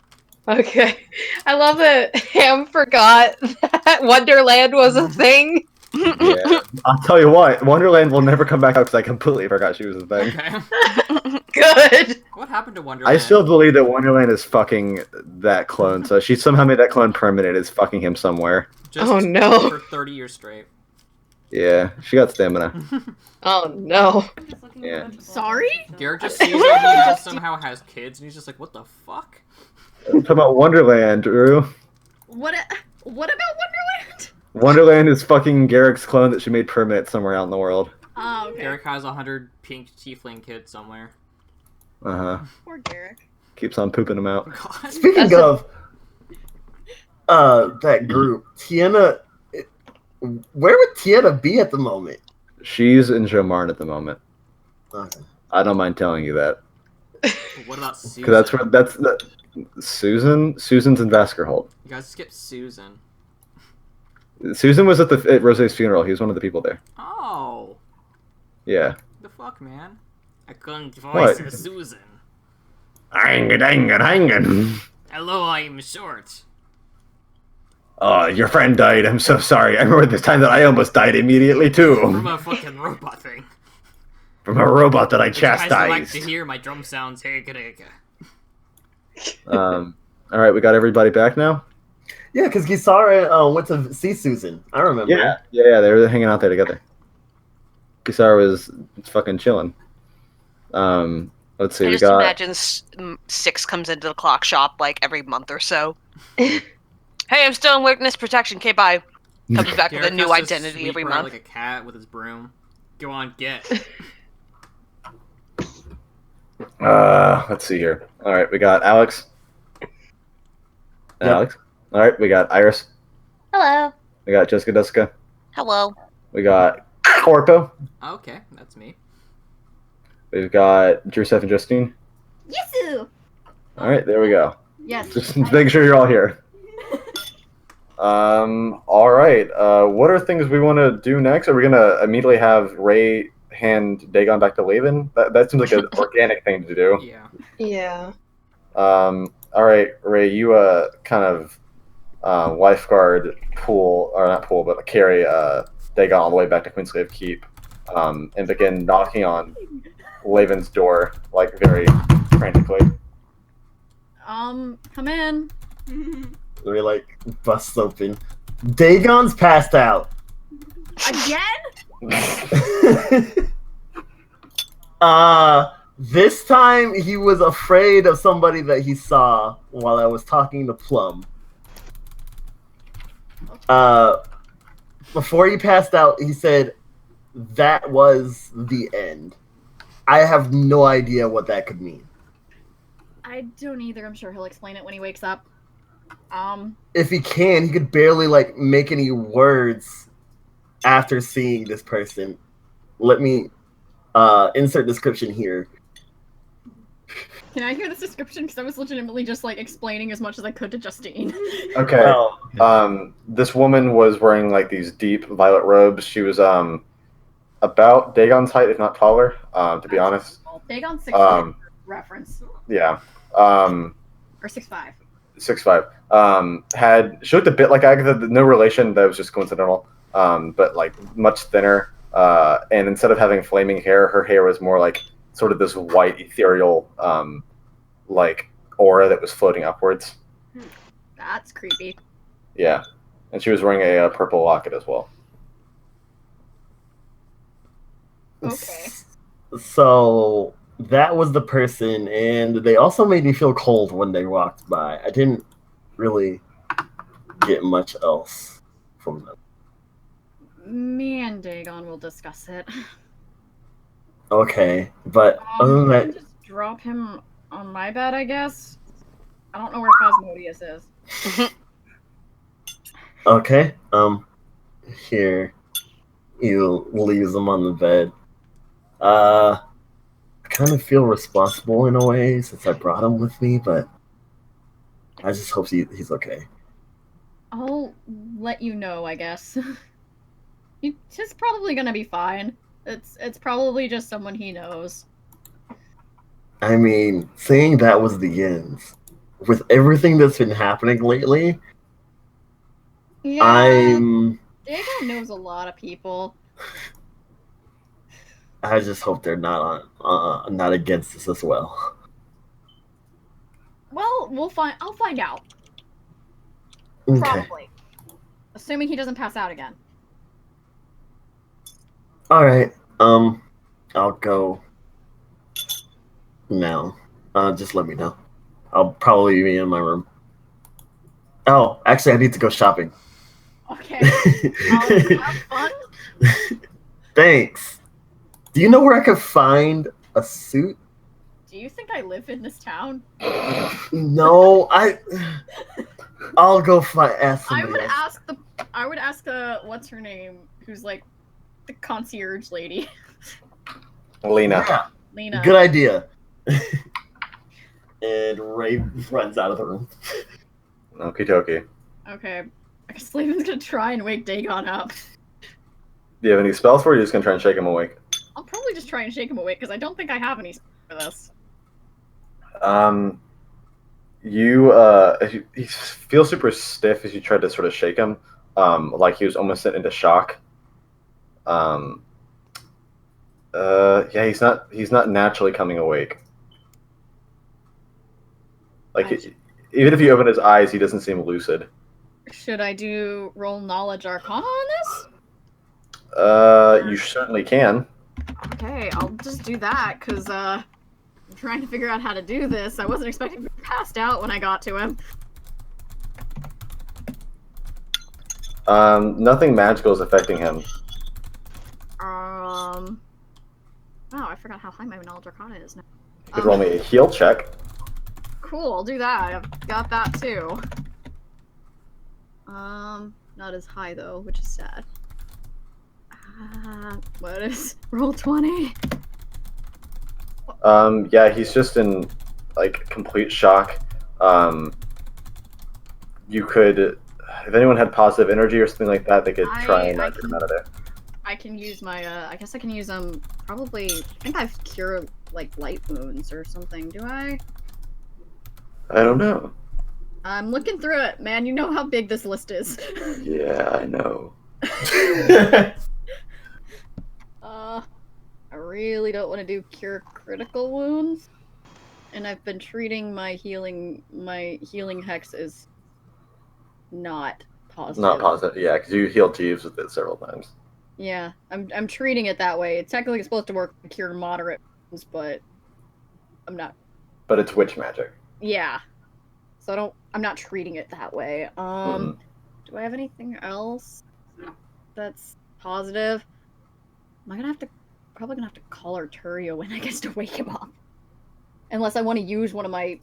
Okay. I love that Ham forgot that Wonderland was a thing. Yeah. I'll tell you what, Wonderland will never come back out because I completely forgot she was a thing. Okay. Good. What happened to Wonderland? I still believe that Wonderland is fucking that clone, so she somehow made that clone permanent, is fucking him somewhere. Just Oh, no. For 30 years straight. Yeah, she got stamina. Oh no. Yeah. Sorry? Garrett just sees that he now somehow has kids, and he's just like, what the fuck? I'm talking about Wonderland, Drew. What about Wonderland? Wonderland is fucking Garrick's clone that she made permanent somewhere out in the world. Oh, okay. Garrick has 100 pink tiefling kids somewhere. Uh-huh. Poor Garrick. Keeps on pooping them out. God. Speaking of that group, Tiana, where would Tiana be at the moment? She's in Jomarn at the moment. Okay. I don't mind telling you that. What about Susan? Because Susan's in Vaskerholt. You guys skip Susan. Susan was at Rosé's funeral. He was one of the people there. Oh. Yeah. The fuck, man? I couldn't What? voice Susan. Hangin'. Hello, I am short. Oh, your friend died. I'm so sorry. I remember this time that I almost died immediately, From too. a fucking robot thing. From a robot that I Would you guys like chastised. to hear my drum sounds? Hey, Alright, we got everybody back now? Yeah, because Gisara went to see Susan. I remember. Yeah, they were hanging out there together. Kisara was fucking chilling. Let's see, I we just got... imagine Six comes into the clock shop like every month or so. Hey, I'm still in witness protection. Okay, bye. Comes back with a Garrett new has to identity sweep every around month. like a cat with his broom. Go on, get. Let's see here. Alright, we got Alex. Yep. Alex. Alright, we got Iris. Hello. We got Jessica. Hello. We got Corpo. Okay, that's me. We've got Drusef and Justine. Yesu! Alright, there we go. Yes. Just making sure you're all here. Alright. What are things we want to do next? Are we going to immediately have Ray hand Dagon back to Laven? That seems like an organic thing to do. Yeah. Yeah. Alright, Ray, you kind of lifeguard pull, or not pull, but carry Dagon all the way back to Queenslave Keep, and begin knocking on Laven's door, like, very frantically. Come in. We like busts open. Dagon's passed out. Again? This time he was afraid of somebody that he saw while I was talking to Plum. Before he passed out, he said that was the end. I have no idea what that could mean. I don't either. I'm sure he'll explain it when he wakes up. If he can, he could barely like make any words after seeing this person. Let me insert description here. Can I hear this description? Because I was legitimately just like explaining as much as I could to Justine. Okay. Oh. This woman was wearing like these deep violet robes. She was about Dagon's height, if not taller. To be honest. Dagon's 6'5" reference. Yeah. Or 6'5". 6'5". She looked a bit like Agatha. No relation. That was just coincidental. But like much thinner. And instead of having flaming hair, her hair was more like sort of this white ethereal like aura that was floating upwards. That's creepy. Yeah. And she was wearing a purple locket as well. Okay. So that was the person, and they also made me feel cold when they walked by. I didn't really get much else from them. Me and Dagon will discuss it. Okay, but other than I can that, just drop him on my bed, I guess. I don't know where Cosmodius is. okay, here, you leaves them on the bed. I kind of feel responsible in a way since I brought him with me, but I just hope he's okay. I'll let you know, I guess. He's probably gonna be fine. It's probably just someone he knows. I mean, saying that was the end. With everything that's been happening lately, Yeah, I'm. Dagon knows a lot of people. I just hope they're not against us as well. Well, I'll find out. Okay. Probably. Assuming he doesn't pass out again. All right. I'll go now. Just let me know. I'll probably be in my room. Oh, actually, I need to go shopping. Okay. Have fun. Thanks. Do you know where I could find a suit? Do you think I live in this town? No, I'll go ask I somebody would else. ask what's her name? Who's like the concierge lady. Lena. Yeah, Lena. good idea. And Ray runs out of the room. Okie dokie. Okay. I guess Lena's gonna try and wake Dagon up. Do you have any spells for it? Or you're just gonna try and shake him awake? I'll probably just try and shake him awake because I don't think I have any for this. He feels super stiff as you try to sort of shake him, like he was almost sent into shock. Yeah, he's not naturally coming awake. Like even if you open his eyes, he doesn't seem lucid. Should I do roll knowledge arcana on this? You certainly can. Okay, I'll just do that because I'm trying to figure out how to do this. I wasn't expecting to be passed out when I got to him. Nothing magical is affecting him. Oh, I forgot how high my knowledge arcana is now. You could roll me a heal check. Cool, I'll do that. I've got that too. Not as high though, which is sad. What is roll 20? Yeah, he's just in like complete shock. You could, if anyone had positive energy or something like that, they could try and get him out of there. I can use my, I guess I can use, probably, I think I've cured, like, light wounds or something, do I? I don't know. I'm looking through it, man, you know how big this list is. Yeah, I know. I really don't want to do cure critical wounds. And I've been treating my healing hex as not positive. Not positive, yeah, because you healed Jeeves with it several times. Yeah, I'm treating it that way. It's technically supposed to work to cure moderate wounds, but I'm not. But it's witch magic. Yeah, so I'm not treating it that way. Do I have anything else that's positive? Am I probably gonna have to call Arturio when I guess to wake him up, unless I want to use one of my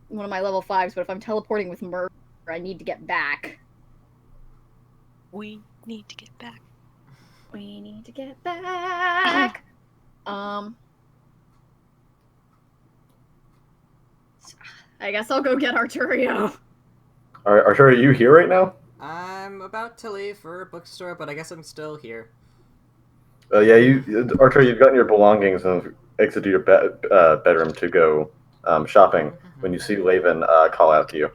level 5s. But if I'm teleporting with Murder, I need to get back. We need to get back. We need to get back. I guess I'll go get Arturio. Arthur, are you here right now? I'm about to leave for a bookstore, but I guess I'm still here. Yeah, Arthur, you've gotten your belongings and exited your bedroom to go shopping. When you see Laven call out to you.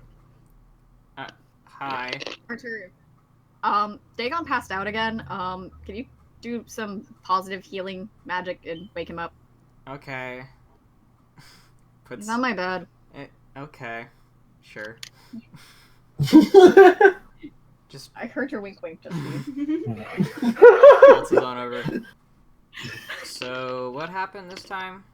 Hi. Arturio. Dagon passed out again. Can you do some positive healing magic and wake him up? Okay. He's on my bed. Okay. Sure. Just I heard your wink wink just That's on over. So, what happened this time?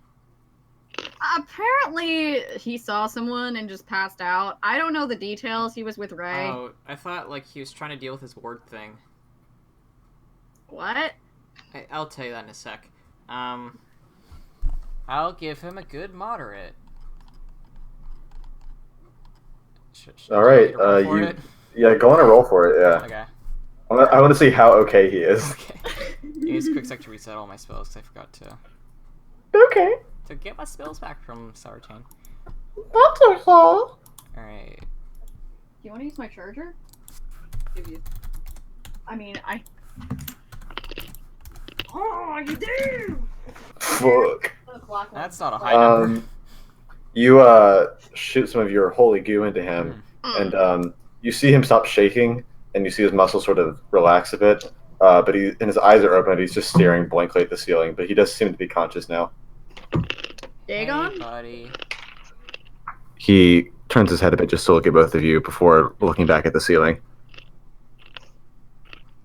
Apparently, he saw someone and just passed out. I don't know the details. He was with Ray. Oh, I thought like he was trying to deal with his ward thing. What? I'll tell you that in a sec. I'll give him a good moderate. Should All right, it? yeah, go on and roll for it. Yeah. Okay. I want to see how okay he is. Okay. Use a quick sec to reset all my spells because I forgot to Okay. get my spells back from Sartain. That's okay. Alright. Do you want to use my charger? Give you. I mean, Oh, you do! Fuck. black one. That's not a high number. You shoot some of your holy goo into him, Mm. and you see him stop shaking, and you see his muscles sort of relax a bit. But his eyes are open, and he's just staring blankly at the ceiling. But he does seem to be conscious now. Dagon? Hey, buddy. He turns his head a bit just to look at both of you before looking back at the ceiling.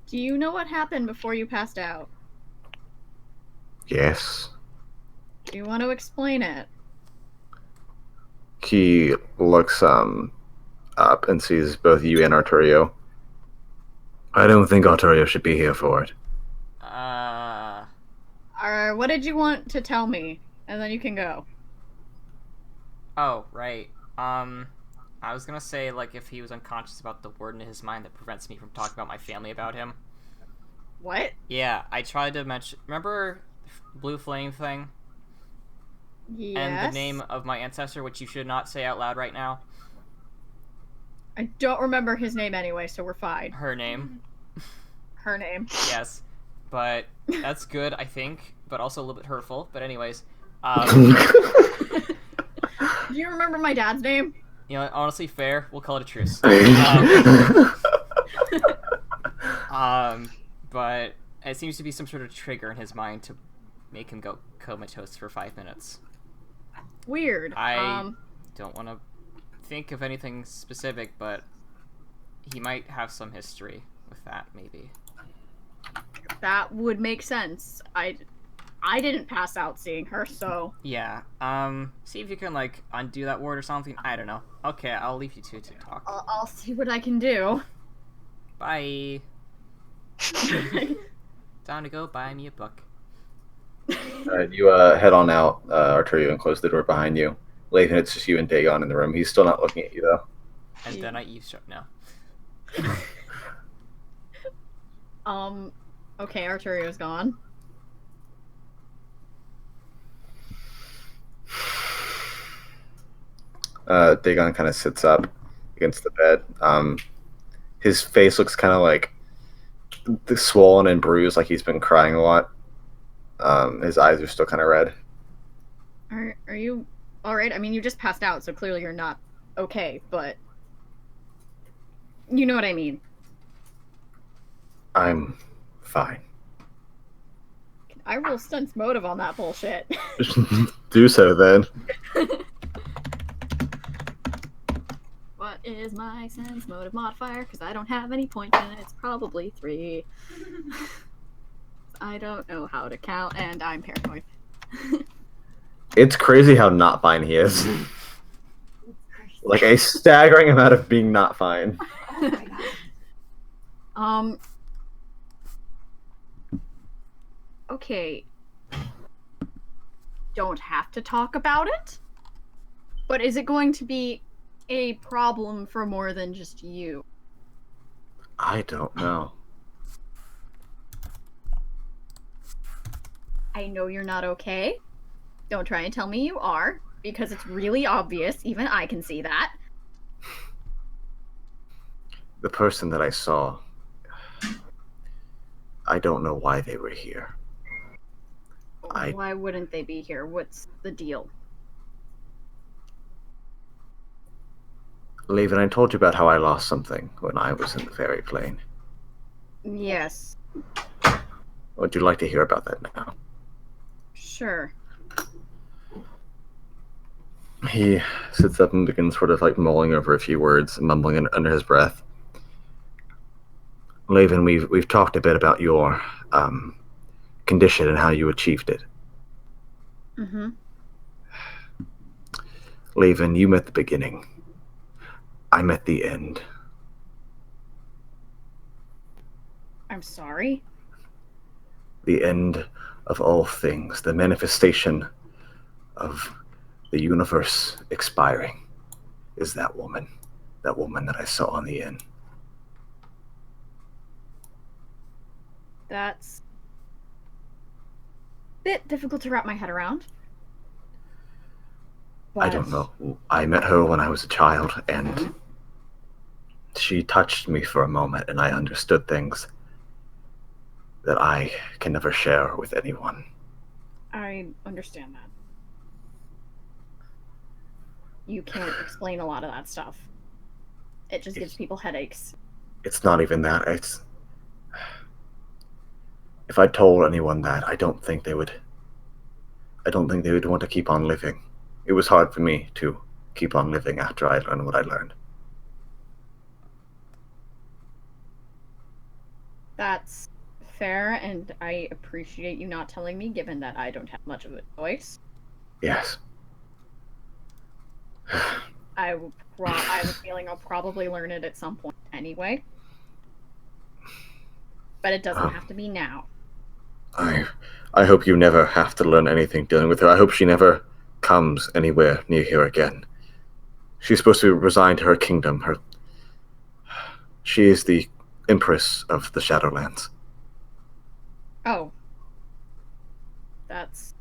Do you know what happened before you passed out? Yes. Do you want to explain it? He looks up and sees both you and Arturio. I don't think Arturio should be here for it. What did you want to tell me? And then you can go. Oh, right. I was gonna say, like, if he was unconscious about the word in his mind that prevents me from talking about my family about him. What? Yeah, I tried to mention... Remember Blue Flame thing? Yes. And the name of my ancestor, which you should not say out loud right now? I don't remember his name anyway, so we're fine. Her name. Her name. Yes. But that's good, I think, but also a little bit hurtful. But anyways, Do you remember my dad's name? you know, honestly, fair. We'll call it a truce. But it seems to be some sort of trigger in his mind to make him go comatose for 5 minutes. Weird. I don't want to think of anything specific, but he might have some history with that, maybe. That would make sense. I didn't pass out seeing her, so... Yeah, see if you can, like, undo that word or something. I don't know. Okay, I'll leave you two to talk. I'll see what I can do. Bye. Time to go buy me a book. Alright, you head on out, Arturio, and close the door behind you. Leaving it's just you and Dagon in the room. He's still not looking at you, though. And then I eavesdrop now. Okay, Arturio's gone. Dagon kind of sits up against the bed. His face looks kind of like swollen and bruised, like he's been crying a lot. His eyes are still kind of red. Are you alright? I mean, you just passed out, so clearly you're not okay, but... You know what I mean. I'm fine. I roll sense motive on that bullshit. Do so, then. What is my sense motive modifier? Because I don't have any points in it. It's probably 3. I don't know how to count, and I'm paranoid. It's crazy how not fine he is. Like a staggering amount of being not fine. Okay. Don't have to talk about it? But is it going to be a problem for more than just you? I don't know. I know you're not okay. Don't try and tell me you are, because it's really obvious. Even I can see that. The person that I saw, I don't know why they were here. Why wouldn't they be here? What's the deal? Laven, I told you about how I lost something when I was in the fairy plane. Yes. Would you like to hear about that now? Sure. He sits up and begins sort of like mulling over a few words, mumbling under his breath. Laven, we've talked a bit about your condition and how you achieved it. Mm-hmm. Laven, you met the beginning. I met the end. I'm sorry? The end of all things, the manifestation of the universe expiring, is that woman that I saw on the inn. That's a bit difficult to wrap my head around. I don't know. I met her when I was a child, and she touched me for a moment, and I understood things that I can never share with anyone. I understand that. you can't explain a lot of that stuff. It just gives people headaches. It's not even that. It's if I told anyone that, I don't think they would. I don't think they would want to keep on living. It was hard for me to keep on living after I learned what I learned. That's fair, and I appreciate you not telling me, given that I don't have much of a choice. Yes. I have a feeling I'll probably learn it at some point anyway. But it doesn't have to be now. I hope you never have to learn anything dealing with her. I hope she never comes anywhere near here again. She's supposed to resign to her kingdom. She is the Empress of the Shadowlands. Oh. That's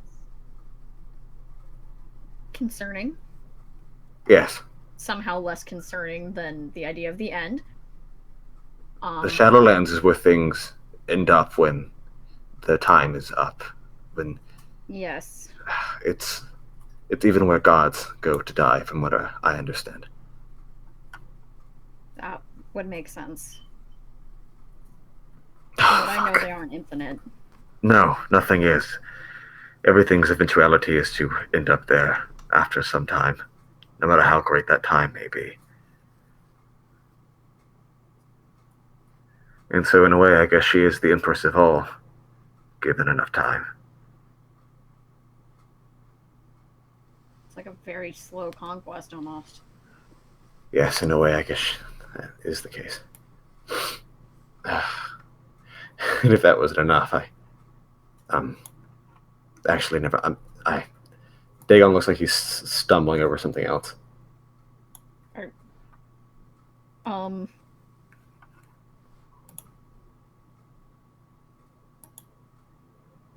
concerning. Yes. Somehow less concerning than the idea of the end. The Shadowlands is where things end up when the time is up. When yes. It's even where gods go to die, from what I understand. That would make sense. Oh, But I know they aren't infinite. No, nothing is. Everything's eventuality is to end up there after some time, no matter how great that time may be. And so, in a way, I guess she is the Empress of all, given enough time. It's like a very slow conquest, almost. Yes, in a way, I guess that is the case. And if that wasn't enough, actually never. Dagon looks like he's stumbling over something else.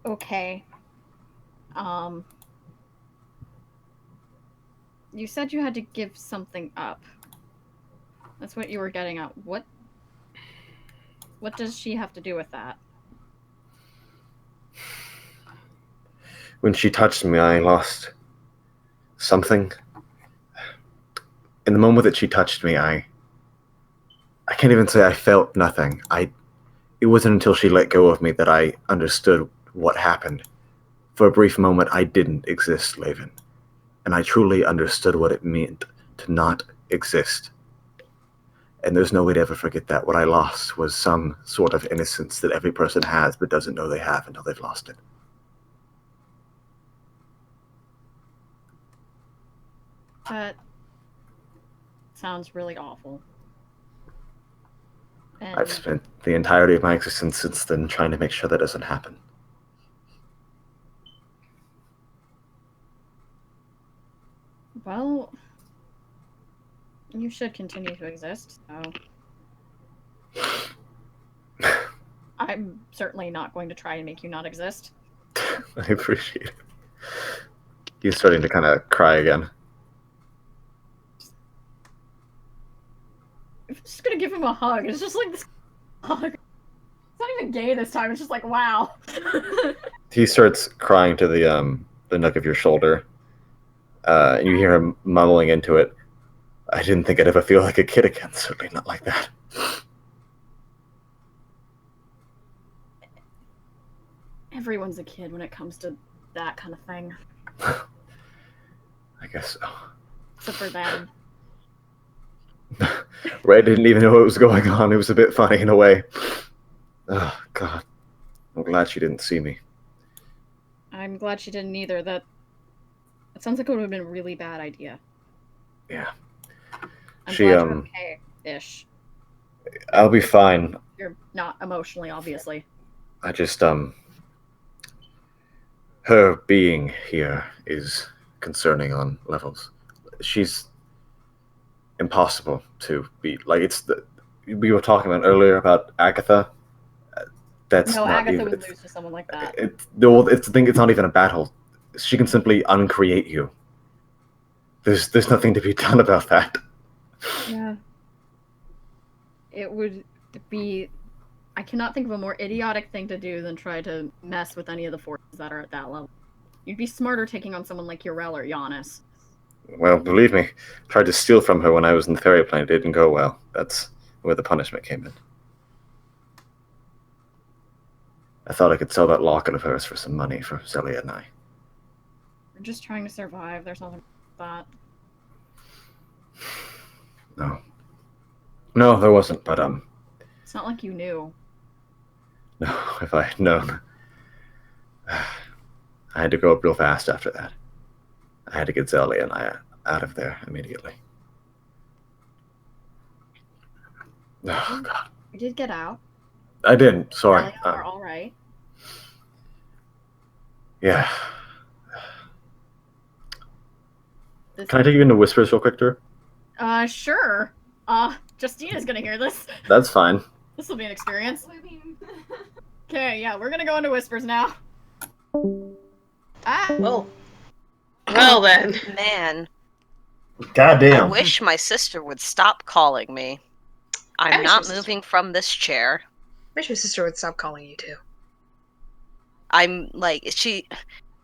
Okay. You said you had to give something up. That's what you were getting at. What does she have to do with that? When she touched me, I lost something. In the moment that she touched me, I can't even say I felt nothing. It wasn't until she let go of me that I understood what happened. For a brief moment, I didn't exist, Laven. And I truly understood what it meant to not exist. And there's no way to ever forget that. What I lost was some sort of innocence that every person has but doesn't know they have until they've lost it. That sounds really awful. And I've spent the entirety of my existence since then trying to make sure that doesn't happen. well, you should continue to exist, so I'm certainly not going to try and make you not exist. I appreciate it. He's starting to kind of cry again. I'm just gonna give him a hug. It's just like this hug. It's not even gay this time. It's just like, wow. He starts crying to the neck of your shoulder. And you hear him mumbling into it. I didn't think I'd ever feel like a kid again. Certainly not like that. Everyone's a kid when it comes to that kind of thing. I guess so. Except for them. Ray didn't even know what was going on. It was a bit funny in a way. Oh, God. I'm glad she didn't see me. I'm glad she didn't either. That sounds like it would have been a really bad idea. Yeah. I'm She, glad you're okay-ish. I'll be fine. You're not emotionally, obviously. I just, her being here is concerning on levels. She's impossible to beat. Like, we were talking about earlier about Agatha. That's No, not Agatha even, would lose to someone like that. it's the thing. It's not even a battle. She can simply uncreate you. There's nothing to be done about that. Yeah. It would be... I cannot think of a more idiotic thing to do than try to mess with any of the forces that are at that level. You'd be smarter taking on someone like Yrel or Giannis. Well, believe me, tried to steal from her when I was in the ferry plane. It didn't go well. That's where the punishment came in. I thought I could sell that locket of hers for some money for Zelia and I. We're just trying to survive. There's nothing like that. No. No, there wasn't, but, It's not like you knew. no, if I had known. I had to go up real fast after that. I had to get Zelia and I out of there immediately. Oh, God. We did get out. I didn't, sorry. Zelia are all right. Yeah. Can I take you into Whispers real quick, Drew? Sure. Justina's gonna hear this. That's fine. This will be an experience. Okay, yeah, we're gonna go into Whispers now. Well then. Man, I Goddamn. wish my sister would stop calling me. I'm wish not my sister- moving from this chair. Wish your sister would stop calling you too. I'm like,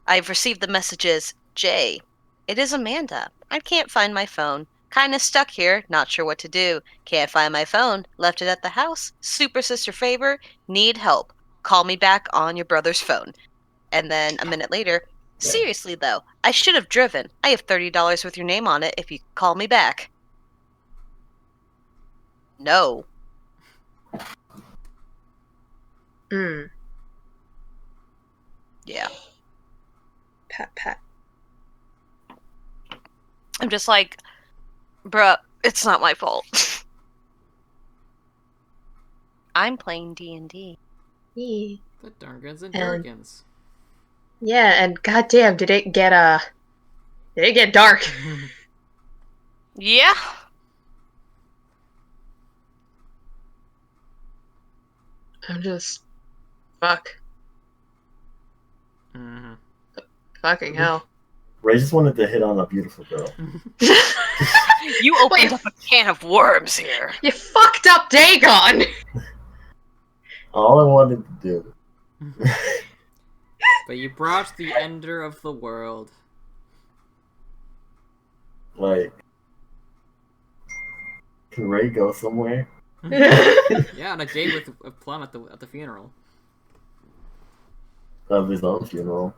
I've received the messages, Jay, it is Amanda. I can't find my phone. Kinda stuck here, not sure what to do. Can't find my phone. Left it at the house. Super sister favor. Need help. Call me back on your brother's phone. And then a minute later, seriously though, I should have driven. I have $30 with your name on it if you call me back. No. Hmm. Yeah. Pat. I'm just like, bruh, it's not my fault. I'm playing D&D. Yeah. The Durgans and And- Durgans. Yeah, and goddamn, did it get dark? Yeah. I'm just fuck. Mhm. Fucking hell. Ray just wanted to hit on a beautiful girl. You opened up a can of worms here. You fucked up Dagon! All I wanted to do. But you brought the ender of the world. Like, can Ray go somewhere? Yeah, on a date with Plum at the funeral. Of his own funeral.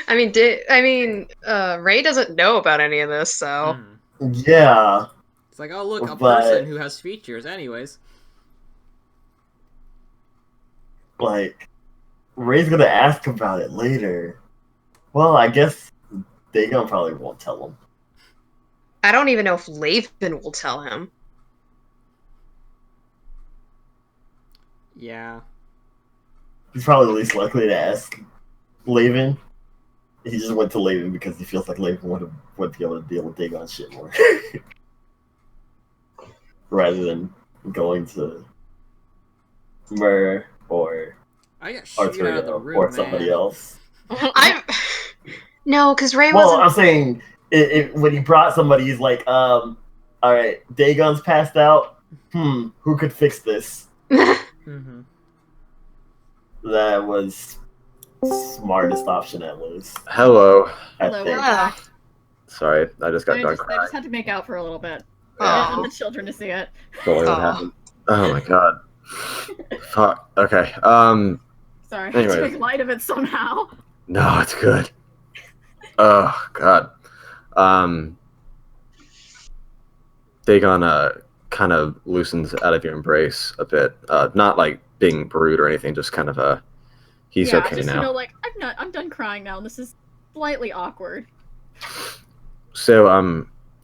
I mean, Ray doesn't know about any of this, so. Yeah. It's like, oh look, a But- person who has features. Anyways. Like, Ray's gonna ask about it later. Well, I guess Dagon probably won't tell him. I don't even know if Laven will tell him. Yeah. He's probably the least likely to ask Laven. He just went to Laven because he feels like Laven would be able to deal with Dagon's shit more. Rather than going to Myrrh or I got shooed out of the Arturio room, or somebody man. else. No, because Ray Well, I'm wasn't. saying when he brought somebody, he's like, all right, Dagon's passed out. Who could fix this? Mm-hmm. That was smartest option at least. Hello. I Hello, think. we're back. Sorry, I just got I done just crying. had to make out for a little bit. I Aw. didn't want the children to see it. Totally what Aw. happened. Oh my god. Fuck. Okay. Sorry, I had to Anyways. make light of it somehow. No, it's good. Oh god. Dagon kind of loosens out of your embrace a bit. Not like being rude or anything, just kind of he's yeah, okay just now. I'm done crying now. This is slightly awkward. So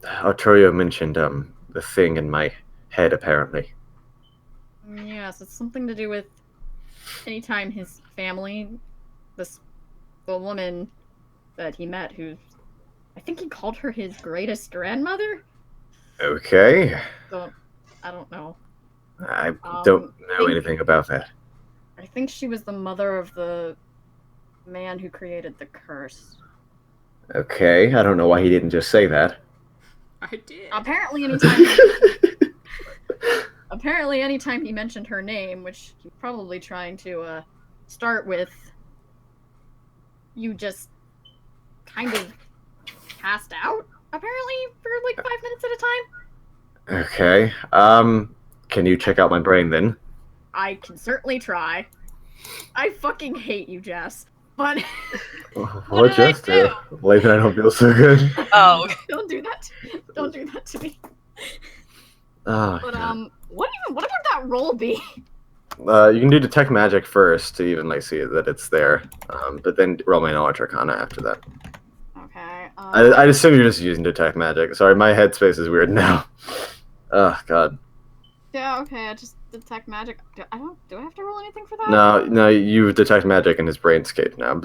Arturio mentioned the thing in my head apparently. Yes, it's something to do with anytime his family, the woman that he met, who I think he called her his greatest grandmother. Okay. So I don't know. I don't know think- anything about that. I think she was the mother of the man who created the curse. Okay, I don't know why he didn't just say that. I did. Apparently, anytime he mentioned her name, which he's probably trying to start with, you just kind of passed out, apparently, for like 5 minutes at a time. Okay. Can you check out my brain then? I can certainly try. I fucking hate you, Jess. But What did I just do? Laven, I don't feel so good. Oh, don't do that. Don't do that to me. Oh, But God. what would that roll be? You can do detect magic first to even like see that it's there, but then roll my knowledge arcana after that. Okay. I assume you're just using detect magic. Sorry, my headspace is weird now. Oh God. Yeah. Okay. I just detect magic. Do I have to roll anything for that? No, you detect magic in his brainscape now.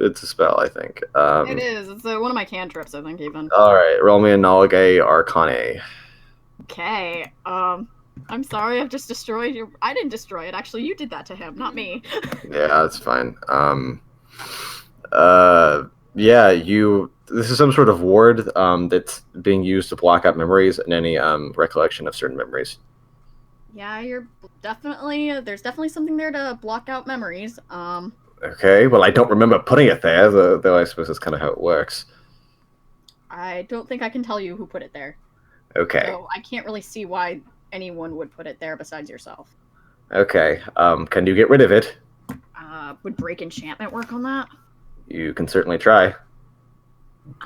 It's a spell, I think. It is. It's one of my cantrips, I think, even. All right, roll me a knowledge arcana. Okay. I'm sorry. I've just destroyed your. I didn't destroy it. Actually, you did that to him, not me. Yeah, that's fine. Yeah, this is some sort of ward that's being used to block out memories and any recollection of certain memories. Yeah, you're definitely. There's definitely something there to block out memories. Okay, well, I don't remember putting it there, though I suppose that's kind of how it works. I don't think I can tell you who put it there. Okay. So I can't really see why anyone would put it there besides yourself. Okay. Can you get rid of it? Would break enchantment work on that? You can certainly try.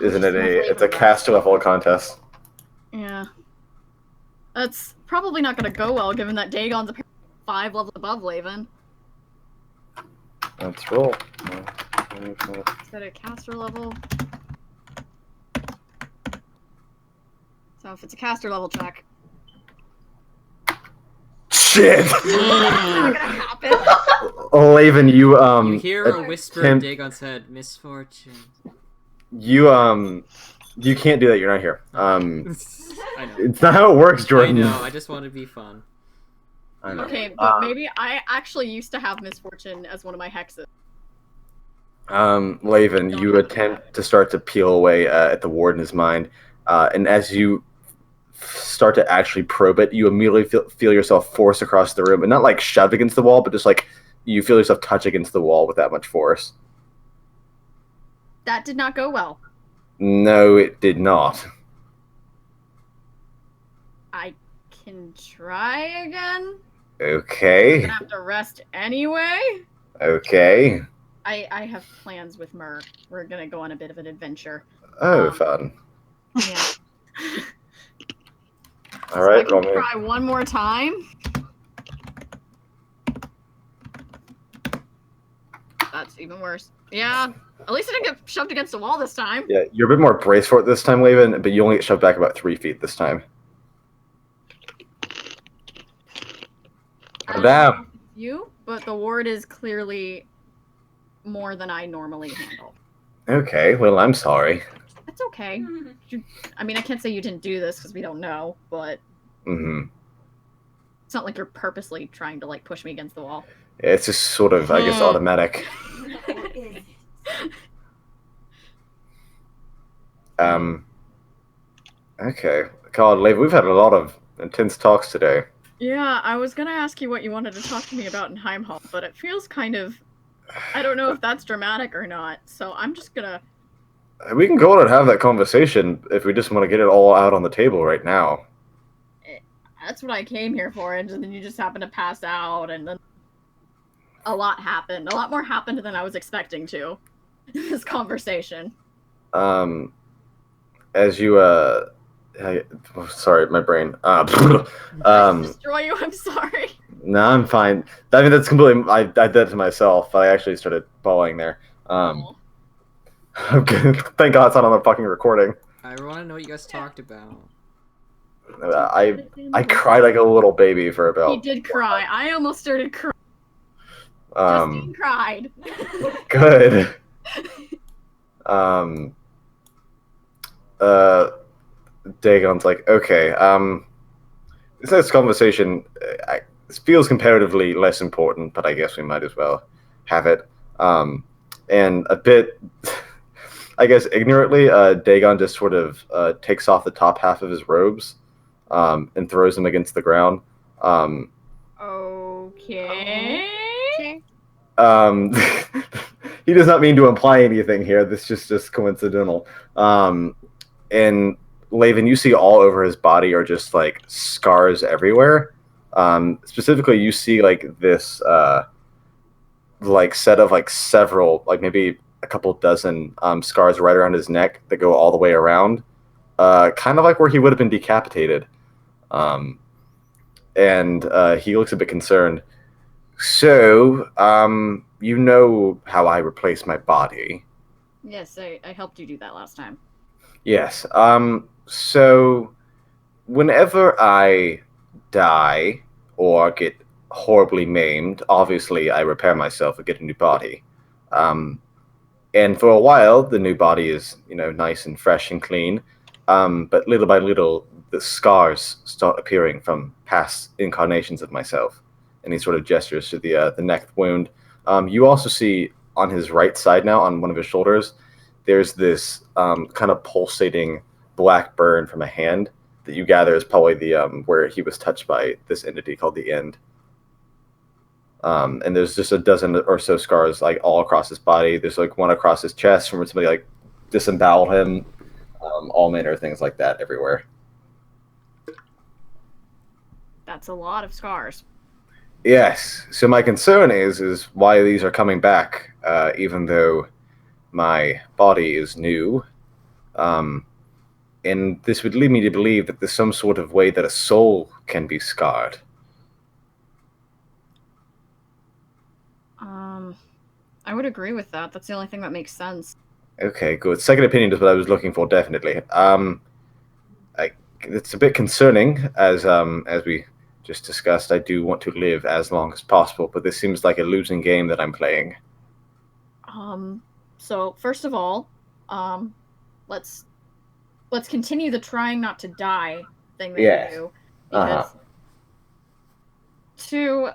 Isn't it it's a caster level contest? Yeah. That's probably not going to go well, given that Dagon's apparently 5 levels above Laven. Let's roll. Is that a caster level? So if it's a caster level check. Shit! It's not gonna happen. Oh, Laven, you You hear a whisper in Dagon's head, misfortune. You can't do that. You're not here. I know. It's not how it works, Jordan. I know. I just want to be fun. I know. Okay, but maybe I actually used to have misfortune as one of my hexes. Laven, you attempt to start to peel away at the warden's mind, and as you start to actually probe it, you immediately feel yourself forced across the room, and not like shoved against the wall, but just like you feel yourself touch against the wall with that much force. That did not go well. No, it did not. I can try again. I'm Okay. gonna have to rest anyway. Okay. I have plans with Mur. We're gonna go on a bit of an adventure. Oh, fun. Yeah. All right, So I roll can me. try one more time. That's even worse. Yeah. At least I didn't get shoved against the wall this time. Yeah, you're a bit more braced for it this time, Laven, but you only get shoved back about 3 feet this time. Damn. You, but the ward is clearly more than I normally handle. Okay, well, I'm sorry. That's okay. I mean, I can't say you didn't do this because we don't know, but Mm-hmm. it's not like you're purposely trying to like push me against the wall. It's just sort of, I guess, automatic. Okay. God, Laven, we've had a lot of intense talks today. Yeah, I was gonna ask you what you wanted to talk to me about in Heimhall, but it feels kind of. I don't know if that's dramatic or not, so I'm just gonna. We can go on and have that conversation if we just want to get it all out on the table right now. That's what I came here for, and then you just happened to pass out, and then a lot happened. A lot more happened than I was expecting to. In this conversation. As you sorry, my brain. Destroy you. I'm sorry. No, I'm fine. I mean, that's completely. I did that to myself. I actually started bawling there. Okay, thank God it's not on the fucking recording. I want to know what you guys talked about. I cried like a little baby for about. He did cry. I almost started crying. Justine cried. Good. Dagon's like, okay, this conversation this feels comparatively less important, but I guess we might as well have it. And a bit, I guess, ignorantly, Dagon just sort of takes off the top half of his robes and throws them against the ground. Okay. he does not mean to imply anything here. This is just coincidental. And Laven, you see all over his body are just like scars everywhere. Specifically, you see like this like set of like several, like maybe a couple dozen scars right around his neck that go all the way around, kind of like where he would have been decapitated. And he looks a bit concerned. So, you know how I replace my body. Yes, I helped you do that last time. Yes. So, whenever I die or get horribly maimed, obviously I repair myself and get a new body. And for a while, the new body is, nice and fresh and clean. But little by little, the scars start appearing from past incarnations of myself. And he sort of gestures to the neck wound. You also see on his right side now, on one of his shoulders, there's this kind of pulsating black burn from a hand that you gather is probably the where he was touched by this entity called the End. And there's just a dozen or so scars like all across his body. There's like one across his chest from where somebody like disemboweled him. All manner of things like that everywhere. That's a lot of scars. Yes. So my concern is why these are coming back, even though my body is new. And this would lead me to believe that there's some sort of way that a soul can be scarred. I would agree with that. That's the only thing that makes sense. Okay, good. Second opinion is what I was looking for, definitely. It's a bit concerning, as we just discussed. I do want to live as long as possible, but this seems like a losing game that I'm playing. So first of all, let's continue the trying not to die thing that you do. Because two,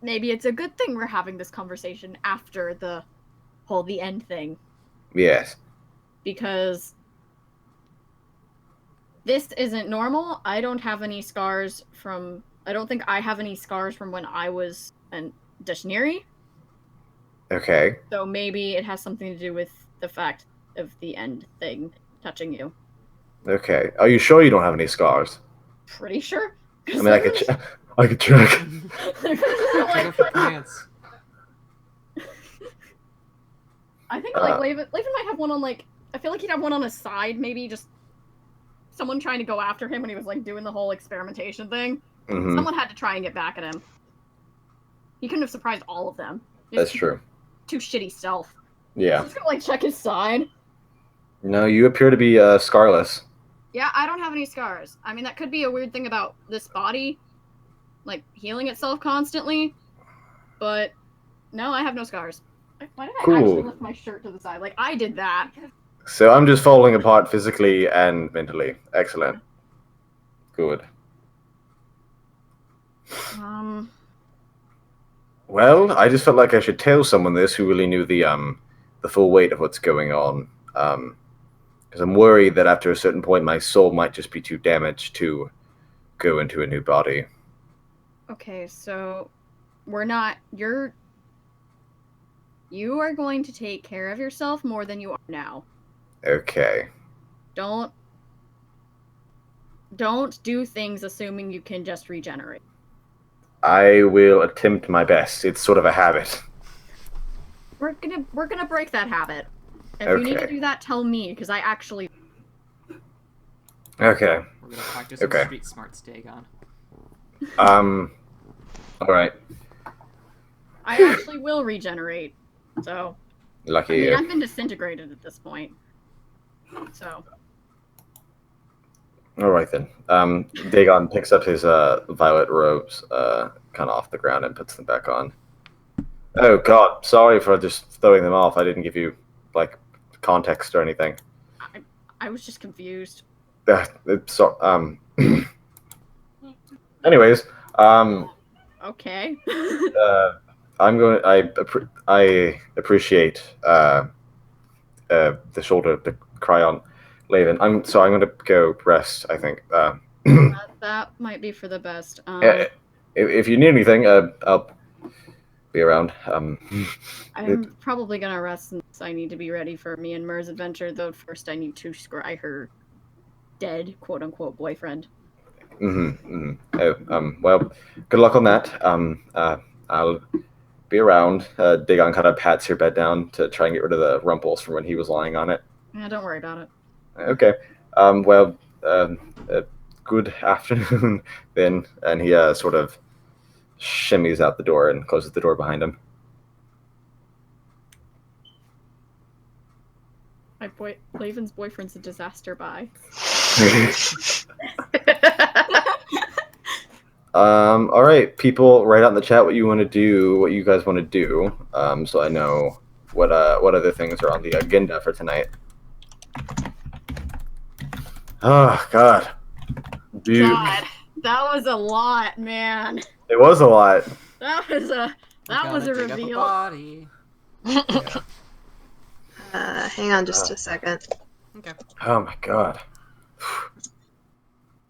maybe it's a good thing we're having this conversation after the End thing. Yes. Because this isn't normal. I don't have any scars from... I don't think I have any scars from when I was a Dishnery. Okay. So maybe it has something to do with the fact of the End thing touching you. Okay. Are you sure you don't have any scars? Pretty sure. I mean, I could check. Check out the pants. I think Laven might have one on like... I feel like he'd have one on his side, maybe just someone trying to go after him when he was like doing the whole experimentation thing. Mm-hmm. Someone had to try and get back at him. He couldn't have surprised all of them. That's true. Too shitty stealth. Yeah. So he's gonna like check his side. No, you appear to be scarless. Yeah, I don't have any scars. I mean, that could be a weird thing about this body, like healing itself constantly. But no, I have no scars. Why did I actually lift my shirt to the side? Like, I did that. So I'm just falling apart physically and mentally. Excellent. Good. Well, I just felt like I should tell someone this who really knew the full weight of what's going on. Because I'm worried that after a certain point, my soul might just be too damaged to go into a new body. Okay, so we're not... You are going to take care of yourself more than you are now. Okay. Don't do things assuming you can just regenerate. I will attempt my best. It's sort of a habit. We're gonna break that habit. If you need to do that, tell me, because I actually... Okay. We're gonna practice some street smarts, Dagon. Alright. I actually will regenerate, so... Lucky you. I've been disintegrated at this point. So... Alright then. Dagon picks up his violet robes kind of off the ground and puts them back on. Oh god, sorry for just throwing them off. I didn't give you, like, context or anything. I was just confused. Anyways, okay. I appreciate the shoulder to cry on, Laven. I'm going to go rest, I think. That might be for the best. If you need anything, I'll be around. I'm probably gonna rest since I need to be ready for me and Mer's adventure, though first I need to scry her dead, quote-unquote, boyfriend. Well, good luck on that. I'll be around. Dagon kind of pats your bed down to try and get rid of the rumples from when he was lying on it. Yeah, don't worry about it. Okay. Good afternoon then. And he sort of shimmies out the door and closes the door behind him. Laven's boyfriend's a disaster. Bye. All right, people, write out in the chat what you want to do, what you guys want to do, so I know what other things are on the agenda for tonight. Oh God. God, that was a lot, man. It was a lot. That was a reveal. Body. Hang on just a second. Okay. Oh my God.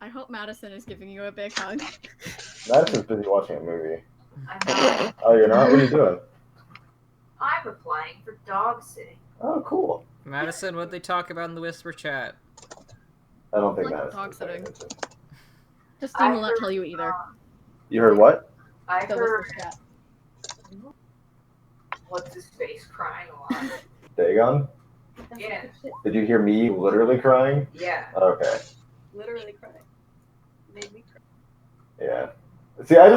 I hope Madison is giving you a big hug. Madison's busy watching a movie. I'm not. Oh, you're not? What are you doing? I'm applying for dog sitting. Oh, cool. Madison, what'd they talk about in the whisper chat? I don't think Like Madison. dog sitting. Paying attention. Justine will not tell you either. You heard what? I The heard whisper chat. what's his face crying a lot. Dagon? Yeah. Did you hear me literally crying? Yeah. Okay. Literally crying. Made me cry. Yeah. See, I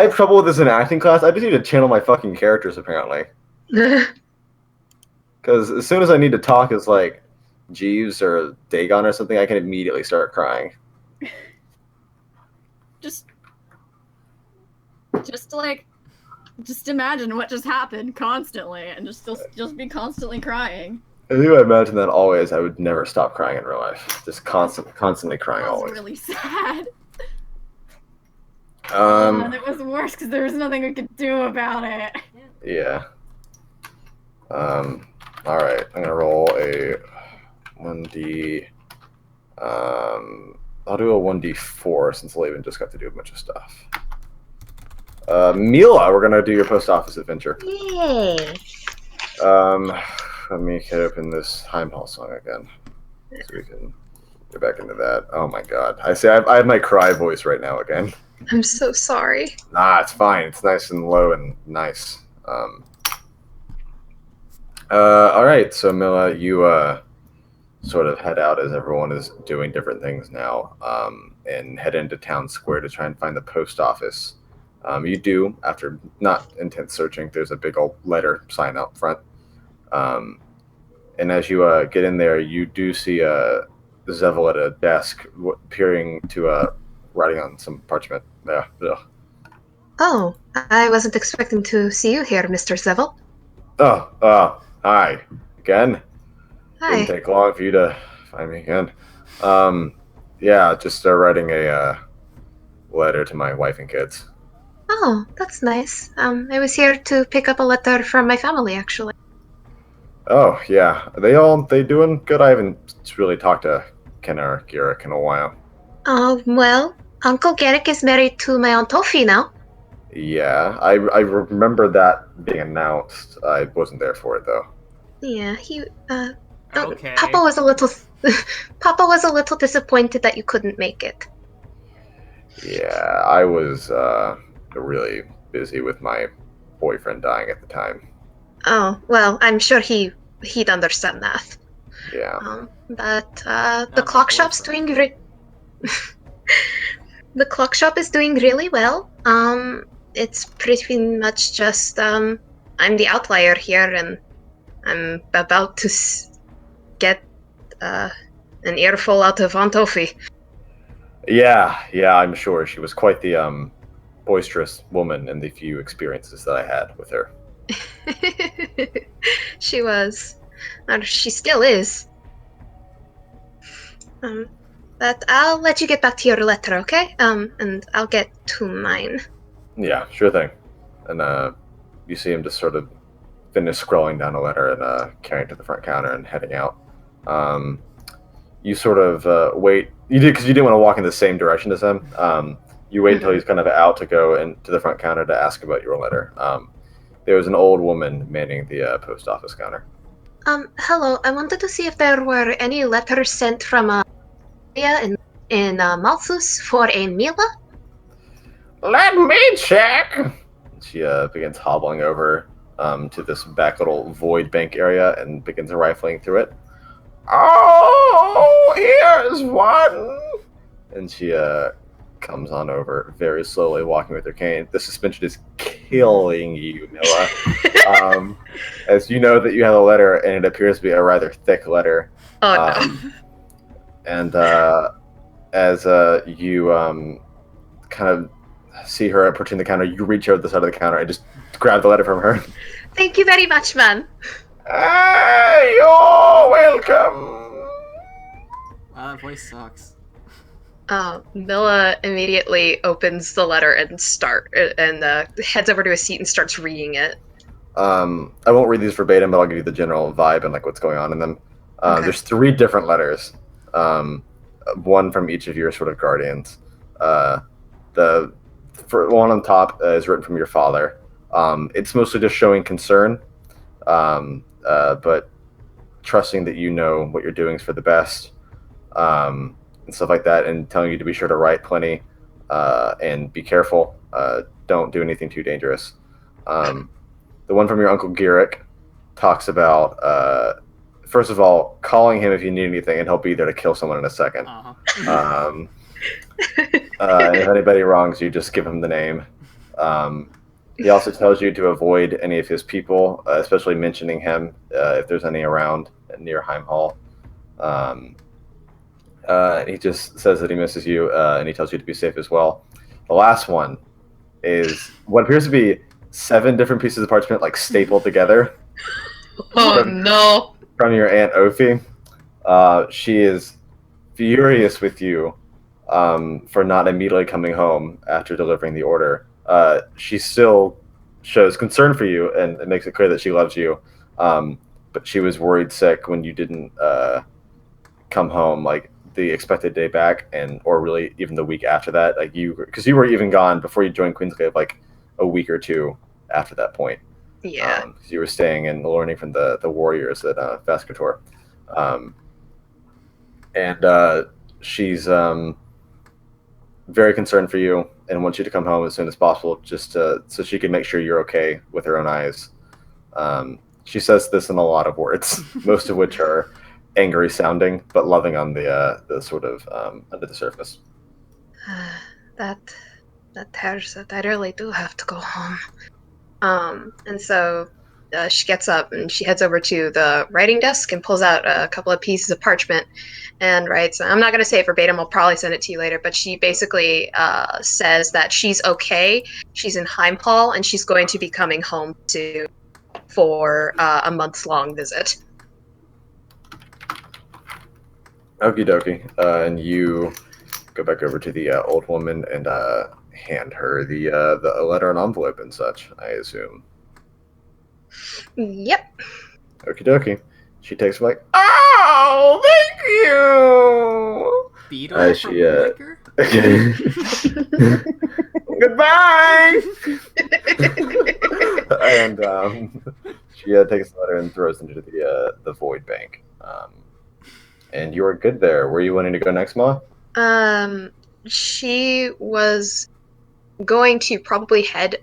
have trouble with this in acting class. I just need to channel my fucking characters, apparently. Because as soon as I need to talk as, like, Jeeves or Dagon or something, I can immediately start crying. Just imagine what just happened constantly, and just be constantly crying. I think I imagine that always. I would never stop crying in real life. Just constantly crying That was always. really sad. And it was worse because there was nothing we could do about it. Yeah. All right. I'm gonna roll a 1d. I'll do a 1d4 since Laven just got to do a bunch of stuff. Mila, we're gonna do your post office adventure. Yay. Let me hit open this Heimdall song again, so we can get back into that. Oh my God! I have my cry voice right now again. I'm so sorry. Nah, it's fine. It's nice and low and nice. All right. So Mila, you sort of head out as everyone is doing different things now, and head into town square to try and find the post office. You do, after not intense searching, there's a big old letter sign out front. And as you get in there, you do see Zevel at a desk, peering to writing on some parchment. Yeah. Ugh. Oh, I wasn't expecting to see you here, Mr. Zevel. Oh, hi. Again? Hi. Didn't take long for you to find me again. Yeah, just writing a letter to my wife and kids. Oh, that's nice. I was here to pick up a letter from my family, actually. Oh, yeah. They doing good? I haven't really talked to Ken or Garrick in a while. Oh, well, Uncle Garrick is married to my Aunt Tofi now. Yeah, I remember that being announced. I wasn't there for it, though. Yeah, Okay. Papa was a little disappointed that you couldn't make it. Yeah, I was really busy with my boyfriend dying at the time. Oh, well, I'm sure he'd understand that. Yeah. But the my clock shop's boyfriend. doing the clock shop is doing really well. It's pretty much just I'm the outlier here, and I'm about to get an earful out of Aunt Tofi. Yeah, I'm sure she was quite the boisterous woman in the few experiences that I had with her. She was. She still is. But I'll let you get back to your letter, okay? And I'll get to mine. Yeah, sure thing. And you see him just sort of finish scrolling down a letter and carrying it to the front counter and heading out. You sort of wait. You did because you didn't want to walk in the same direction as him. You wait until he's kind of out to go into the front counter to ask about your letter. There's an old woman manning the post office counter. Hello. I wanted to see if there were any letters sent from in Malthus for a Mila. Let me check. She begins hobbling over to this back little void bank area and begins rifling through it. Oh, here's one. And she comes on over very slowly, walking with her cane. The suspension is killing you, Mila. As you know that you have a letter, and it appears to be a rather thick letter. Oh no. And as you kind of see her approaching the counter, you reach over the side of the counter and just grab the letter from her. Thank you very much, man. You're welcome. That voice sucks. Mila immediately opens the letter and heads over to a seat and starts reading it. I won't read these verbatim, but I'll give you the general vibe and like what's going on in them. Okay. There's 3 different letters, one from each of your sort of guardians. The one on top is written from your father. It's mostly just showing concern, but trusting that you know what you're doing is for the best, and stuff like that, and telling you to be sure to write plenty and be careful. Don't do anything too dangerous. The one from your uncle Garrick talks about, first of all, calling him if you need anything, and he'll be there to kill someone in a second. Uh-huh. And if anybody wrongs you, just give him the name. He also tells you to avoid any of his people, especially mentioning him if there's any around near Heim Hall. He just says that he misses you, and he tells you to be safe as well. The last one is what appears to be 7 different pieces of parchment, like stapled together. Oh no. From your Aunt Ophi. She is furious with you for not immediately coming home after delivering the order. She still shows concern for you, and it makes it clear that she loves you. But she was worried sick when you didn't come home, like the expected day back, or really even the week after that. Like because you were even gone before you joined Queensclave, like a week or 2 after that point. Yeah. Because you were staying and learning from the warriors at Vascator. And she's very concerned for you and wants you to come home as soon as possible, just so she can make sure you're okay with her own eyes. She says this in a lot of words, most of which are angry sounding, but loving on the sort of under the surface. That tears that I really do have to go home. And so she gets up and she heads over to the writing desk and pulls out a couple of pieces of parchment and writes. I'm not going to say it verbatim. I'll probably send it to you later. But she basically says that she's okay. She's in Heim Hall and she's going to be coming home for a month-long visit. Okie dokie. And you go back over to the old woman and hand her the letter and envelope and such, I assume. Yep. Okie dokie. She takes like, oh, thank you. Beetle She, from Woodpecker? Goodbye. And she takes the letter and throws it into the void bank. And you are good there. Where are you wanting to go next, Ma? She was going to probably head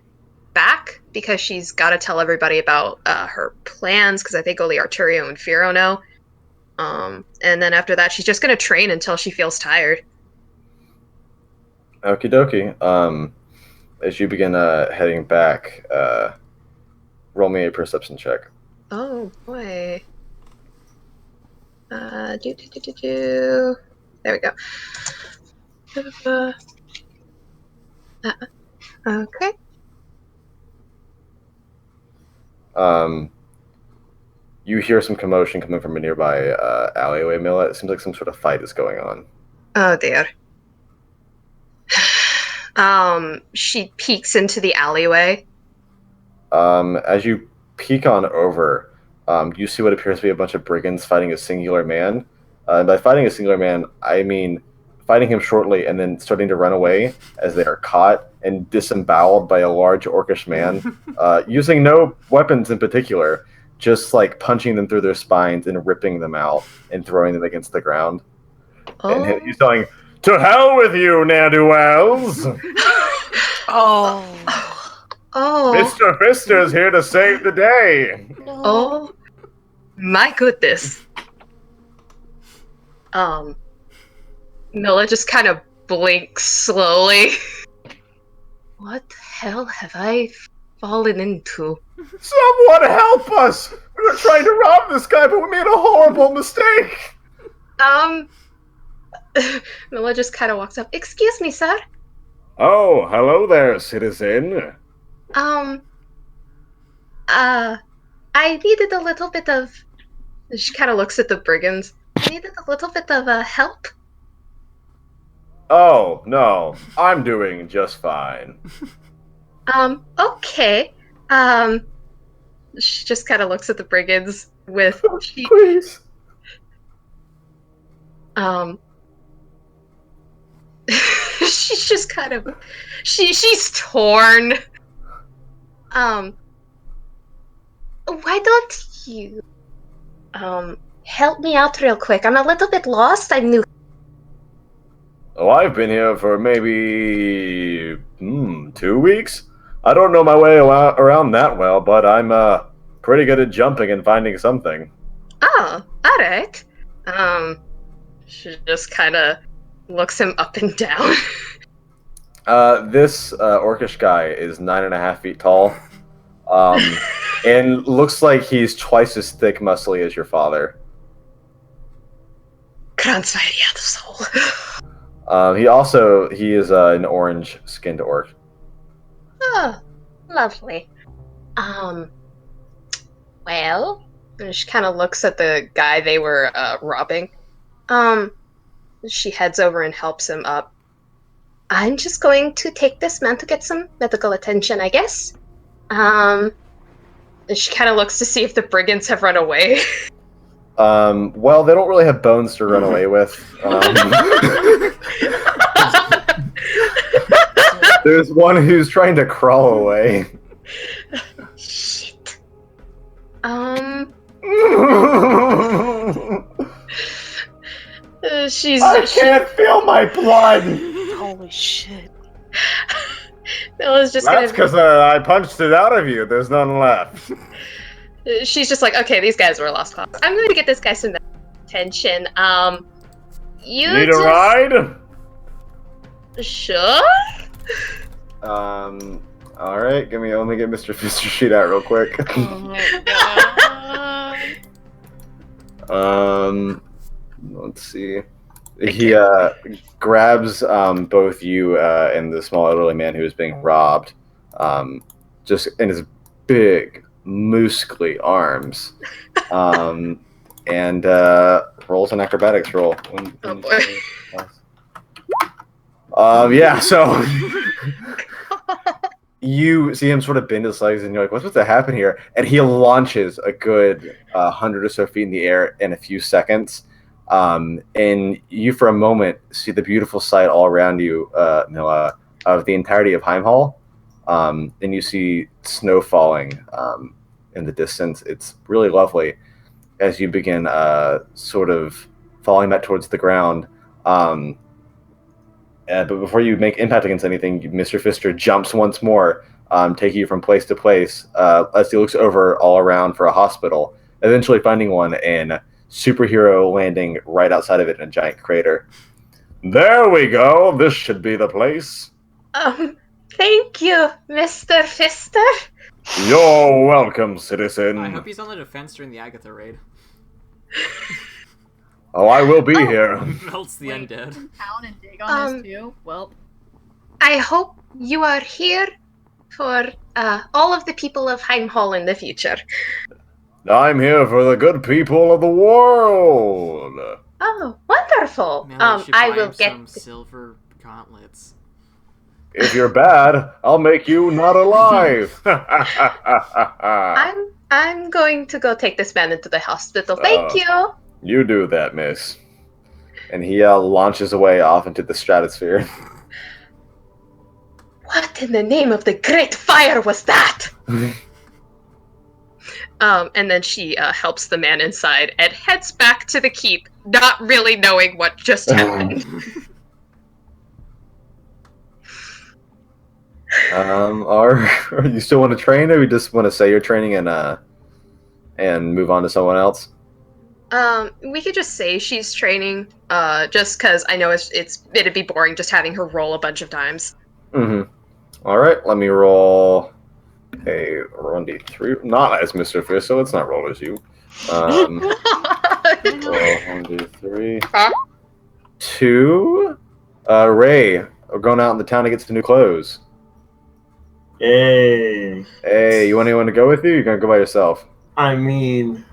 back because she's got to tell everybody about her plans, because I think only Arturio and Firo know. And then after that, she's just going to train until she feels tired. Okie dokie. As you begin heading back, roll me a perception check. Oh boy. There we go. Okay. You hear some commotion coming from a nearby alleyway, Mila. It seems like some sort of fight is going on. Oh dear. She peeks into the alleyway. As you peek on over, you see what appears to be a bunch of brigands fighting a singular man. And by fighting a singular man, I mean fighting him shortly and then starting to run away as they are caught and disemboweled by a large orcish man, using no weapons in particular, just like punching them through their spines and ripping them out and throwing them against the ground. Oh. And he's going, "To hell with you, ne'er-do-wells! Oh. Mr. Fister's here to save the day!" Oh. My goodness. Mila just kind of blinks slowly. What the hell have I fallen into? Someone help us! We were trying to rob this guy, but we made a horrible mistake! Mila just kind of walks up. Excuse me, sir. Oh, hello there, citizen. I needed a little bit of... She kind of looks at the brigands. I needed a little bit of help. Oh, no. I'm doing just fine. Okay. She just kind of looks at the brigands with... Please. She's just kind of... She's torn. Why don't you... help me out real quick. I'm a little bit lost. I'm new. Oh, I've been here for maybe 2 weeks. I don't know my way around that well, but I'm pretty good at jumping and finding something. Oh, all right. She just kind of looks him up and down. This orcish guy is 9.5 feet tall, and looks like he's twice as thick, muscly as your father. Kranzveriad soul. He is an orange-skinned orc. Oh, lovely. Well, and she kind of looks at the guy they were robbing. She heads over and helps him up. I'm just going to take this man to get some medical attention, I guess. And she kind of looks to see if the brigands have run away. Well, they don't really have bones to run away with. There's one who's trying to crawl away. Shit. I can't feel my blood! Holy shit. Bella's just That's because I punched it out of you. There's none left. She's just like, okay, these guys were lost cause. I'm going to get this guy some attention. You Need a ride? Sure. Alright, let me get Mr. Fister sheet out real quick. Oh my god. Let's see. He grabs both you and the small elderly man who is being robbed, just in his big, muscly arms, and rolls an acrobatics roll. Oh boy. Yeah, so you see him sort of bend his legs, and you're like, "What's supposed to happen here?" And he launches a good 100 or so feet in the air in a few seconds. And you, for a moment, see the beautiful sight all around you, Noah, of the entirety of Heimhall. And you see snow falling in the distance. It's really lovely as you begin sort of falling back towards the ground. But before you make impact against anything, Mr. Fister jumps once more, taking you from place to place as he looks over all around for a hospital, eventually finding one and superhero landing right outside of it in a giant crater. There we go. This should be the place. Thank you, Mr. Fister. You're welcome, citizen. I hope he's on the defense during the Agatha raid. Oh, I will be here. Melts the Wait, undead. Town and dig on this too? Well, I hope you are here for all of the people of Heimhall in the future. I'm here for the good people of the world. Oh, wonderful. Melody should I buy will him get... some silver gauntlets. If you're bad, I'll make you not alive. I'm going to go take this man into the hospital. Thank you. You do that, miss. And he launches away off into the stratosphere. What in the name of the great fire was that? And then she helps the man inside and heads back to the keep, not really knowing what just happened. Are you still want to train, or you just want to say you're training and move on to someone else? We could just say she's training, just because I know it'd be boring just having her roll a bunch of times. Mm-hmm. All right, let me roll a 1d3. Not as Mr. Fish, so let's not roll as you. Roll 1d3. Huh? 2. Ray, we're going out in the town to get some new clothes. Hey. Hey, you want anyone to go with you? You're gonna go by yourself. I mean,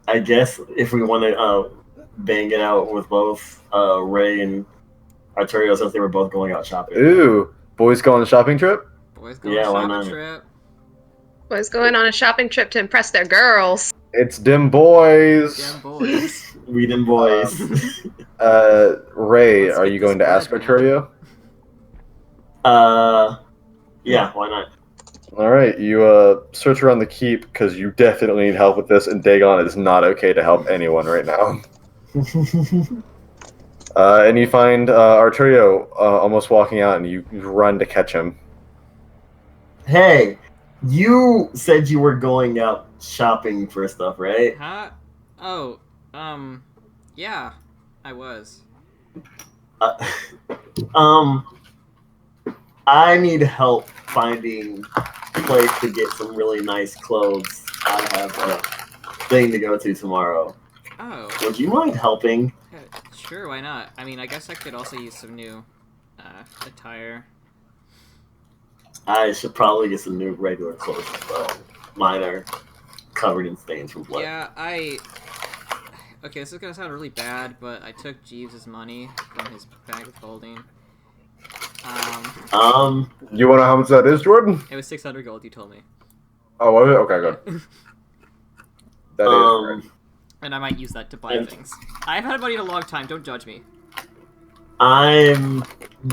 I guess if we want to bang it out with both Ray and Arturo, since they were both going out shopping. Ooh, boys go on a shopping trip? Boys going Yeah, why on a not? shopping trip. Was going on a shopping trip to impress their girls. It's dim boys. Damn boys. We them boys. Ray, Let's are get you going to this ask bread, man. Arturo? Yeah, why not? All right, you search around the keep because you definitely need help with this, and Dagon is not okay to help anyone right now. And you find Arturo almost walking out, and you run to catch him. Hey, you said you were going out shopping for stuff, right? Huh? Oh, yeah, I was. Uh, um, I need help finding a place to get some really nice clothes. I have a thing to go to tomorrow. Oh, Would you mind helping? sure, why not? I mean, I guess I could also use some new, attire. I should probably get some new regular clothes as well. Mine are covered in stains from blood. Yeah, okay, this is gonna sound really bad, but I took Jeeves' money from his bag of holding. You want to know how much that is, Jordan? It was 600 gold, you told me. Oh, was it? Okay, good. That is correct. And I might use that to buy things. I've had money in a long time, don't judge me. I'm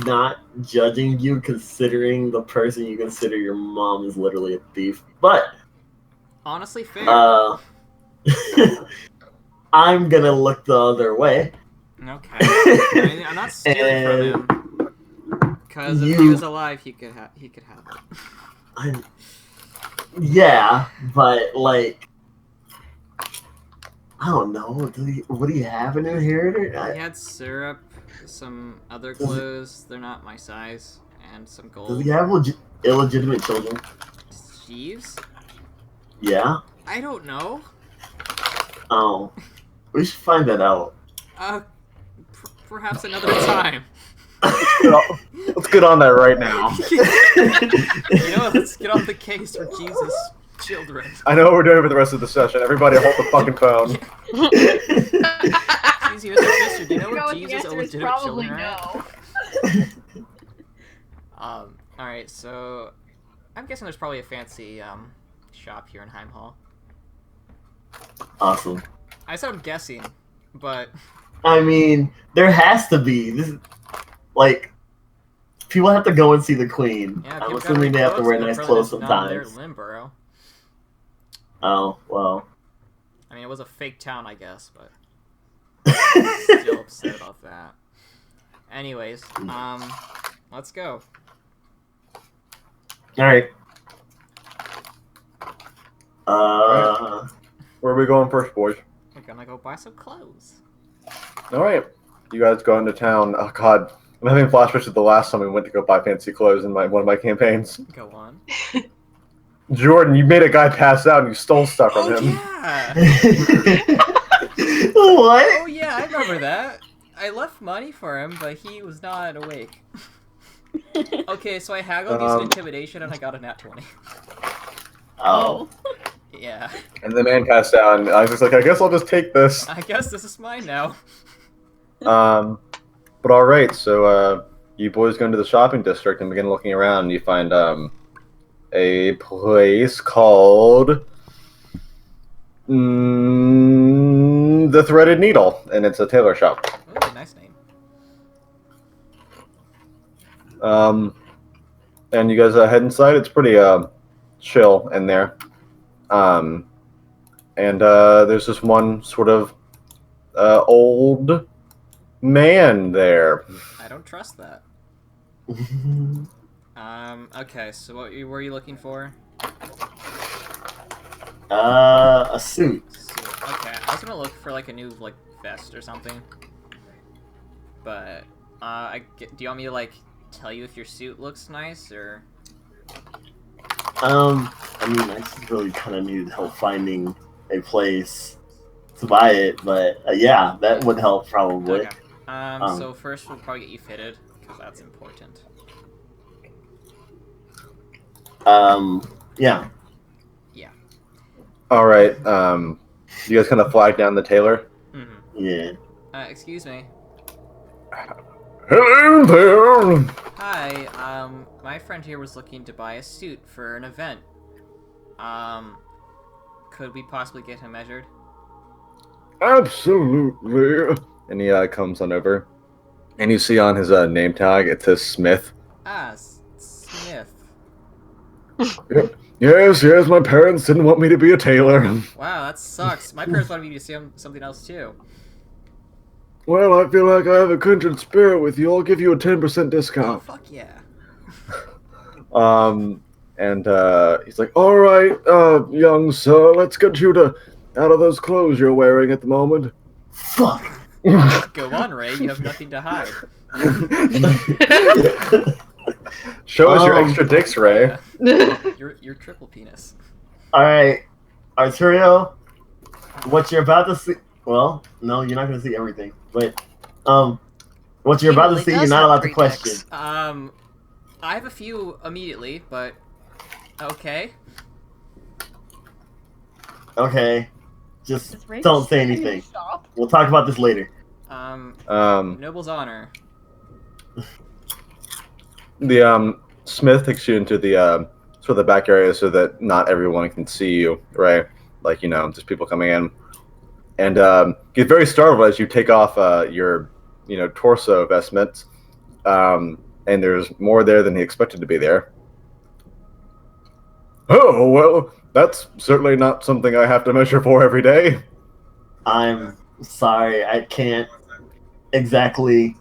not judging you considering the person you consider your mom is literally a thief, but Honestly, fair. I'm gonna look the other way. Okay. I mean, I'm not stealing from him. Because if he was alive, he could have it. Yeah, but like, I don't know. What do you have an inheritor? He had syrup, some other clothes, they're not my size, and some Does gold. he have illegitimate children? Jeeves? Yeah. I don't know. Oh, we should find that out. Perhaps another time. Let's get on that right now. You know what, let's get on the case for Jesus' children. I know what we're doing for the rest of the session. Everybody hold the fucking phone. Jeez, you Mr. Fisher, do you know You know where what, the Jesus' answer is illegitimate probably children are at? no. Alright, so I'm guessing there's probably a fancy shop here in Heimhall. Awesome. I said I'm guessing, but I mean, there has to be. This is like people have to go and see the queen. yeah, I'm people assuming gotta they have to wear they're nice probably clothes just not there sometimes. in Limborough. Oh well. I mean, it was a fake town, I guess, but still upset about that. Anyways, let's go. All right. Where are we going first, boys? We're gonna go buy some clothes. All right. You guys go into town. Oh, God. I'm having flashbacks to the last time we went to go buy fancy clothes in one of my campaigns. Go on. Jordan, you made a guy pass out and you stole stuff from him. Yeah! What? Oh yeah, I remember that. I left money for him, but he was not awake. Okay, so I haggled using intimidation and I got a nat 20. Oh. Yeah. And the man passed out, and I was just like, I guess I'll just take this. I guess this is mine now. But all right, so you boys go into the shopping district and begin looking around, and you find a place called the Threaded Needle, and it's a tailor shop. And you guys head inside. It's pretty chill in there. And there's this one sort of old man there. I don't trust that. Okay, so what were you looking for? A suit. Okay, I was gonna look for like a new like vest or something. But do you want me to like tell you if your suit looks nice or? I mean, I just really kind of needed help finding a place to buy it, but yeah, that would help probably. Okay. So first we'll probably get you fitted because that's important. Yeah. Yeah. All right. You guys kind of flag down the tailor. Mm-hmm. Yeah. Excuse me. Hello there. Hi. My friend here was looking to buy a suit for an event. Could we possibly get him measured? Absolutely. And he comes on over, and you see on his name tag it says Smith. Ah, Smith. Yes, my parents didn't want me to be a tailor. Wow, that sucks. My parents wanted me to say something else too. Well, I feel like I have a kindred spirit with you. I'll give you a 10% Oh, discount. fuck yeah. And he's like, all right, young sir, let's get you out of those clothes you're wearing at the moment. Fuck. Go on, Ray. You have nothing to hide. Show us your extra dicks, Ray. Your triple penis. All right, Arturo, what you're about to see. Well, no, you're not going to see everything, but what you're He about to really see, you're does not have allowed to three question. dicks. I have a few immediately, but okay. Okay, just Is Ray don't say saying anything. stop? We'll talk about this later. Noble's honor. The Smith takes you into the sort of the back area so that not everyone can see you, right? Like, just people coming in. And get very startled as you take off your, torso vestments. And there's more there than he expected to be there. Oh, well, that's certainly not something I have to measure for every day. I'm sorry, I can't exactly.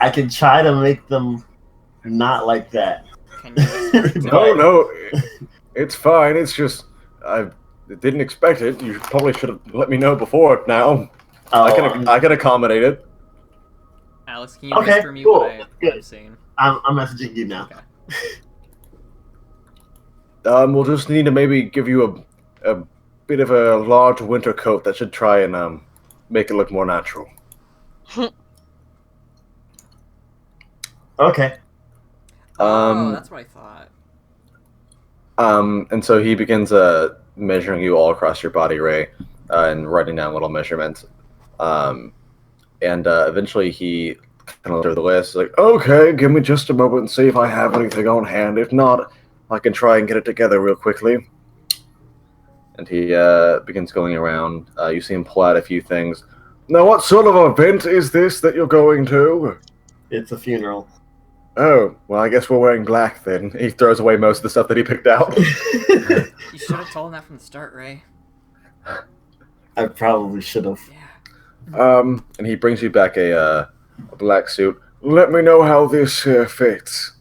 I can try to make them not like that. Can you whisper it to No, him? no, it's fine. It's just I didn't expect it. You probably should have let me know before now. Oh, I can accommodate it. Alex, can you Okay, whisper me cool. what Good. I'm saying? I'm messaging you now. Okay. We'll just need to maybe give you a bit of a large winter coat that should try and make it look more natural. Okay. Oh, that's what I thought. And so he begins measuring you all across your body, Ray, and writing down little measurements. And eventually he kind of looks over the list, like, okay, give me just a moment and see if I have anything on hand. If not, I can try and get it together real quickly. And he begins going around. You see him pull out a few things. Now, what sort of event is this that you're going to? It's a funeral. Oh, well, I guess we're wearing black then. He throws away most of the stuff that he picked out. You should have told him that from the start, Ray. I probably should have. Yeah. And he brings you back a black suit. Let me know how this fits.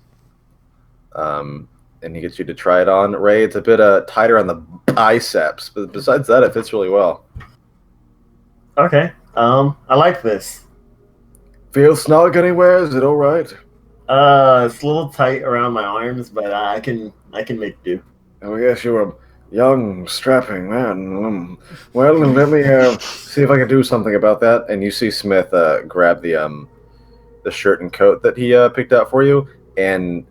And he gets you to try it on. Ray, it's a bit tighter on the biceps, but besides that, it fits really well. Okay. I like this. Feel snug anywhere? Is it all right? It's a little tight around my arms, but I can make do. Oh, yes, you're a young, strapping man. Well, let me see if I can do something about that. And you see Smith grab the shirt and coat that he picked out for you, and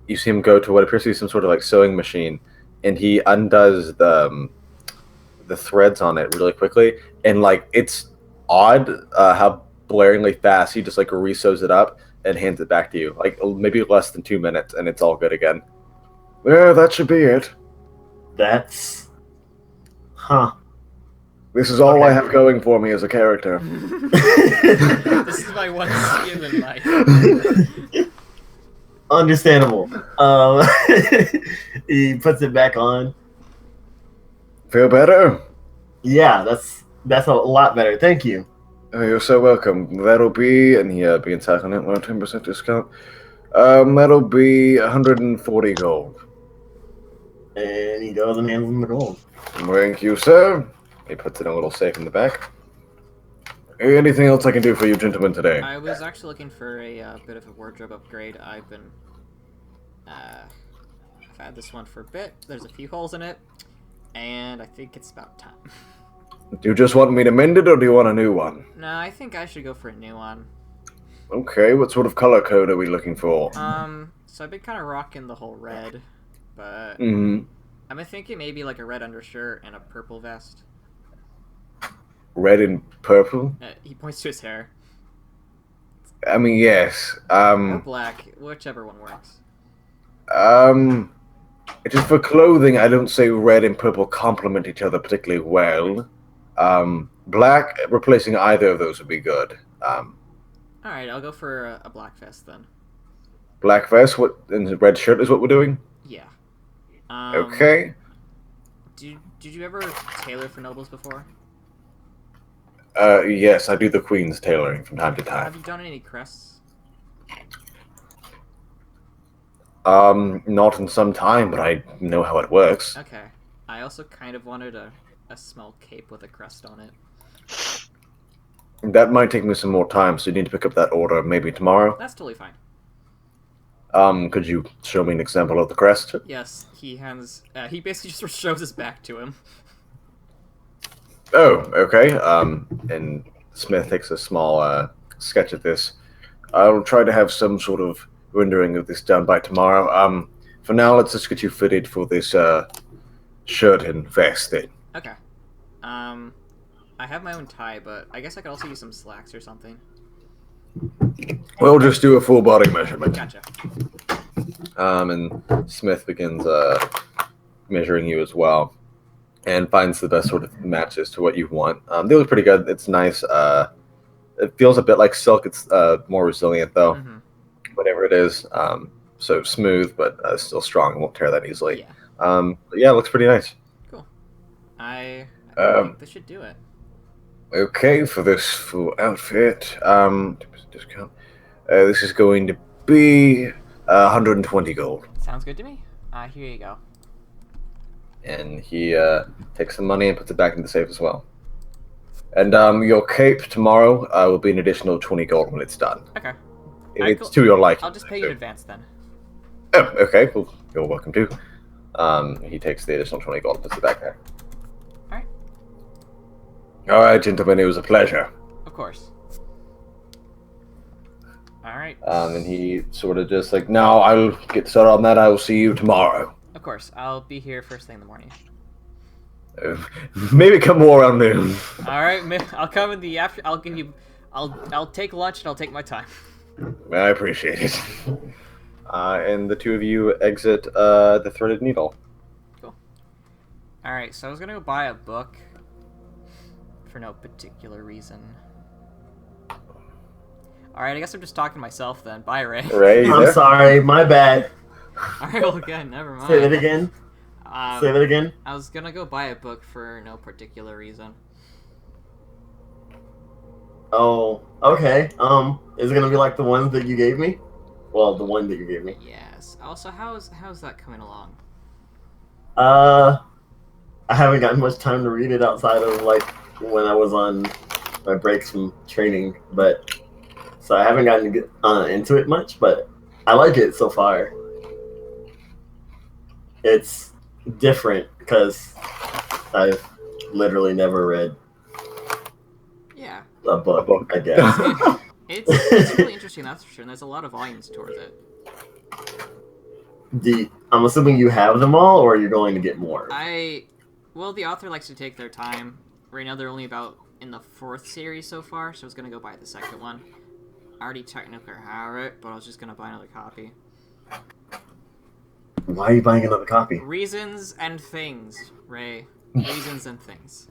you see him go to what appears to be some sort of like sewing machine, and he undoes the threads on it really quickly, and like it's odd how blaringly fast he just like re-sews it up and hands it back to you, like maybe less than 2 minutes, and it's all good again. Yeah, that should be it. Huh. This is all I Okay. have going for me as a character. This is my one skill in life. Understandable. He puts it back on. Feel better? Yeah, that's a lot better. Thank you. Oh, you're so welcome. That'll be, and he being tacked on it, 10% discount. That'll be 140 gold. And he goes and hands him the gold. Thank you, sir. He puts it in a little safe in the back. Anything else I can do for you gentlemen today? I was actually looking for a bit of a wardrobe upgrade. I've had this one for a bit. There's a few holes in it, and I think it's about time. Do you just want me to mend it, or do you want a new one? No, I think I should go for a new one. Okay, what sort of color code are we looking for? So I've been kind of rocking the whole red, but Mm-hmm. I'm thinking maybe like a red undershirt and a purple vest. Red and purple? He points to his hair. I mean, yes. Or black, whichever one works. Just for clothing, I don't say red and purple complement each other particularly well. Black, replacing either of those would be good. Alright, I'll go for a black vest then. Black vest, and the red shirt is what we're doing? Yeah. Okay. Did you ever tailor for nobles before? Yes, I do the Queen's tailoring from time to time. Have you done any crests? Not in some time, but I know how it works. Okay. I also kind of wanted a small cape with a crest on it. That might take me some more time, so you need to pick up that order maybe tomorrow. That's totally fine. Could you show me an example of the crest? Yes, he hands. He basically just shows his back to him. Oh, okay. And Smith takes a small sketch of this. I'll try to have some sort of rendering of this done by tomorrow. For now, let's just get you fitted for this shirt and vest then. Okay. I have my own tie, but I guess I could also use some slacks or something. We'll just do a full body measurement. Gotcha. And Smith begins measuring you as well, and finds the best sort of matches to what you want. They look pretty good. It's nice. It feels a bit like silk. It's more resilient though. Mm-hmm. Whatever it is. So smooth, but still strong. Won't tear that easily. Yeah. But yeah, it looks pretty nice. Cool. I think this should do it. Okay, for this full outfit, 10% discount. This is going to be 120 gold. Sounds good to me. Here you go. And he takes some money and puts it back in the safe as well. And your cape tomorrow will be an additional 20 gold when it's done. Okay. It's to your liking. I'll just pay you in advance then. Oh, okay. Well, you're welcome to. He takes the additional 20 gold and puts it back there. Alright. Alright, gentlemen, it was a pleasure. Of course. Alright. And he sort of just like, no, I'll get started on that. I will see you tomorrow. Of course. I'll be here first thing in the morning. Maybe come more around noon. Alright, I'll come in the after. I'll give you. I'll take lunch and I'll take my time. I appreciate it. And the two of you exit the Threaded Needle. Cool. Alright, so I was gonna go buy a book for no particular reason. Alright, I guess I'm just talking to myself then. Bye, Ray. Ray, you I'm there? sorry, my bad. Alright, well, again, never mind. Say that again. Say that again. I was gonna go buy a book for no particular reason. Oh, okay. Is it gonna be like the ones that you gave me? Well, the one that you gave me. Yes. Also, how's that coming along? I haven't gotten much time to read it outside of like when I was on my breaks from training, but so I haven't gotten to get into it much. But I like it so far. It's different because I've literally never read Yeah. a book, I guess. It's really interesting, that's for sure, and there's a lot of volumes towards it. I'm assuming you have them all, or you're going to get more? Well, the author likes to take their time. Right now they're only about in the 4th series so far, so I was going to go buy the 2nd one. I already technically have it, but I was just going to buy another copy. Why are you buying another copy? Reasons and things, Ray. Reasons and things.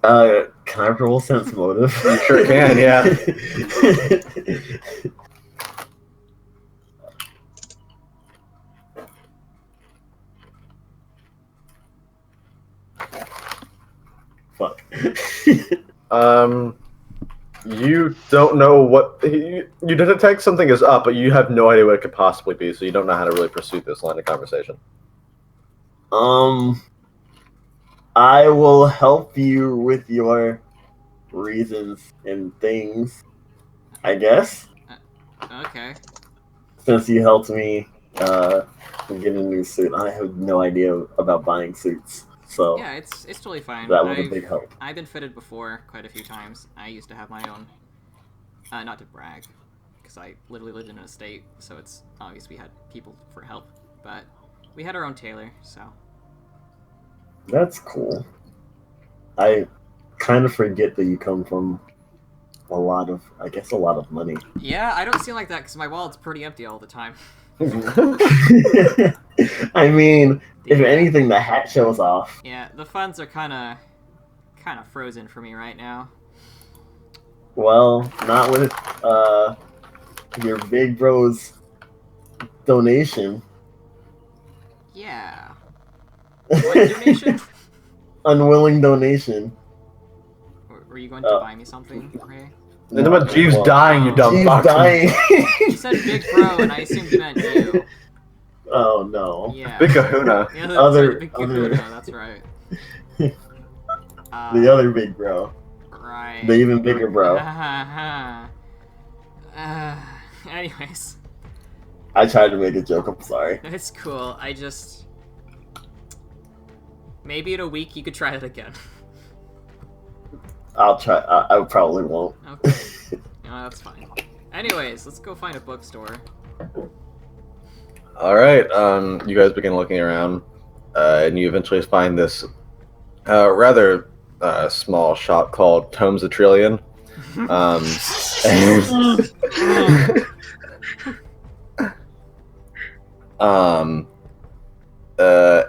Can I roll sense motive? You sure can, yeah. Fuck. You don't know what you detect something is up, but you have no idea what it could possibly be, so you don't know how to really pursue this line of conversation. I will help you with your reasons and things, I guess. Okay. Since you helped me get a new suit, I have no idea about buying suits, so Yeah, it's totally fine. that was a big help. I've been fitted before quite a few times. I used to have my own. Not to brag, because I literally lived in an estate, so it's obvious we had people for help. But we had our own tailor, so. That's cool. I kind of forget that you come from a lot of money. Yeah, I don't seem like that because my wallet's pretty empty all the time. I mean, if anything, the hat shows off. Yeah, the funds are kind of frozen for me right now. Well, not with your big bro's donation. Yeah. What donation? Unwilling donation. Were you going to buy me something, Ray? Then about Jeeves dying, you dumb Jeeves fuck. dying. You said big bro, and I assumed you meant you. Oh no. Yeah. Big kahuna. Yeah, that's Other- right, big kahuna, that's right. The other big bro. Right. The even bigger bro. Anyways. I tried to make a joke, I'm sorry. It's cool, I just... Maybe in a week you could try it again. I'll try. I probably won't. Okay. No, that's fine. Anyways, let's go find a bookstore. Alright, you guys begin looking around, and you eventually find this rather small shop called Tomes a Trillion.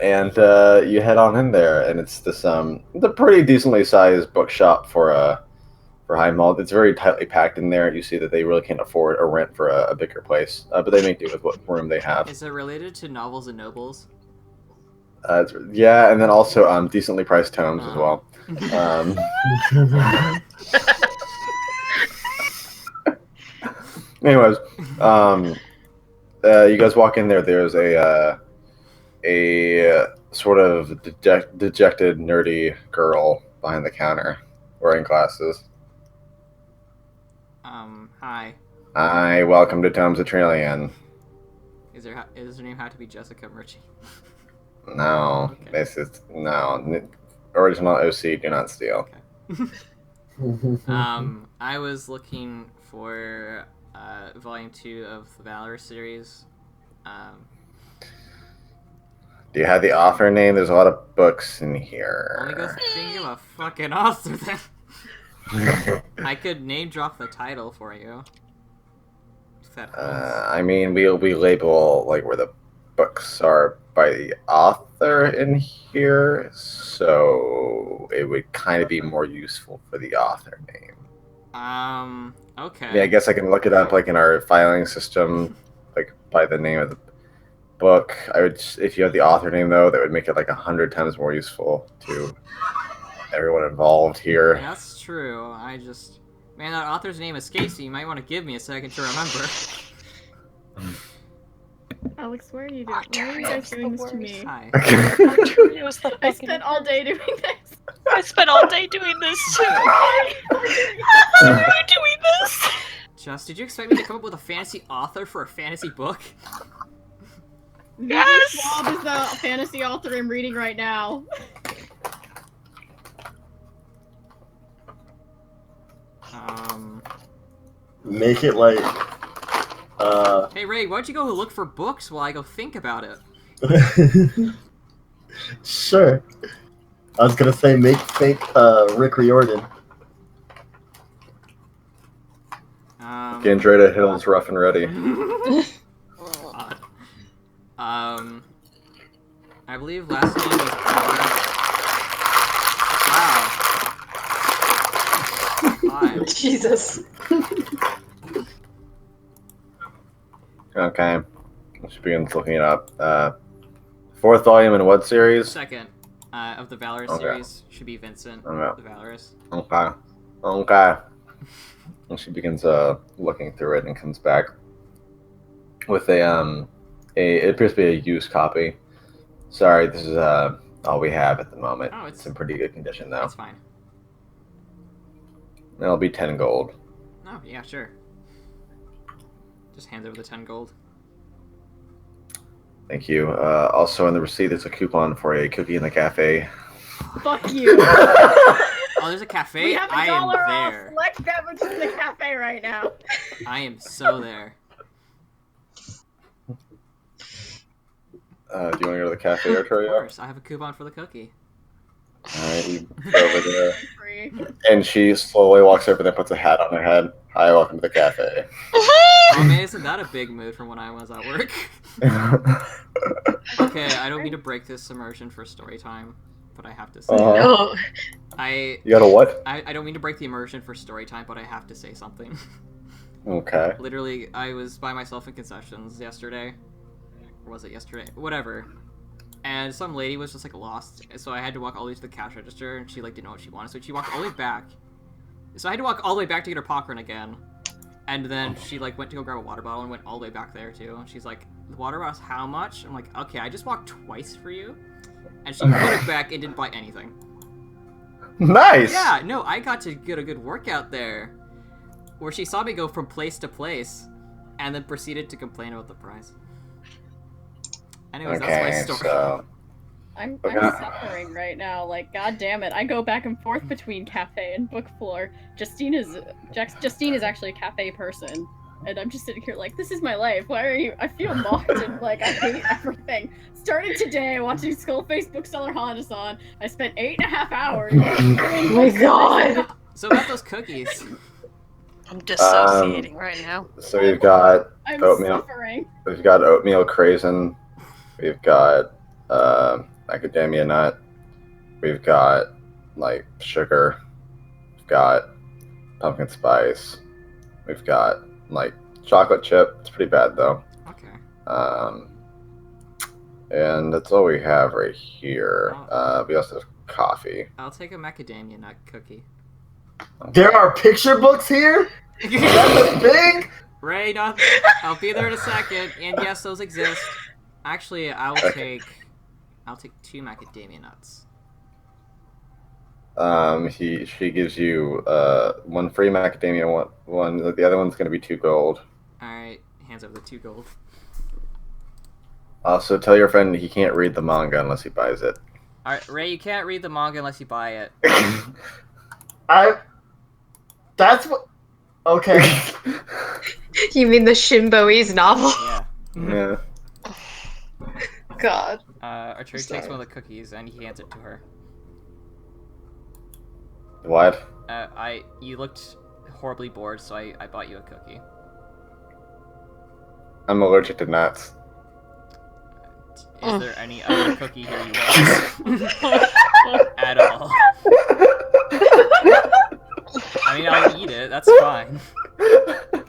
And you head on in there, and it's this it's a pretty decently sized bookshop for High Mall. It's very tightly packed in there. You see that they really can't afford a rent for a bigger place, but they make do with what room they have. Is it related to Novels and Nobles? Yeah, and then also decently priced tomes as well. Anyways, you guys walk in there. There's a sort of dejected, nerdy girl behind the counter, wearing glasses. Hi. Hi, welcome to Tomes a Trillion. Does her name have to be Jessica Murchie? No, Okay. this is no original OC. Do not steal. Okay. I was looking for volume 2 of the Valor series. Do you have the author name? There's a lot of books in here. Let me go think of a fucking author then. I could name drop the title for you. If that helps. I mean, we label like where the books are by the author in here, so it would kind of be more useful for the author name. Okay. Yeah, I guess I can look it up like in our filing system, like by the name of the book. I would, if you have the author name though, that would make it like 100 times more useful to everyone involved here. Yeah, that's true. Man, that author's name escapes me. You might want to give me a second to remember. Alex, why are you doing? Why are you guys doing this to me? Hi. It was the I fucking- spent all day doing this. I spent all day doing this too. Why are you doing this? Just, did you expect me to come up with a fantasy author for a fantasy book? Yes! Schwab is the fantasy author I'm reading right now. Make it like Hey Ray, why don't you go look for books while I go think about it? Sure. I was gonna say make fake Rick Riordan. Gandreda Hills, rough and ready. Odd. I believe last name was Wow. 5. Jesus. Okay. She begins looking it up. Fourth volume in what series? Second of the Valorous Okay. series should be Vincent, Okay. the Valorous. Okay. Okay. And she begins looking through it and comes back with it appears to be a used copy. Sorry, this is all we have at the moment. Oh, it's in pretty good condition though. That's fine. That'll be 10 gold. Oh, yeah, sure. Just hand over the 10 gold. Thank you. Also in the receipt there's a coupon for a cookie in the cafe. Fuck you. Oh, there's a cafe? We have I am $1 off there. select beverages in the cafe right now. I am so there. Do you want to go to the cafe, Of Arturio? course, I have a coupon for the cookie. Alright, you go over there. Free. And she slowly walks over there, puts a hat on her head. Hi, welcome to the cafe. Oh man, isn't that a big mood from when I was at work? Okay, I don't mean to break this immersion for story time, but I have to say. No. You got a what? I don't mean to break the immersion for story time, but I have to say something. Okay. Literally, I was by myself in concessions yesterday. Or was it yesterday? Whatever. And some lady was just like lost, so I had to walk all the way to the cash register, and she like didn't know what she wanted, so she walked all the way back. So I had to walk all the way back to get her popcorn again. And then she like went to go grab a water bottle and went all the way back there too. And she's like, "The water bottle's how much?" I'm like, "Okay, I just walked twice for you." And she put it back and didn't buy anything. Nice! Yeah, no, I got to get a good workout there. Where she saw me go from place to place, and then proceeded to complain about the price. Anyways, that's my Okay, story. so... I'm Okay. suffering right now. Like, god damn it. I go back and forth between cafe and book floor. Justine is actually a cafe person. And I'm just sitting here like, this is my life. Why are you? I feel mocked and like, I hate everything. Starting today, watching Skullface Bookseller Hanasan. I spent 8.5 hours. Oh my god. So about those cookies. I'm dissociating right now. So we've got I'm oatmeal. suffering. We've got oatmeal craisin. We've got macadamia nut. We've got like sugar. We've got pumpkin spice. We've got like chocolate chip. It's pretty bad though. Okay. And that's all we have right here. We also have coffee. I'll take a macadamia nut cookie. There are picture books here? That's a thing? Ray, no, I'll be there in a second. And yes, those exist. Actually, I'll take 2 macadamia nuts. She gives you one free macadamia, one. The other one's gonna be 2 gold. All right, hands over the 2 gold. Also, tell your friend he can't read the manga unless he buys it. All right, Ray, you can't read the manga unless you buy it. That's what. Okay. You mean the Shinboi's novel? Yeah. Yeah. God. Archer takes one of the cookies and he hands it to her. What? You looked horribly bored, so I bought you a cookie. I'm allergic to nuts. Is there any other cookie here you want? At all? I mean, I'll eat it. That's fine.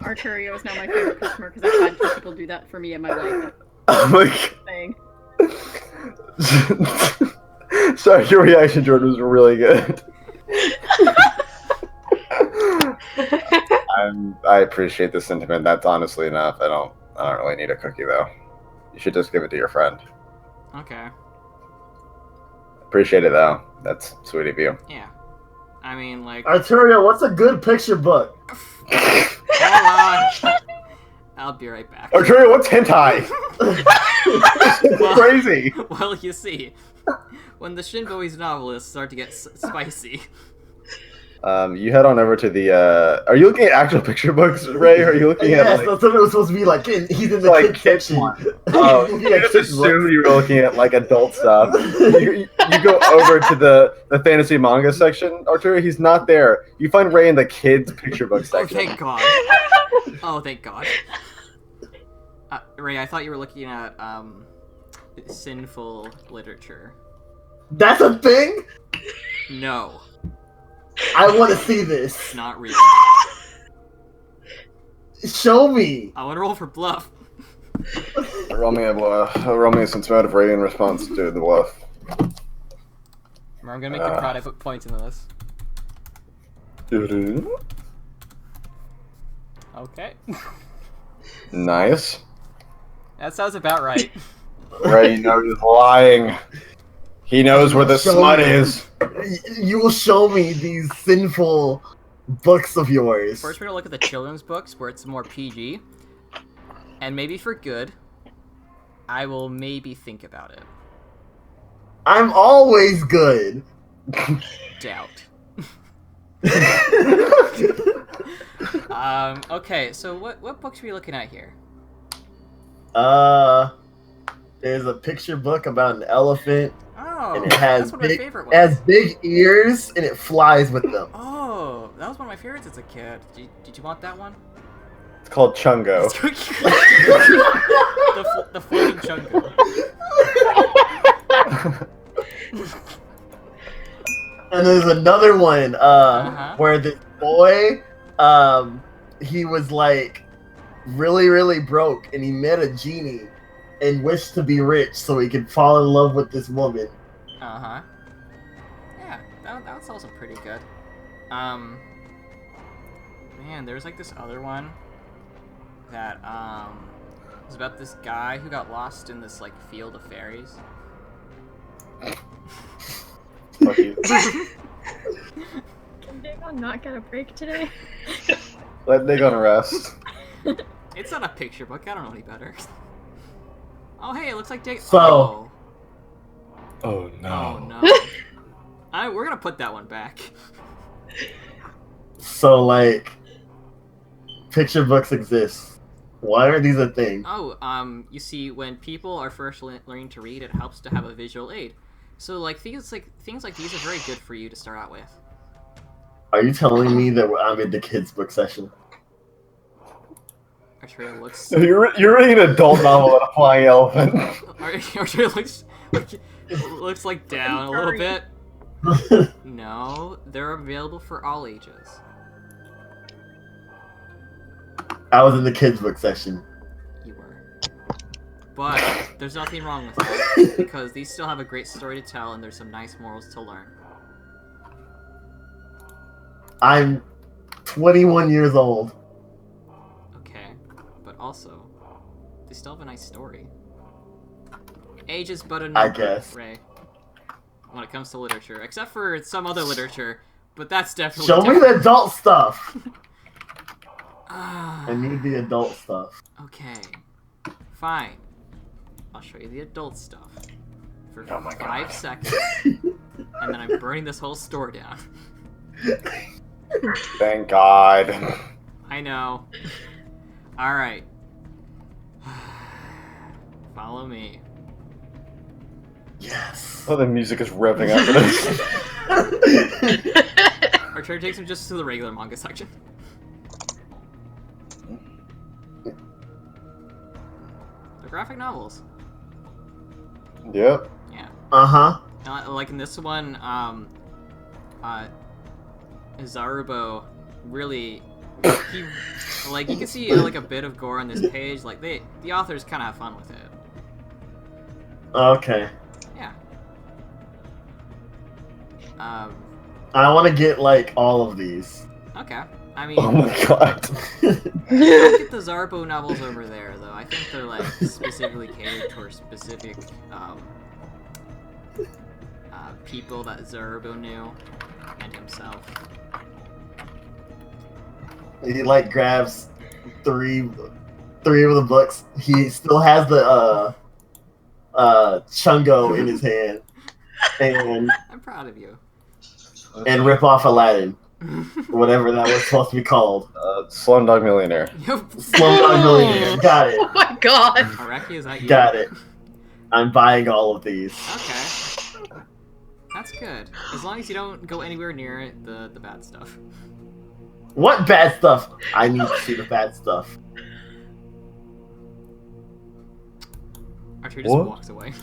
Arturio is now my favorite customer because I've had 2 people do that for me in my life. Oh my Thing. god. Sorry, your reaction, Jordan, was really good. I appreciate the sentiment. That's honestly enough. I don't really need a cookie though. You should just give it to your friend. Okay. Appreciate it though. That's sweet of you. Yeah. I mean, like... Arturio, what's a good picture book? Hold on. I'll be right back. Arturio, what's hentai? Well- Crazy. Well, you see, when the Shinboi's novelists start to get spicy... You head on over to the. Are you looking at actual picture books, Ray? Or are you looking Yes, at like? that's what it was supposed to be like. He's in the Like kid section. Oh, Yeah, you just kids assumed you were looking at like adult stuff. You go over to the fantasy manga section, Arturo. He's not there. You find Ray in the kids picture book Oh, section. thank God. Oh, thank God. Ray, I thought you were looking at, sinful literature. That's a thing? No. I want to see this. It's not real. Show me. I want to roll for bluff. Roll me a bluff. Roll me some sort of rating response to the bluff. Remember, I'm gonna make you proud. I put points into this. Okay. Nice. That sounds about right. Ray knows he's lying. He knows where the smut is. You will show me these sinful books of yours. First, we're gonna look at the children's books where it's more PG, and maybe for good. I will maybe think about it. I'm always good. Doubt. Okay, so what books are we looking at here? There's a picture book about an elephant, Oh, and it has that's one of my favorite ones. it has big ears, and it flies with them. Oh, that was one of my favorites as a kid. Did you want that one? It's called Chungo. the floating chungo. And there's another one where this boy, he was like really, really broke, and he met a genie and wished to be rich so he could fall in love with this woman. Yeah, that was also pretty good. Man, there's like this other one that was about this guy who got lost in this like field of fairies. Fuck you. Can Dagon not get a break today? Let Dagon rest. It's not a picture book. I don't know any better. Oh, hey, it looks like Dagon. So- Oh Oh no. We're gonna put that one back. So, like, picture books exist. Why are these a thing? Oh, you see, when people are first learning to read, it helps to have a visual aid. So, like things like these are very good for you to start out with. Are you telling me that I'm in the kids' book session? Arturia looks. You're reading an adult novel about a flying elephant. Arturia looks like down a little bit. No, they're available for all ages. I was in the kids' book session. You were. But there's nothing wrong with that, because these still have a great story to tell, and there's some nice morals to learn. I'm 21 years old. Okay, but also, they still have a nice story. Age is but a number, I guess. Ray. When it comes to literature, except for some other literature, but that's definitely Show me the adult stuff. Ah, I need the adult stuff. okay, fine. I'll show you the adult stuff for Oh my 5 God. seconds, and then I'm burning this whole store down. Thank God. I know. All right. Follow me. Yes. Oh, the music is revving up for this. Our turn takes him just to the regular manga section. The graphic novels. Yep. Yeah. Uh-huh. Like in this one, Zarubo really, you can see like a bit of gore on this page. Like the authors kind of have fun with it. Okay. Yeah. I want to get, like, all of these. Okay. I mean, Oh my God. don't get the Zarbo novels over there, though. I think they're like specifically catered towards specific people that Zarbo knew and himself. He, like, grabs three of the books. He still has the Chungo in his hand, and I'm proud of you. rip off Aladdin, whatever that was supposed to be called. Slumdog Millionaire. Slumdog Millionaire. Got it. Oh my god! Araki, is that you? Got it. I'm buying all of these. Okay. That's good. As long as you don't go anywhere near the bad stuff. What bad stuff? I need to see the bad stuff. Archer just What? walks away.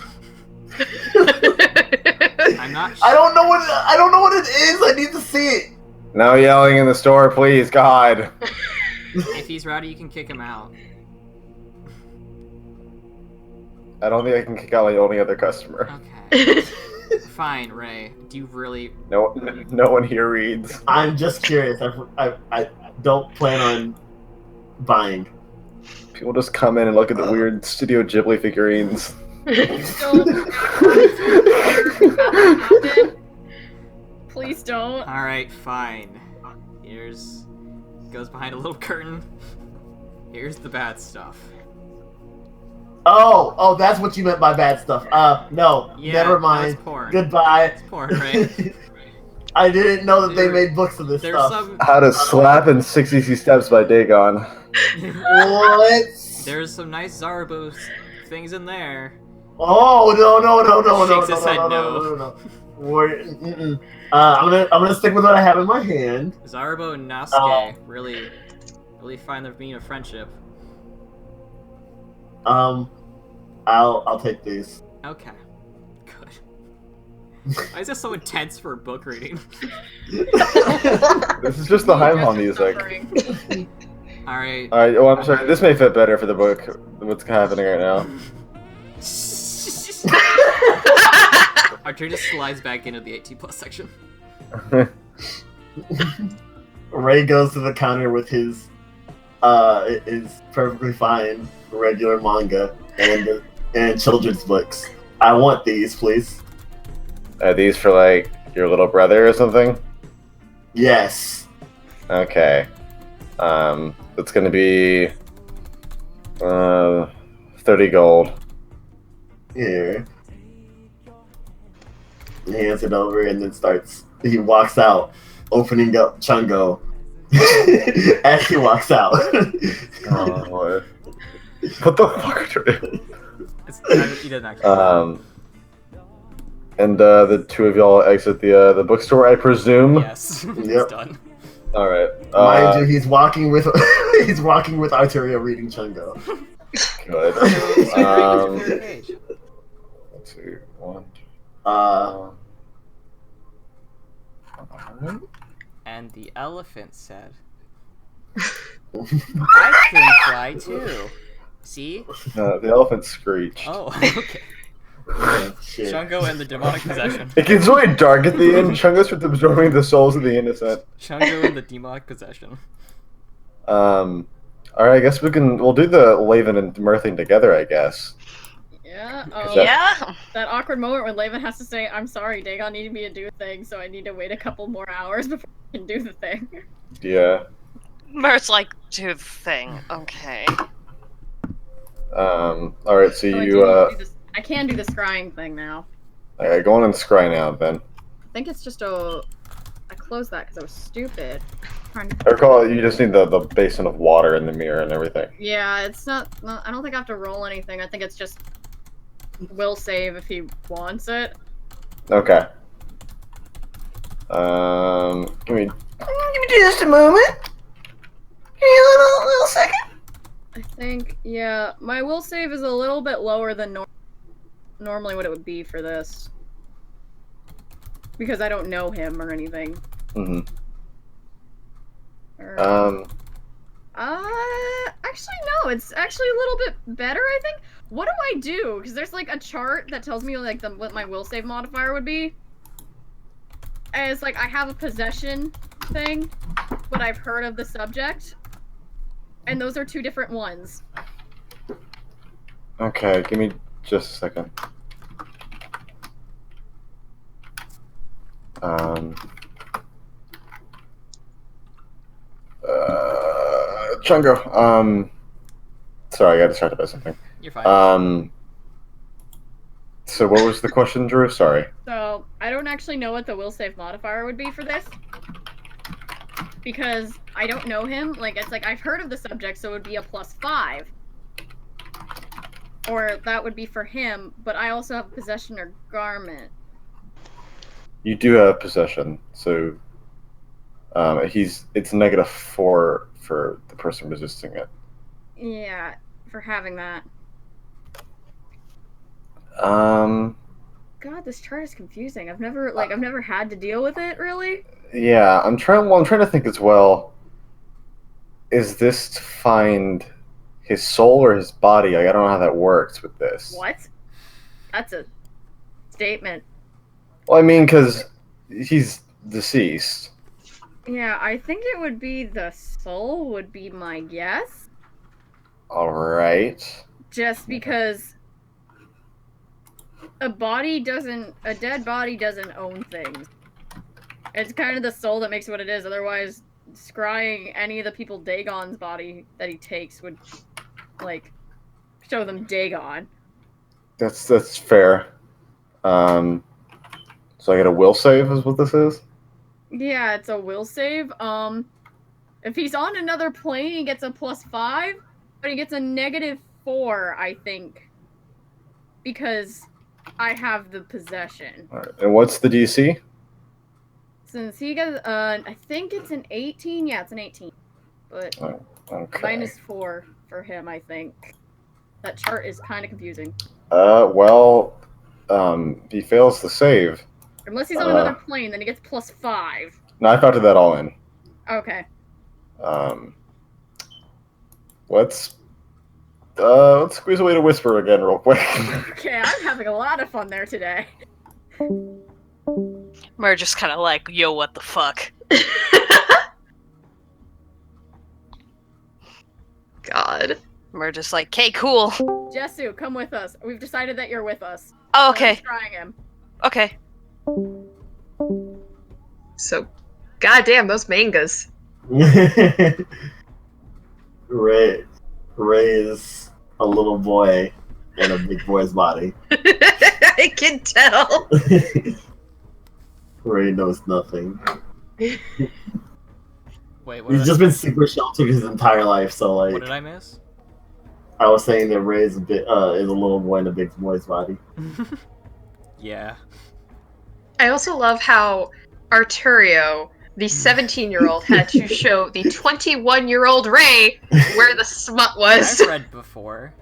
I'm not. I don't know what it is. I need to see it. No yelling in the store, please, God. If he's rowdy, you can kick him out. I don't think I can kick out my only other customer. Okay. Fine, Ray. Do you really? No one here reads. I'm just curious. I don't plan on buying. People just come in and look at the weird Studio Ghibli figurines. Please don't. All right, fine. Here's goes behind a little curtain. Here's the bad stuff. Oh, that's what you meant by bad stuff. No, Yeah, never mind. That's porn. Goodbye. It's porn, right? I didn't know that they Dude, made books of this There's stuff. some. How to Slap in 6 Easy Steps by Dagon. What? There's some nice Zarbo things in there. Oh no! Shakes his head no. No. I'm gonna stick with what I have in my hand. Zarbo and Nasuke really find the meaning of friendship. I'll take these. Okay. Good. Why is this so intense for a book reading? This is just the Heimdall music. Alright. Alright, oh, I'm sorry. This may fit better for the book. What's happening right now? Archer just slides back into the 18+ section. Ray goes to the counter with his perfectly fine regular manga and children's books. I want these, please. Are these for, like, your little brother or something? Yes. Okay. It's gonna be 30 gold. Here. He hands it over and then he walks out, opening up Chungo as he walks out. Oh, boy. What the fuck are you doing? He doesn't actually. And the two of y'all exit the bookstore, I presume. Yes. He's Yep. done. All right. Mind you, he's walking with Arteria reading Chungo. Good. Favorite page. Let's see. One. And the elephant said, I can fly too. See? The elephant screeched. Oh, okay. Shit. Chungo and the demonic possession. It gets really dark at the end. Chungus starts absorbing the souls of the innocent. Chungo and the demonic possession. Alright, I guess we'll do the Laven and Mer thing together, I guess. Yeah. Yeah. That awkward moment when Laven has to say, "I'm sorry, Dagon needed me to do a thing, so I need to wait a couple more hours before I can do the thing." Yeah. Mert's like, do the thing. Okay. Alright, so I can do the scrying thing now. Alright, go on and scry now, then. I think it's just I closed that because I was stupid. I recall you just need the basin of water in the mirror and everything. Yeah, it's not. I don't think I have to roll anything. I think it's just will save if he wants it. Okay. Give me just a moment. Give me a little second. I think, yeah, my will save is a little bit lower than normally what it would be for this. Because I don't know him or anything. Mm-hmm. Actually, no, it's actually a little bit better, I think. What do I do? Because there's, like, a chart that tells me, like, what my will save modifier would be. And it's like, I have a possession thing, but I've heard of the subject. And those are two different ones. Okay, give me just a second. Chungo, sorry, I got distracted by something. You're fine. So what was the question, Drew? Sorry. So, I don't actually know what the will save modifier would be for this. Because I don't know him. Like, it's like, I've heard of the subject, so it would be a +5. Or that would be for him, but I also have possession or garment. You do have possession, so it's -4 for the person resisting it. Yeah, for having that. God, this chart is confusing. I've never had to deal with it really. Yeah, I'm trying to think as well. Is this to find his soul or his body? Like, I don't know how that works with this. What? That's a statement. Well, I mean, because he's deceased. Yeah, I think it would be the soul would be my guess. All right. Just because a dead body doesn't own things. It's kind of the soul that makes it what it is. Otherwise, scrying any of the people Dagon's body that he takes would, like, show them Dagon. That's fair. So I get a will save is what this is? Yeah, it's a will save. If he's on another plane, he gets a +5, but he gets a -4, I think. Because I have the possession. All right. And what's the DC? Since he gets, I think it's an 18. Yeah, it's an 18. But Okay. -4 for him, I think. That chart is kind of confusing. Well, he fails the save. Unless he's on another plane, then he gets +5. No, I factored that all in. Okay. Let's squeeze away to whisper again real quick. Okay, I'm having a lot of fun there today. Mer just kind of like, yo, what the fuck? God. Mer just like, okay, cool. Jessu, come with us. We've decided that you're with us. Oh, okay. Trying him. Okay. So, goddamn those mangas. Ray is a little boy in a big boy's body. I can tell. Ray knows nothing. Wait, what He's did, just been super sheltered his entire life, so like what did I miss? I was saying that Ray is is a little boy in a big boy's body. Yeah. I also love how Arturio, the 17-year-old, had to show the 21-year-old Ray where the smut was. I've read before.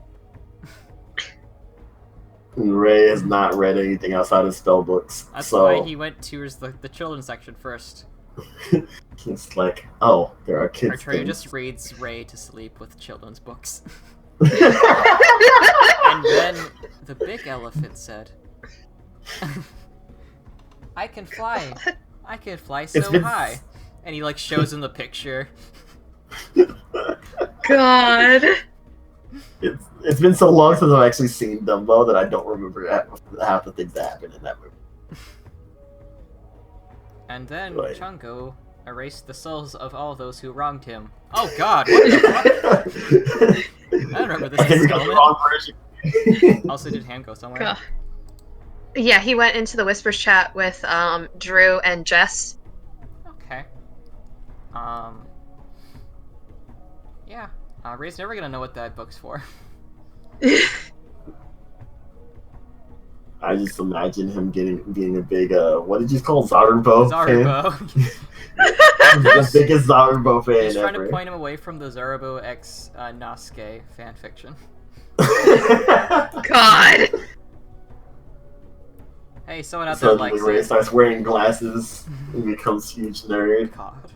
And Ray has not read anything outside of spell books. That's so why he went to the children's section first. it's like, oh, there are kids. Arturio things. just reads Ray to sleep with children's books. And And then the big elephant said, I can fly. I can fly so been- high. And he like shows him the picture. God. It's been so long since I've actually seen Dumbo that I don't remember half the things that happened in that movie. And then Right. Chungo erased the souls of all those who wronged him. Oh god, what the fuck? I don't remember this I think we got the installment. wrong version. Also, did Ham go somewhere? God. Yeah, he went into the Whispers chat with Drew and Jess. Okay. Yeah. Ray's never gonna know what that book's for. I just imagine him being a big what did you call Zarubo fan? Zarubo. The biggest Zarubo fan He's trying ever. to point him away from the Zarubo x Nasuke fanfiction. God. Hey, someone out there Suddenly likes Ray it. starts wearing glasses and becomes huge nerd. God.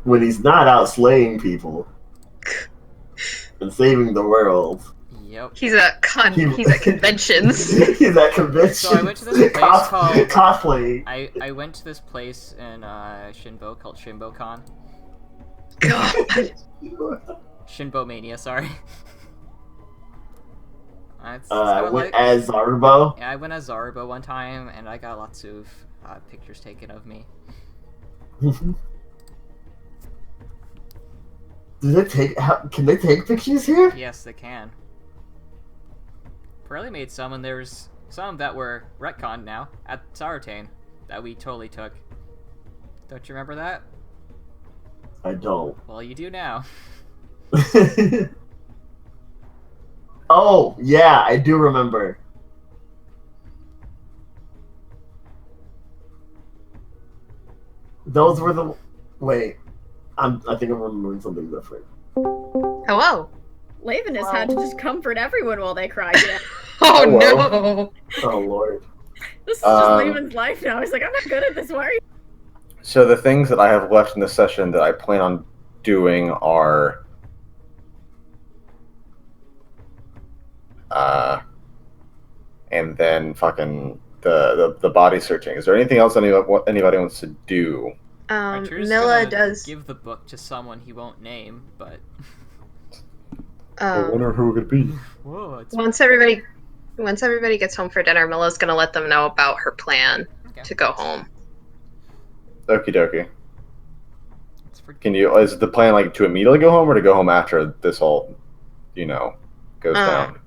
When he's not out slaying people and saving the world. Yep. He's at conventions. He's at convention. So I went to this place called- cosplay. I went to this place in Shinbo called ShinboCon. God. Shinbo Mania, sorry. I went as Zarubo. Yeah, I went as Zarubo one time, and I got lots of pictures taken of me. Can they take pictures here? Yes, they can. Pirelli made some, and there's some that were retconned now at Sartane that we totally took. Don't you remember that? I don't. Well, you do now. Oh, yeah, I do remember. Those were the... Wait. I think I'm remembering something different. Hello. Laven has had to just comfort everyone while they cried. Yeah. Oh Hello. no! Oh lord. This is just Um, Lehman's life now. He's like, I'm not good at this. Why are you? So the things that I have left in this session that I plan on doing are and then fucking the body searching. Is there anything else anybody wants to do? Archer's Mila gonna does. give the book to someone he won't name, but I wonder who it could be. whoa, it's Once everybody gets home for dinner, Mila's gonna let them know about her plan okay. to go home. Okie dokie. It's for Is the plan like to immediately go home or to go home after this all, goes down?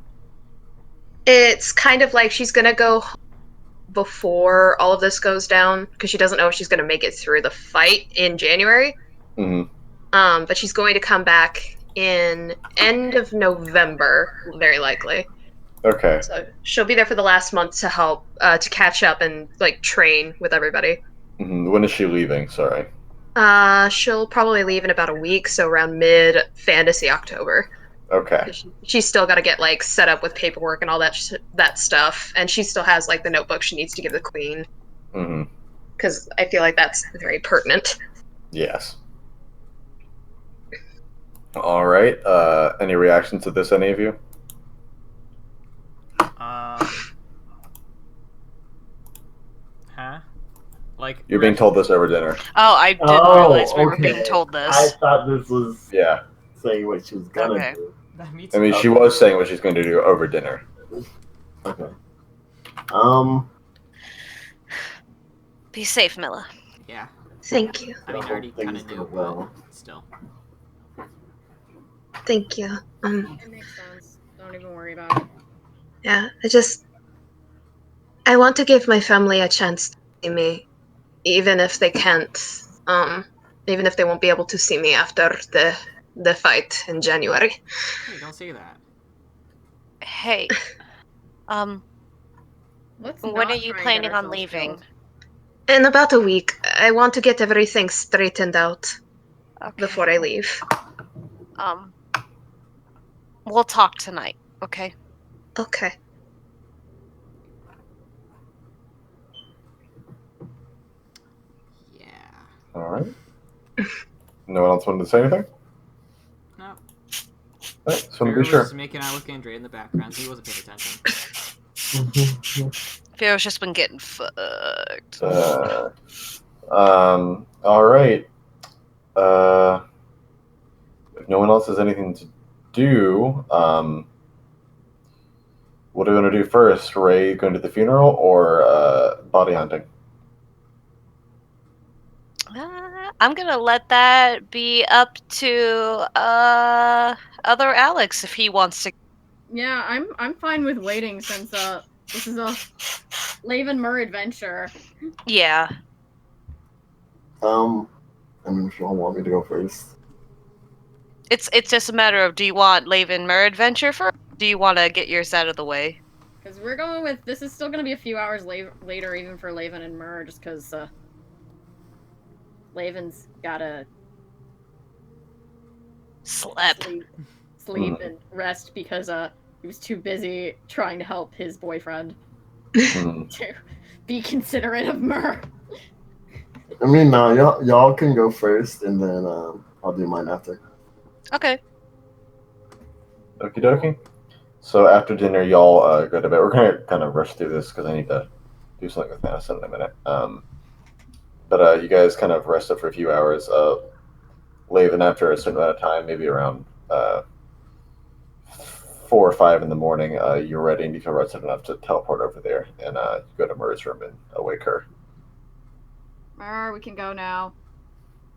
It's kind of like she's gonna go before all of this goes down because she doesn't know if she's gonna make it through the fight in January. Hmm. But she's going to come back in end of November, very likely. Okay. So she'll be there for the last month to help to catch up and like train with everybody. When is she leaving? Sorry. She'll probably leave in about a week, so around mid fantasy October. Okay. She's still got to get like set up with paperwork and all that stuff, and she still has like the notebook she needs to give the queen Hmm. because I feel like that's very pertinent. Yes. All right. Any reactions to this, any of you? Huh? Like You're being told this over dinner. Oh, I didn't realize we were being told I this. thought this was Yeah. saying what she was gonna Okay. do. Me I too. mean, she was saying what she's going to do over dinner. Okay. Be safe, Mila. Yeah. Thank you, I mean, I hope already kind things of go knew, but well. still. thank you. It makes sense. Don't even worry about it. Yeah, I want to give my family a chance to see me, even if they can't. Even if they won't be able to see me after the fight in January. Hey, don't say that. Hey, Let's when not are you try and get planning on ourselves leaving? killed. In about a week, I want to get everything straightened out Okay. before I leave. We'll talk tonight, okay? Okay. Yeah. All right. No one else wanted to say anything? No. All right, just want Farrah to be was sure. just making out with Andrea in the background, so he wasn't paying attention. Pharaoh's just been getting fucked. All right. If no one else has anything to do, what are we going to do first? Ray going to the funeral or body hunting? I'm gonna let that be up to other Alex if he wants to. Yeah, I'm fine with waiting since this is a Laven Mur adventure. Yeah. I mean, if you all want me to go first. It's just a matter of, do you want Laven Mur adventure first? Do you want to get yours out of the way? Because we're going with this is still gonna be a few hours later even for Laven and Mur, just because Laven's gotta sleep and rest because he was too busy trying to help his boyfriend to be considerate of Mur. I mean, no, y'all can go first, and then I'll do mine after. Okay. Okie dokie. So after dinner, y'all go to bed. We're going to kind of rush through this because I need to do something with Madison in a minute. But you guys kind of rest up for a few hours. Laven, after a certain amount of time, maybe around 4 or 5 in the morning, you're ready and you feel rested enough to teleport over there and you go to Murray's room and awake her. Mur, we can go now.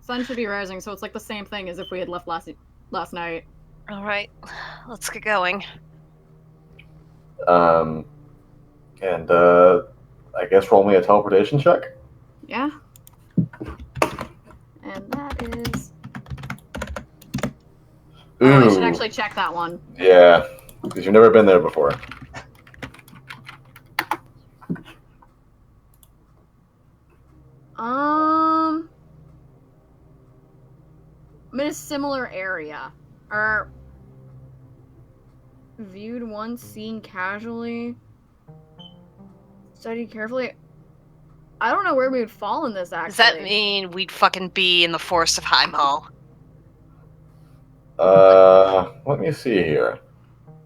Sun should be rising, so it's like the same thing as if we had left last night. All right. Let's get going. And I guess roll me a teleportation check. Yeah. And that is. Ooh. Oh, I should actually check that one. Yeah, because you've never been there before. I'm in a similar area. Or Viewed once, seen casually, studied carefully. I don't know where we would fall in this, actually. Does that mean we'd fucking be in the forest of Heimhall? Let me see here.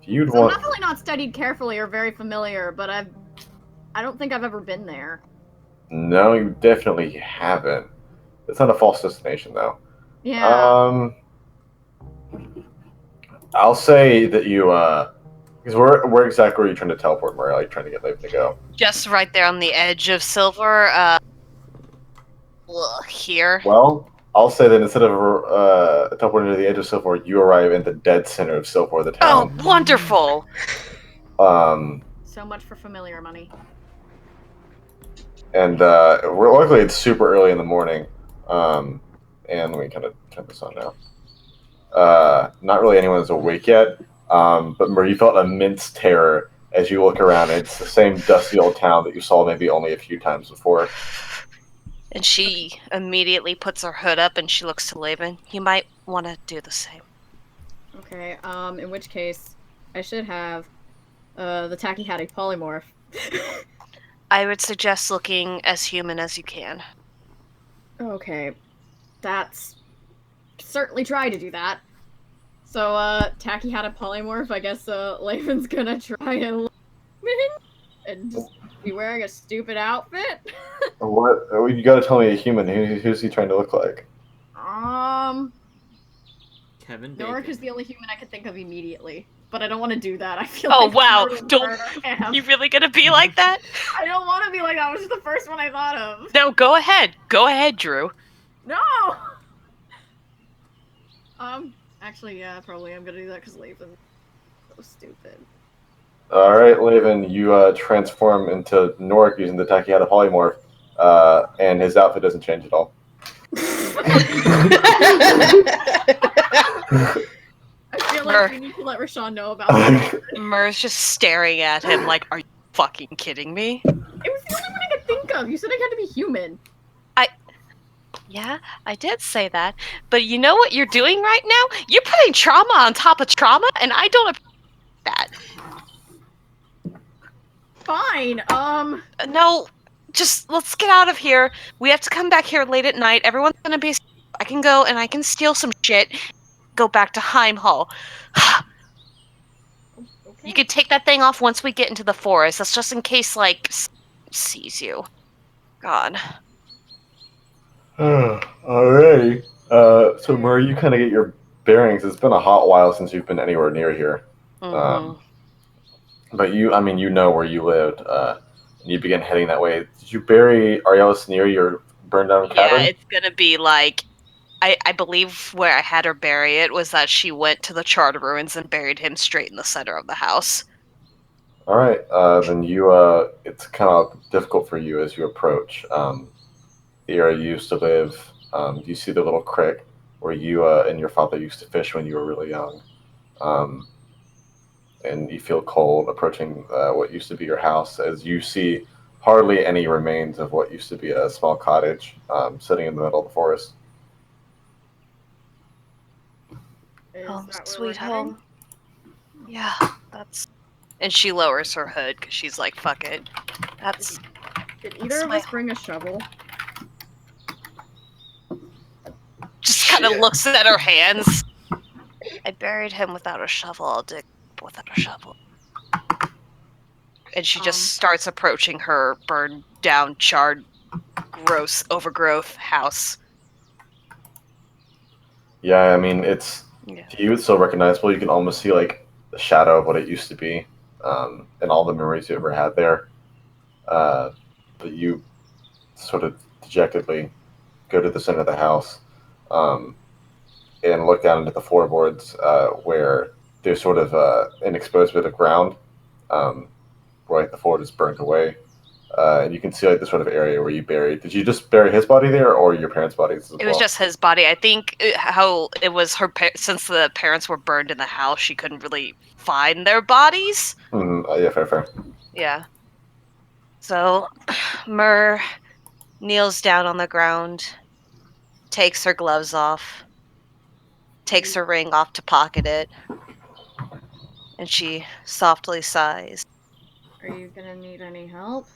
You'd So I'm want. definitely not studied carefully or very familiar, but I don't think I've ever been there. No, you definitely haven't. It's not a false destination, though. Yeah. I'll say that you, because where exactly are you trying to teleport, Murray? Like trying to get Laven to go? Just right there on the edge of Silver, here. Well, I'll say that instead of teleporting to the edge of Silver, you arrive in the dead center of Silver, the Oh, town. wonderful! So much for familiar money. And luckily it's super early in the morning. And let me kind of turn this on now. Not really anyone's awake yet, but Murray, you felt immense terror as you look around. It's the same dusty old town that you saw maybe only a few times before. And she immediately puts her hood up and she looks to Laven. You might want to do the same. Okay, in which case, I should have, the Tacky Hattie polymorph. I would suggest looking as human as you can. Okay, that's... certainly try to do that. So, Tacky had a polymorph. I guess, Laven's gonna try and just be wearing a stupid outfit. What? You got to tell me a human. Who's he trying to look like? Kevin Bacon. Norik is the only human I could think of immediately. But I don't want to do that. I feel Oh, like wow. I'm Don't. You really gonna be like that? I don't want to be like that. It was just the first one I thought of. No, go ahead. Go ahead, Drew. No! Actually, yeah, probably I'm gonna do that because Laven's so stupid. Alright, Laven, you transform into Norik using the Takihata polymorph, and his outfit doesn't change at all. I feel like we need to let Rashawn know about that. Mur's just staring at him like, are you fucking kidding me? It was the only one I could think of. You said I had to be human. Yeah, I did say that. But you know what you're doing right now? You're putting trauma on top of trauma, and I don't appreciate that. Fine, No, just let's get out of here. We have to come back here late at night. Everyone's gonna be... I can go and I can steal some shit. Go back to Heimhall. Okay. You could take that thing off once we get into the forest. That's just in case, like, sees you. God. Alrighty. So Murray, you kind of get your bearings. It's been a hot while since you've been anywhere near here. Mm-hmm. But you know where you lived, and you begin heading that way. Did you bury Arielis near your burned down cabin? Yeah, it's gonna be like... I believe where I had her bury it was that she went to the Charter Ruins and buried him straight in the center of the house. Alright, then it's kind of difficult for you as you approach. The area you used to live, you see the little creek where you and your father used to fish when you were really young. And you feel cold approaching what used to be your house as you see hardly any remains of what used to be a small cottage sitting in the middle of the forest. Home, sweet home. Yeah, that's... And she lowers her hood because she's like, fuck it. That's... Did either of us bring a shovel? Just kind of looks at her hands. I buried him without a shovel. I'll dig without a shovel. And she just starts approaching her burned down, charred, gross, overgrowth house. Yeah, I mean, to you, it's so recognizable. You can almost see like the shadow of what it used to be, and all the memories you ever had there. But you sort of dejectedly go to the center of the house, and look down into the floorboards, where there's sort of an exposed bit of ground, where like the floor is burnt away. And you can see like the sort of area where you buried. Did you just bury his body there, or your parents' bodies as well? It was just his body. I think how it was her since the parents were burned in the house, she couldn't really find their bodies. Yeah, fair. Yeah. So, Mur kneels down on the ground, takes her gloves off, takes her ring off to pocket it, And she softly sighs. Are you gonna need any help?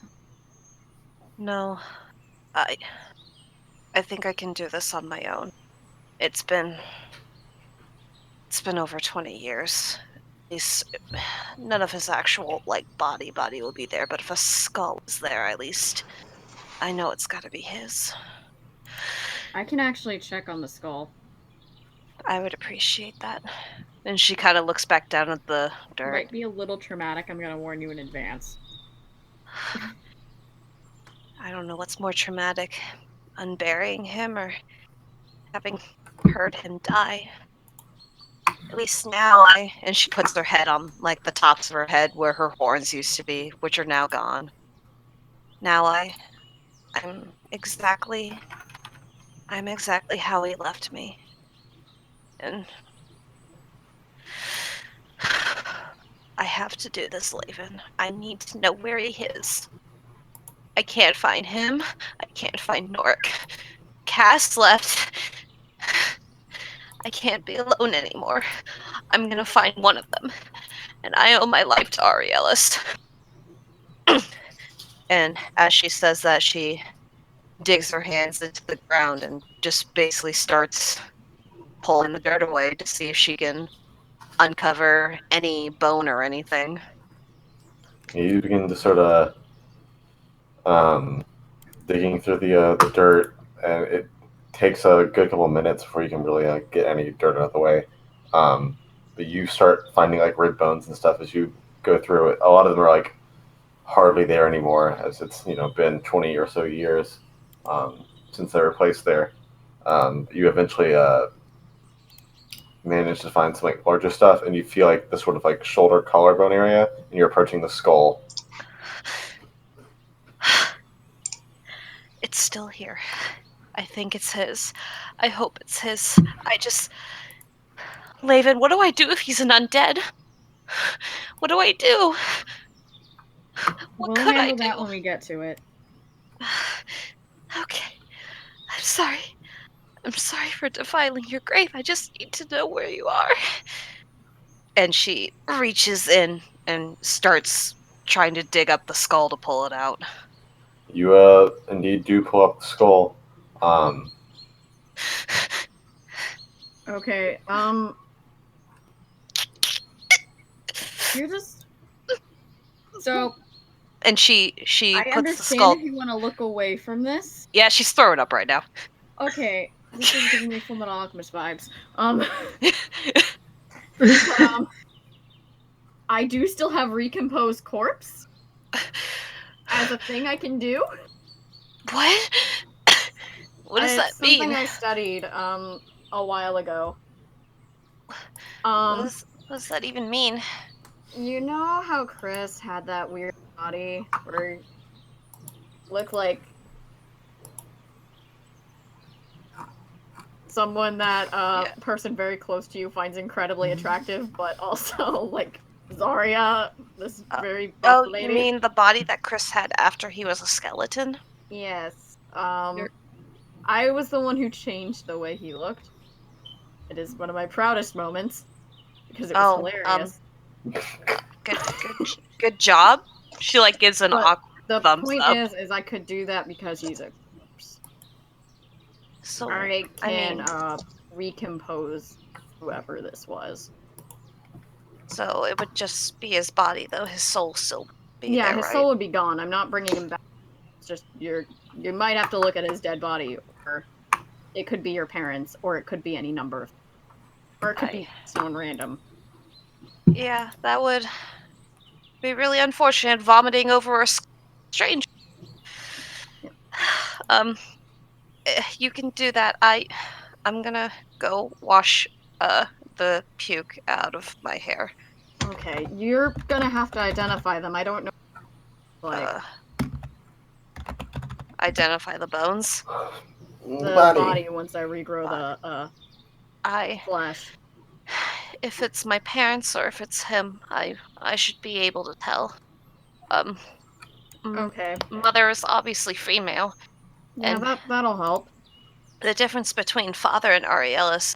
No, I think I can do this on my own. It's been over 20 years. He's none of his actual body will be there, but if a skull is there, at least I know it's got to be his. I can actually check on the skull. I would appreciate that. And she kind of looks back down at the dirt. Might be a little traumatic. I'm gonna warn you in advance. I don't know what's more traumatic, unburying him or having heard him die. At least now and she puts her head on the tops of her head where her horns used to be, which are now gone. Now I'm exactly how he left me. And I have to do this, Laven. I need to know where he is. I can't find him. I can't find Nork. Cass left. I can't be alone anymore. I'm gonna find one of them. And I owe my life to Ariellis. And as she says that, she digs her hands into the ground and just basically starts pulling the dirt away to see if she can uncover any bone or anything. You begin to sort of digging through the dirt, and it takes a good couple of minutes before you can really get any dirt out of the way. But you start finding rib bones and stuff as you go through it. A lot of them are hardly there anymore, as it's been 20 or so years since they were placed there. You eventually manage to find some larger stuff, and you feel the sort of shoulder collarbone area, and you're approaching the skull. It's still here. I think it's his. I hope it's his. Laven, what do I do if he's an undead? What do I do? What We'll could I handle do? that when we get to it. Okay. I'm sorry. I'm sorry for defiling your grave. I just need to know where you are. And she reaches in and starts trying to dig up the skull to pull it out. You indeed do pull up the skull. Okay, you just... So... And she I puts understand the skull... if you want to look away from this. Yeah, she's throwing up right now. Okay, this is giving me Fullmetal Alchemist vibes. I do still have Recomposed Corpse as a thing I can do. What? What does that something mean? I studied a while ago. What does that even mean? You know how Chris had that weird body where he looked like someone that person very close to you finds incredibly attractive, but also Zarya, this very buff lady. You mean the body that Chris had after he was a skeleton? Yes. I was the one who changed the way he looked. It is one of my proudest moments because it was hilarious. Good job. She gives an awkward thumbs point up. is I could do that because he's a corpse. So I can recompose whoever this was. So it would just be his body, though. His soul still be there, his right? soul would be gone. I'm not bringing him back. It's just you might have to look at his dead body, or it could be your parents, or it could be any number of, or it could be someone random. Yeah, that would be really unfortunate. Vomiting over a stranger. You can do that. I'm gonna go wash the puke out of my hair. Okay, you're gonna have to identify them. I don't know. Identify the bones. The body once I regrow the flesh. If it's my parents or if it's him, I should be able to tell. Okay. Mother is obviously female. Yeah, and that'll help. The difference between father and Ariellis.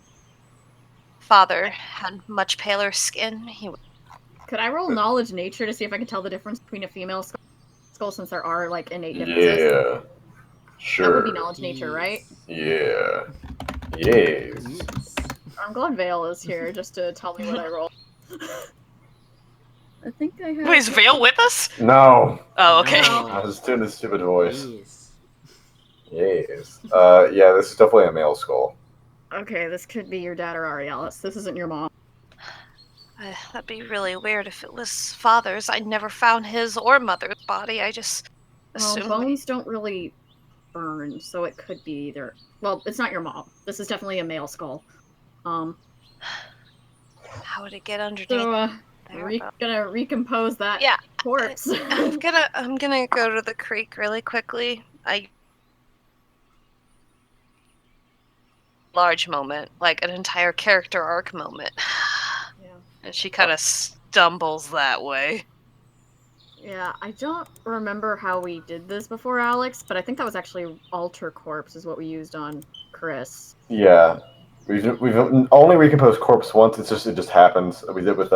Father had much paler skin. He was Could I roll knowledge nature to see if I can tell the difference between a female skull since there are like innate differences? Yeah. Sure. That would be knowledge nature, right? Yeah. Yes. Yes. I'm glad Vale is here just to tell me what I roll. I think I have. Wait, is Vale with us? No. Oh, okay. No. I was doing a stupid voice. Yes. Yes. Yeah, this is definitely a male skull. Okay, this could be your dad or Arialis. This isn't your mom. That'd be really weird if it was father's. I never found his or mother's body. I just Well, assumed. bones don't really burn, so it could be either. Well, it's not your mom. This is definitely a male skull. How would it get underneath? So, there? gonna recompose that Yeah, corpse. I'm gonna go to the creek really quickly. Large moment, like an entire character arc moment. Yeah. And she kind of stumbles that way. Yeah, I don't remember how we did this before, Alex, but I think that was actually alter corpse is what we used on Chris. Yeah. We've only recomposed corpse once. It just happens. We did with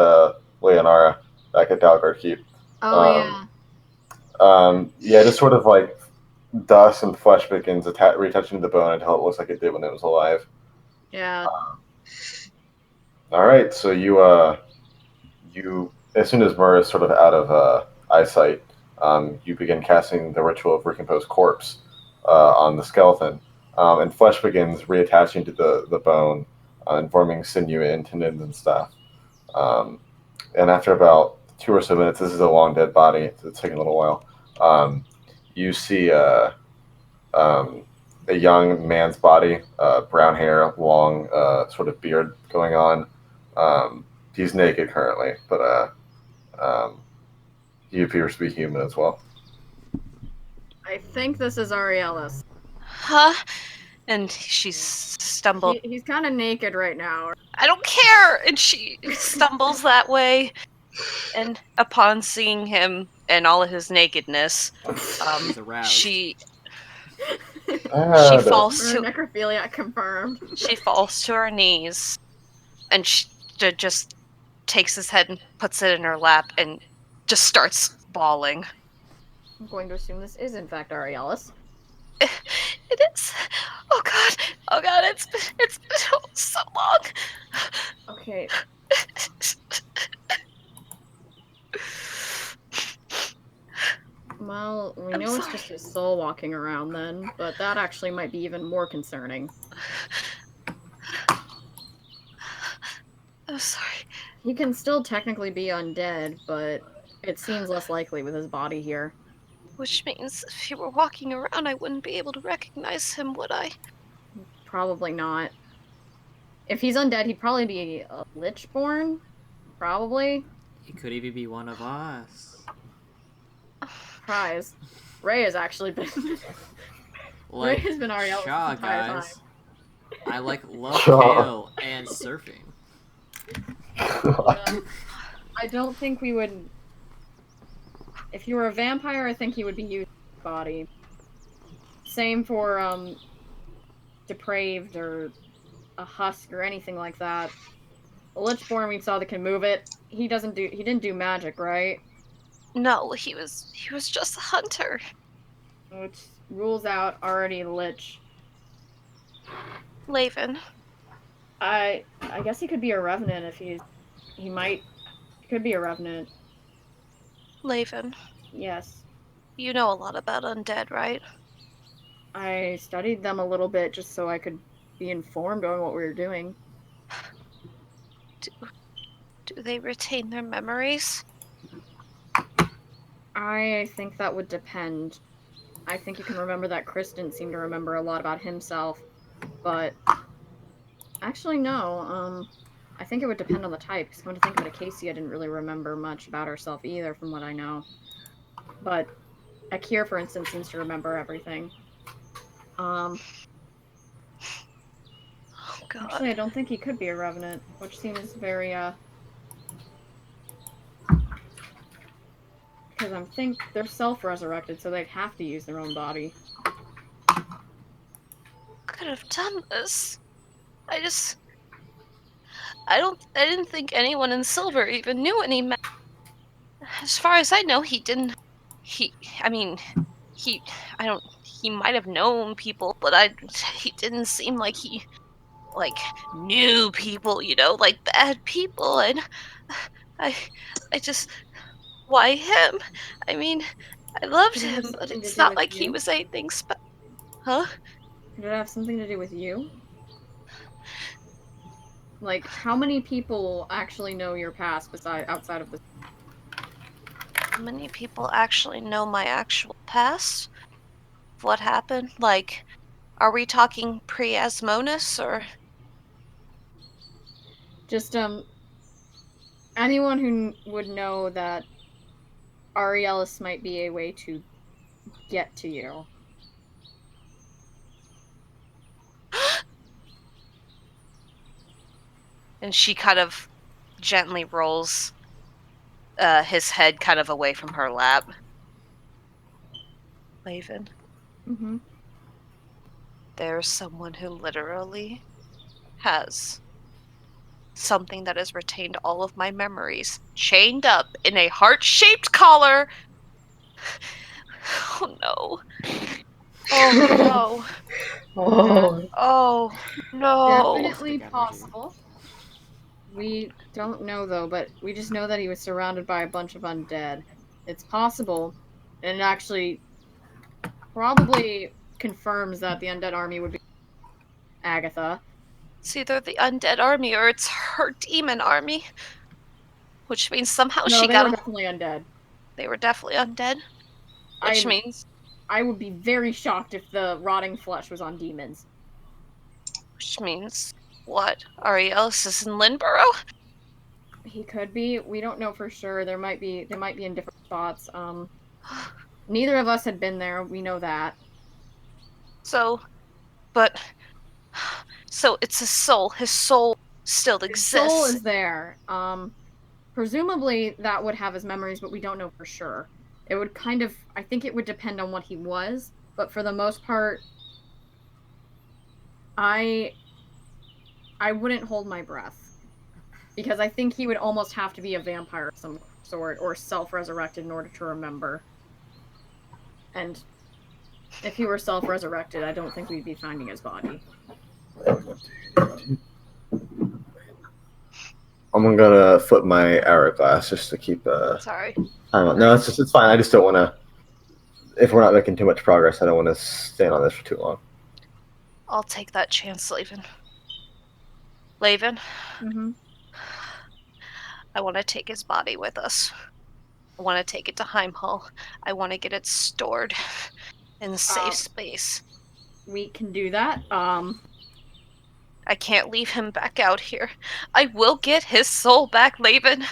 Leonara back at Dalgard Keep. Oh Yeah, just sort of like dust and flesh begins reattaching to the bone until it looks like it did when it was alive. yeah. All right, so you as soon as Mur is sort of out of eyesight, you begin casting the ritual of recomposed corpse on the skeleton, and flesh begins reattaching to the bone and forming sinew and tendons and stuff. And after about 2 or so minutes, this is a long dead body. So it's taking a little while. You see a young man's body, brown hair, long sort of beard going on. He's naked currently, but he appears to be human as well. I think this is Arialis. Huh? And she stumbled. He's kind of naked right now. I don't care! And she stumbles that way. And upon seeing him and all of his nakedness, He's aroused. she Ah, falls Or to necrophilia confirmed. she falls to her knees, and she just takes his head and puts it in her lap and just starts bawling. I'm going to assume this is in fact Arialis. It is. Oh God! It's been so long. Okay. Well, we I'm know it's sorry. just his soul walking around then, but that actually might be even more concerning. I'm sorry. He can still technically be undead, but it seems less likely with his body here. Which means if he were walking around, I wouldn't be able to recognize him, would I? Probably not. If he's undead, he'd probably be a Lichborn. Probably. He could even be one of us. Surprise. Ray has actually been. Ray has been Ariel Shaw, this entire guys. time. I love Shaw. kale and surfing. I don't think we would. If you were a vampire, I think you would be using your body. Same for depraved or a husk or anything like that. A Lichborn we saw that can move it. He didn't do magic, right? No, he was just a hunter. Which rules out already Lich. Laven. I guess he could be a revenant if he could be a revenant. Laven. Yes. You know a lot about undead, right? I studied them a little bit just so I could be informed on what we were doing. Do they retain their memories? I think that would depend. I think you can remember that Chris didn't seem to remember a lot about himself, but actually no. I think it would depend on the type. Because come to think of it, Acacia didn't really remember much about herself either, from what I know. But Akir, for instance, seems to remember everything. Oh God. Actually, I don't think he could be a revenant, which seems very because I think they're self-resurrected, so they'd have to use their own body. Could have done this. I didn't think anyone in Silver even knew any as far as I know, he didn't. He might have known people, but he didn't seem like he knew people, like bad people, and I I just why him? I mean, I loved Did it have him, but something to it's do not with like he you? was anything huh? Did it have something to do with you? Like, how many people actually know your past outside of the? How many people actually know my actual past? What happened? Like, are we talking pre-Asmonis or Just anyone who would know that Arielis might be a way to get to you. and she kind of gently rolls his head kind of away from her lap. Laven, Mm-hmm. there's someone who literally has something that has retained all of my memories, chained up in a heart-shaped collar. Oh no. Oh no. Oh, Oh no. Definitely possible. We don't know though, but we just know that he was surrounded by a bunch of undead. It's possible, and it actually probably confirms that the undead army would be Agatha. It's either the undead army or it's her demon army. Which means somehow No, she they got were a. definitely undead. They were definitely undead. Which means. I would be very shocked if the rotting flesh was on demons. Which means. What? Arielis is in Linborough? He could be. We don't know for sure. They might be in different spots. Neither of us had been there. We know that. So. But. So it's his soul. His soul still His soul exists. is there. Presumably that would have his memories, but we don't know for sure. It would kind of. I think it would depend on what he was, but for the most part, I wouldn't hold my breath because I think he would almost have to be a vampire of some sort or self-resurrected in order to remember. And if he were self-resurrected, I don't think we'd be finding his body. I'm gonna flip my hourglass just to keep Sorry. No, it's fine. I just don't want to. If we're not making too much progress, I don't want to stand on this for too long. I'll take that chance, Laven. Laven, Mm-hmm. I want to take his body with us. I want to take it to Heimhall. I want to get it stored in a safe space. We can do that. I can't leave him back out here. I will get his soul back, Laven.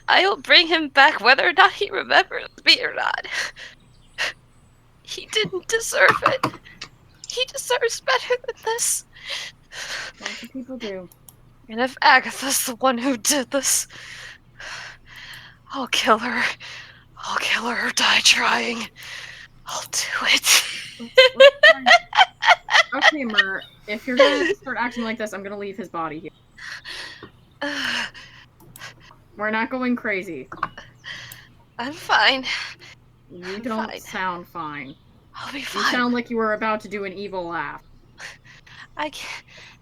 I will bring him back whether or not he remembers me or not. He didn't deserve it. He deserves better than this. Lots of people do. And if Agatha's the one who did this, I'll kill her. I'll kill her or die trying. I'll do it. Okay, Mer, if you're gonna start acting like this, I'm gonna leave his body here. We're not going crazy. I'm fine. You don't sound fine. I'll be You fine. sound like you were about to do an evil laugh.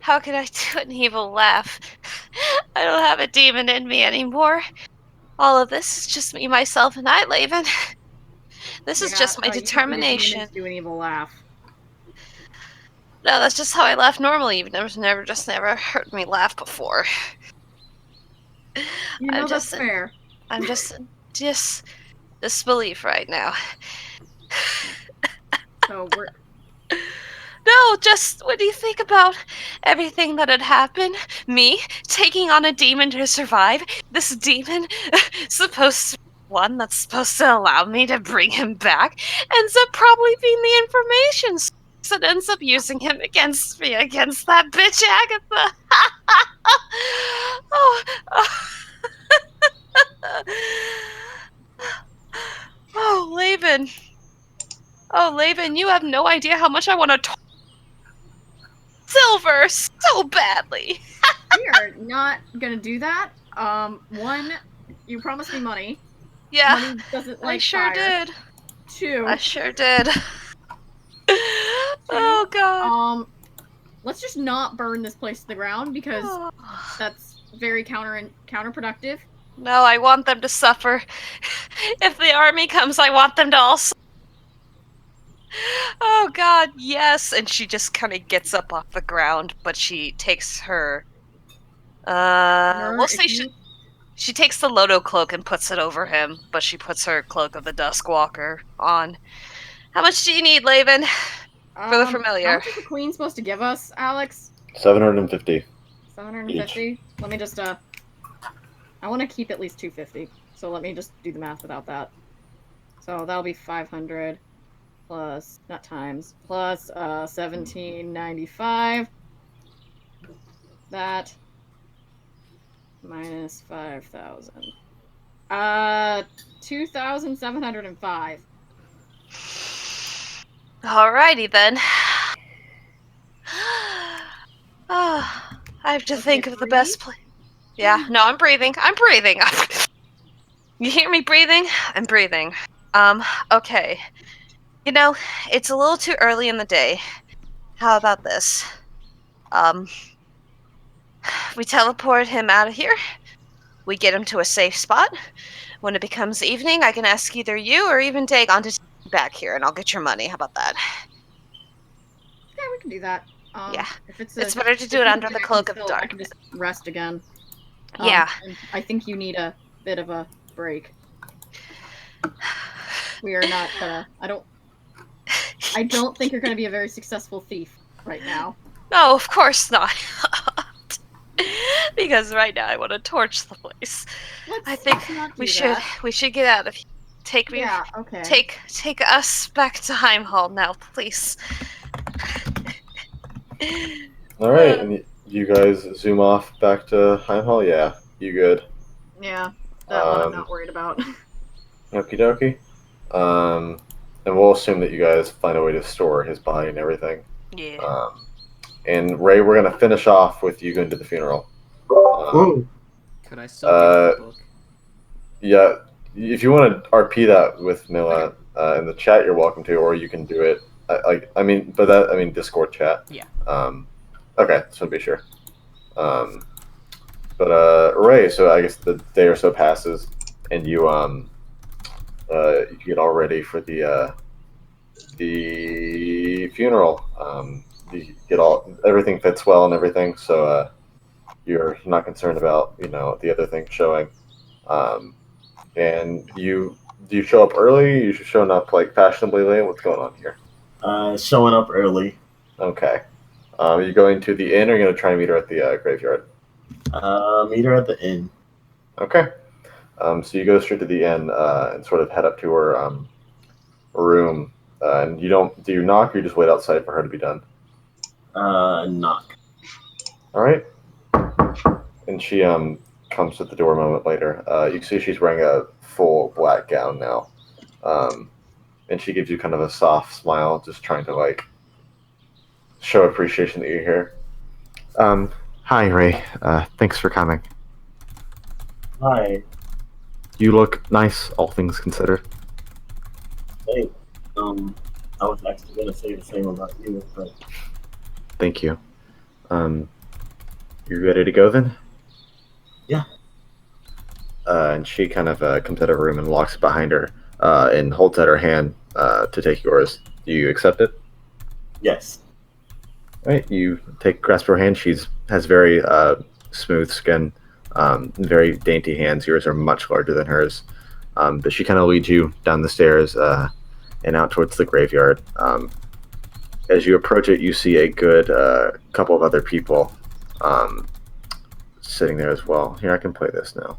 How can I do an evil laugh? I don't have a demon in me anymore. All of this is just me, myself, and I, Laven. This is just my determination. You do an evil laugh. No, that's just how I laugh normally. You've never heard me laugh before. You know that's fair. I'm just in disbelief right now. So we're. No, just what do you think about everything that had happened? Me taking on a demon to survive. This demon, supposed to be one that's supposed to allow me to bring him back, ends up probably being the information source that ends up using him against me, against that bitch Agatha. Oh, Laven. Oh, Laven, you have no idea how much I want to Silver so badly. We are not gonna do that. One, you promised me money. Yeah, Money doesn't I like sure fire. did. 2. I sure did. Oh god. Let's just not burn this place to the ground because that's very counterproductive. No, I want them to suffer. If the army comes, I want them to also. Oh god, yes. And she just kind of gets up off the ground, but she takes her. We'll say she takes the Lodo cloak and puts it over him, but she puts her cloak of the Duskwalker on. How much do you need, Laven? For the How familiar. much is the queen supposed to give us, Alex? 750. 750. Let me just I want to keep at least 250. So let me just do the math without that. So that'll be 500 plus not times plus 1795. That minus 5,000. 2,705. Alrighty then. I have to think of the best place. Yeah, no, I'm breathing. I'm breathing. You hear me breathing? I'm breathing. Okay. You know, it's a little too early in the day. How about this? We teleport him out of here. We get him to a safe spot. When it becomes evening, I can ask either you or even Dagon to take you back here, and I'll get your money. How about that? Yeah, we can do that. Yeah. If it's Better to do it under the cloak of I can darkness. just rest again. Yeah. And I think you need a bit of a break. We are not gonna. I don't think you're gonna be a very successful thief right now. No, of course not. Because right now I want to torch the place. I think we should get out of here. Take me. Yeah. Okay. Take us back to Heimhall now, please. All right, and you guys zoom off back to Heimhall. Yeah, you good? Yeah, that one I'm not worried about. Okie dokie. And we'll assume that you guys find a way to store his body and everything. Yeah. And Ray, we're gonna finish off with you going to the funeral. Could I still get the book? Yeah, if you want to RP that with Mila in the chat, you're welcome to, or you can do it. Discord chat. Yeah. Okay, just want to be sure. Ray, so I guess the day or so passes, and you get all ready for the funeral. You get everything fits well and everything, so you're not concerned about the other thing showing. And do you show up early? You showing up like fashionably late? What's going on here? Showing up early. Okay. Are you going to the inn, or are you going to try and meet her at the graveyard? Meet her at the inn. Okay. So you go straight to the inn and sort of head up to her room. And do you knock, or you just wait outside for her to be done? Knock. All right. And she comes to the door a moment later. You see she's wearing a full black gown now. And she gives you kind of a soft smile, just trying to show appreciation that you're here. Hi, Ray. Thanks for coming. Hi. You look nice, all things considered. Hey. I was actually gonna say the same about you, but Thank you. You ready to go then? Yeah. And she kind of comes out of her room and walks behind her and holds out her hand to take yours. Do you accept it? Yes. All right. You grasp her hand. She has very smooth skin, very dainty hands. Yours are much larger than hers. But she kind of leads you down the stairs and out towards the graveyard. As you approach it, you see a good couple of other people sitting there as well. Here, I can play this now.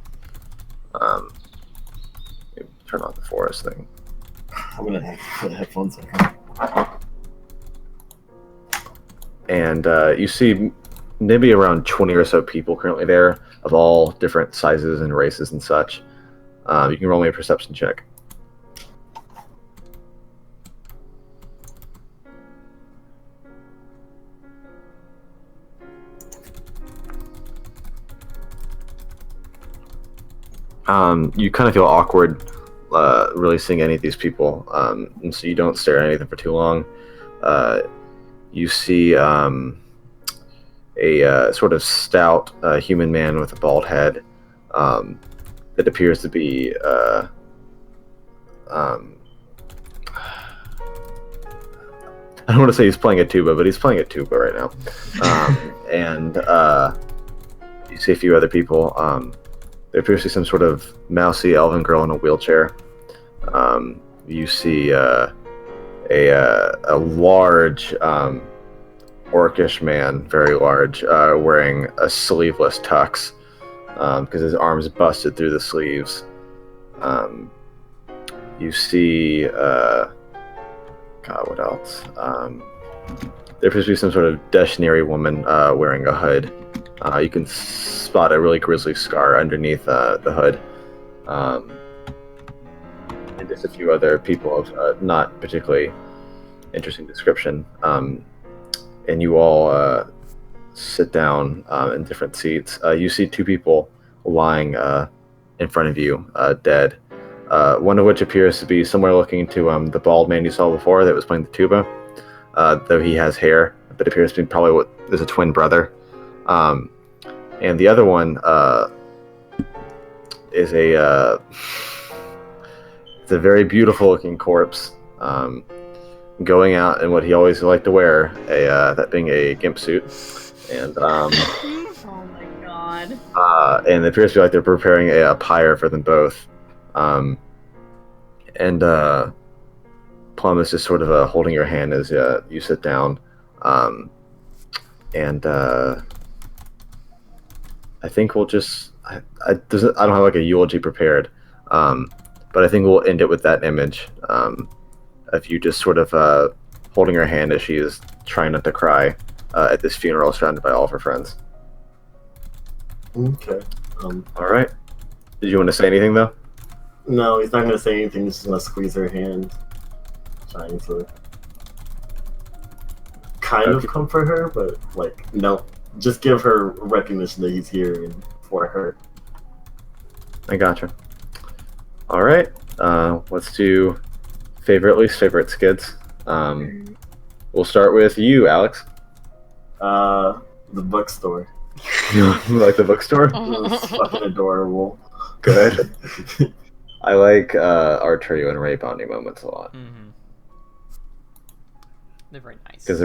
Turn on the forest thing. I'm gonna have to put headphones on. And you see maybe around 20 or so people currently there of all different sizes and races and such. You can roll me a perception check. You kind of feel awkward really seeing any of these people, and so you don't stare at any of them for too long. You see a sort of stout human man with a bald head that appears to be I don't want to say he's playing a tuba, but he's playing a tuba right now. And you see a few other people. There appears to be some sort of mousy elven girl in a wheelchair. You see a large orcish man, very large, wearing a sleeveless tux because his arms busted through the sleeves. You see, God, what else? There appears to be some sort of Deshneri woman wearing a hood. You can spot a really grisly scar underneath the hood. And just a few other people of not particularly interesting description. And you all sit down in different seats. You see two people lying in front of you, dead. One of which appears to be somewhere looking into the bald man you saw before that was playing the tuba, though he has hair, but appears to be probably what is a twin brother. And the other one is it's a very beautiful looking corpse, going out in what he always liked to wear, that being a gimp suit. And Oh my god. and it appears to be like they're preparing a pyre for them both. And Plum is just sort of holding your hand as you sit down. And I think we'll just I don't have like a eulogy prepared, but I think we'll end it with that image of you just sort of holding her hand as she is trying not to cry at this funeral surrounded by all of her friends. Okay. All right. Did you want to say anything though? No, he's not gonna say anything. He's just gonna squeeze her hand, trying to kind of comfort her, but like no, just give her recognition that he's here and for her. I gotcha. All right. Let's do favorite, least favorite skids. We'll start with you, Alex. The bookstore. You like the bookstore? It was fucking adorable. Good. I like Arturio and Ray bonding moments a lot. Mm-hmm. They're very nice. Because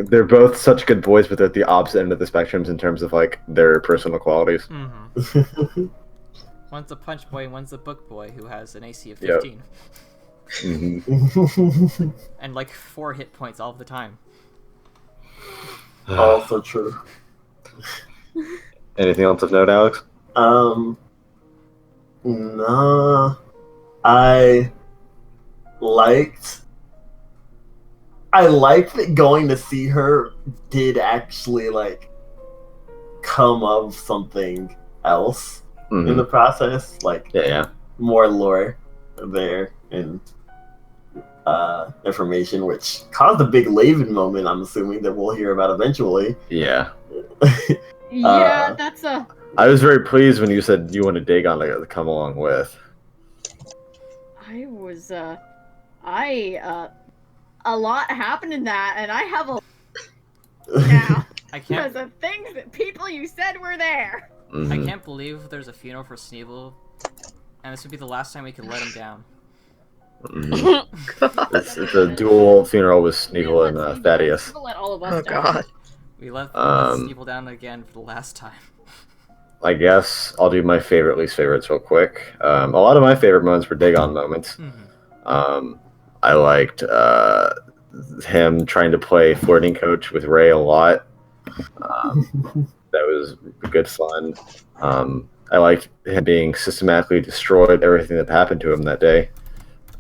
they're both such good boys, but they're at the opposite end of the spectrums in terms of like their personal qualities. Mm-hmm. One's a punch boy, one's a book boy who has an AC of 15. Yep. Mm-hmm. And like 4 hit points all of the time. Also true. Anything else of note, Alex? Nah. I liked that going to see her did actually like come of something else in the process. Like Yeah. more lore there and information, which caused a big Laven moment, I'm assuming, that we'll hear about eventually. Yeah. Yeah, that's a. I was very pleased when you said you wanted Dagon to come along with. I was a lot happened in that, and I have a now I because can't. of things that people you said were there. Mhm. I can't believe there's a funeral for Sneeble, and this would be the last time we could let him down. Mhm. It's a dual funeral with Sneeble and Thaddeus. Let all of us Oh down. god. We let Um, Sneeble down again for the last time. I guess I'll do my favorite, least favorites real quick. A lot of my favorite moments were Dagon moments. Mm-hmm. I liked him trying to play flirting coach with Ray a lot. That was good fun. I liked him being systematically destroyed, everything that happened to him that day.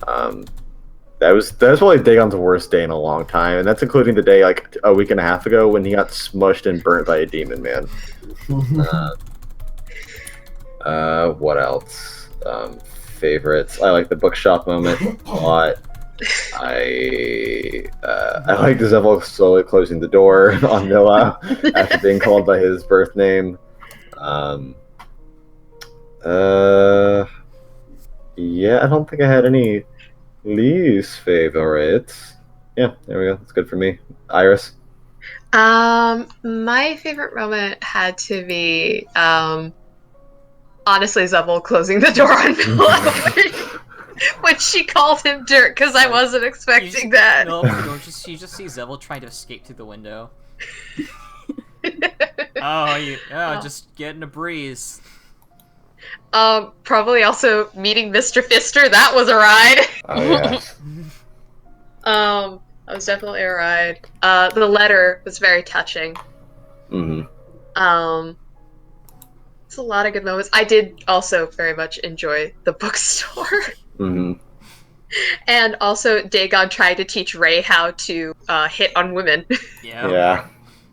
That was probably Dagon's worst day in a long time, and that's including the day like a week and a half ago when he got smushed and burnt by a demon man. What else? Favorites. I like the bookshop moment a lot. I like Zevil slowly closing the door on Noah after being called by his birth name. Yeah, I don't think I had any least favorites. Yeah, there we go. That's good for me. Iris. My favorite moment had to be, honestly, Zebel closing the door on Melody when she called him dirt, because I wasn't expecting that. No, you just see Zevil trying to escape through the window. Just getting a breeze. Probably also meeting Mr. Fister. That was a ride. Oh yeah. That was definitely a ride. The letter was very touching. Mm-hmm. It's a lot of good moments. I did also very much enjoy the bookstore. Mm-hmm. And also, Dagon tried to teach Ray how to hit on women. Yeah.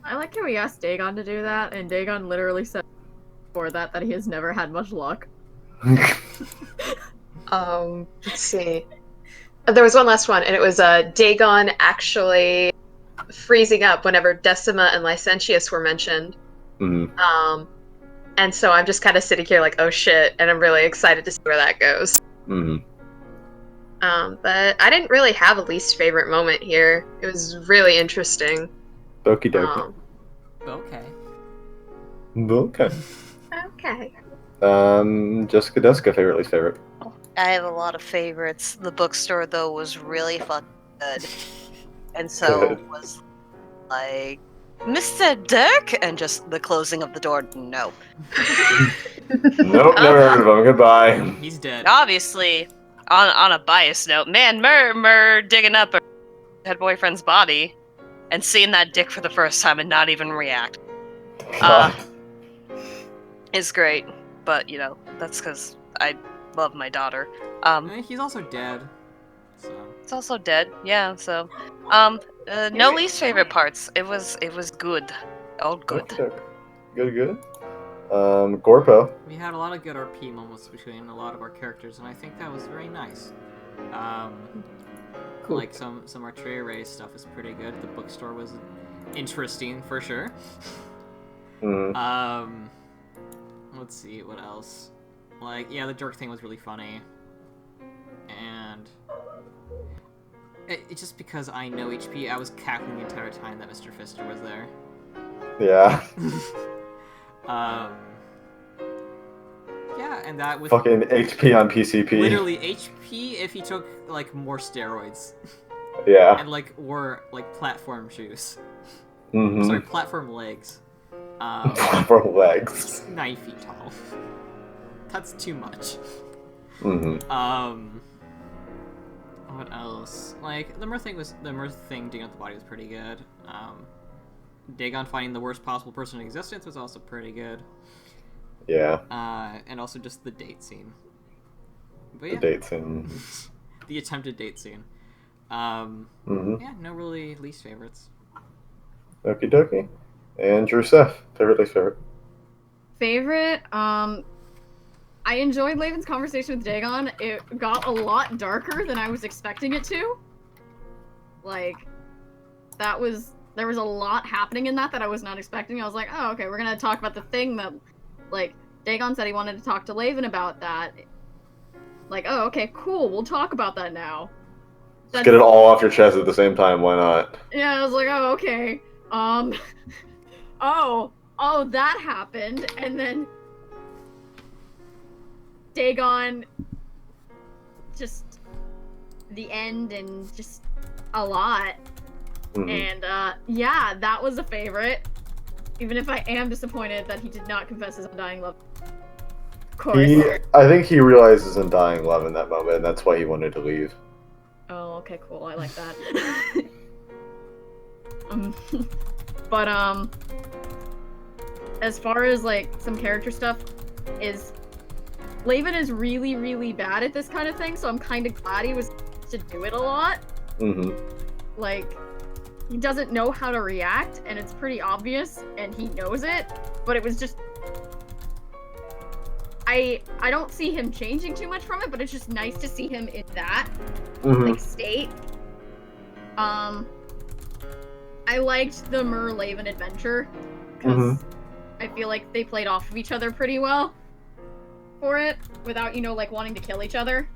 I like how he asked Dagon to do that, and Dagon literally said before that he has never had much luck. Let's see. There was one last one, and it was Dagon actually freezing up whenever Decima and Licentius were mentioned. Mm-hmm. And so I'm just kind of sitting here like, oh shit, and I'm really excited to see where that goes. Mm-hmm. But I didn't really have a least favorite moment here. It was really interesting. Okie dokie. Okay. Okay. Okay. Jessica Deska, favorite, least favorite. I have a lot of favorites. The bookstore, though, was really fucking good. And so Good. was like, Mr. Dirk? And just the closing of the door, no. Nope, never heard of him. Goodbye. He's dead. Obviously, on a biased note, man, Mur digging up her dead boyfriend's body and seeing that dick for the first time and not even react God. is great. But, that's because I love my daughter. He's also dead. So. It's also dead, yeah, so. No least favorite parts. It was good. All good. Good. Gorpo. We had a lot of good RP moments between a lot of our characters, and I think that was very nice. Cool. Like some Artillery Ray stuff is pretty good. The bookstore was interesting for sure. Mm. Let's see what else. Like, yeah, the Dirk thing was really funny, and it's just because I know HP, I was cackling the entire time that Mr. Fister was there. Yeah. Yeah, and that with Fucking HP on PCP. literally HP if he took like more steroids. Yeah. And like wore like platform shoes. Mm-hmm. Sorry, platform legs. For legs. 9 feet tall. That's too much. Mm-hmm. What else? Like the Mirth thing digging up the body was pretty good. Dagon finding the worst possible person in existence was also pretty good. Yeah. And also just the date scene. But The yeah, date scene. the attempted date scene. Mm-hmm. Yeah, no really least favorites. Okie dokie. And Drew Seth, favorite, least favorite. Favorite, I enjoyed Laven's conversation with Dagon. It got a lot darker than I was expecting it to. Like, there was a lot happening in that I was not expecting. I was like, oh, okay, we're gonna talk about the thing that, like, Dagon said he wanted to talk to Laven about that. Like, oh, okay, cool, we'll talk about that now. Just get it all off your chest at the same time, why not? Yeah, I was like, oh, okay. Oh, that happened, and then Dagon, just the end and just a lot. Mm-hmm. And yeah, that was a favorite. Even if I am disappointed that he did not confess his undying love. Of course. I think he realized his undying love in that moment, and that's why he wanted to leave. Oh, okay, cool. I like that. But as far as like some character stuff, is Laven is really, really bad at this kind of thing, so I'm kind of glad he was to do it a lot. Mm-hmm. Like, he doesn't know how to react, and it's pretty obvious, and he knows it, but it was just... I don't see him changing too much from it, but it's just nice to see him in that, like, state. I liked the Laven adventure, because I feel like they played off of each other pretty well. for it without, like wanting to kill each other.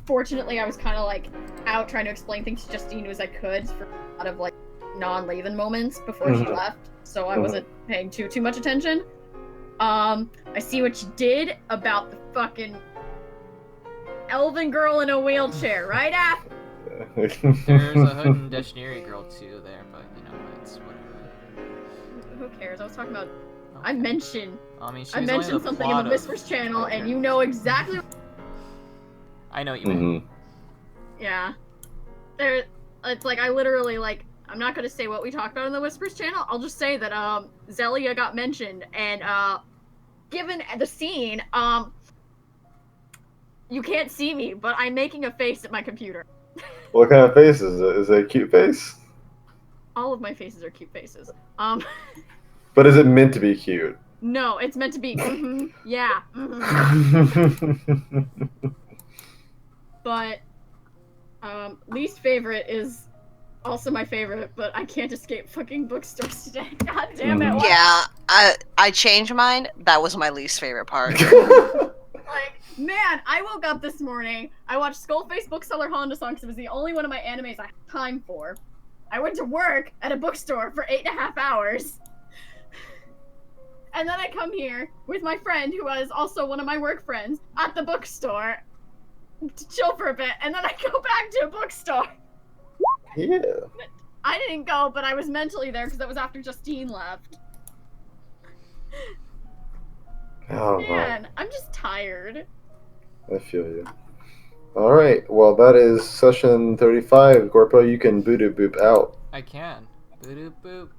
Fortunately, I was kind of like out trying to explain things to Justine as I could for a lot of like non-Laven moments before she left, so I wasn't paying too much attention. I see what you did about the fucking elven girl in a wheelchair, right, Af? There's a hood and Deshneri girl too there, but it's whatever. Who cares? I was talking about. I mentioned. I mean, I mentioned something in the Whispers channel, and you know exactly. I know what you mean. Yeah. It's like I literally like. I'm not gonna say what we talked about in the Whispers channel. I'll just say that Zelia got mentioned, and given the scene, you can't see me, but I'm making a face at my computer. What kind of face is it? Is it a cute face? All of my faces are cute faces. But is it meant to be cute? No, it's meant to be. Yeah. But least favorite is also my favorite, but I can't escape fucking bookstores today. God damn it. What? Yeah, I changed mine. That was my least favorite part. Like, man, I woke up this morning, I watched Skullface Bookseller Honda Song because it was the only one of my animes I had time for. I went to work at a bookstore for 8.5 hours. And then I come here with my friend, who was also one of my work friends, at the bookstore to chill for a bit, and then I go back to a bookstore. Yeah. I didn't go, but I was mentally there because that was after Justine left. Oh, Man, I'm just tired. I feel you. All right. Well, that is session 35. Gorpo, you can boop out. I can. Boop boop.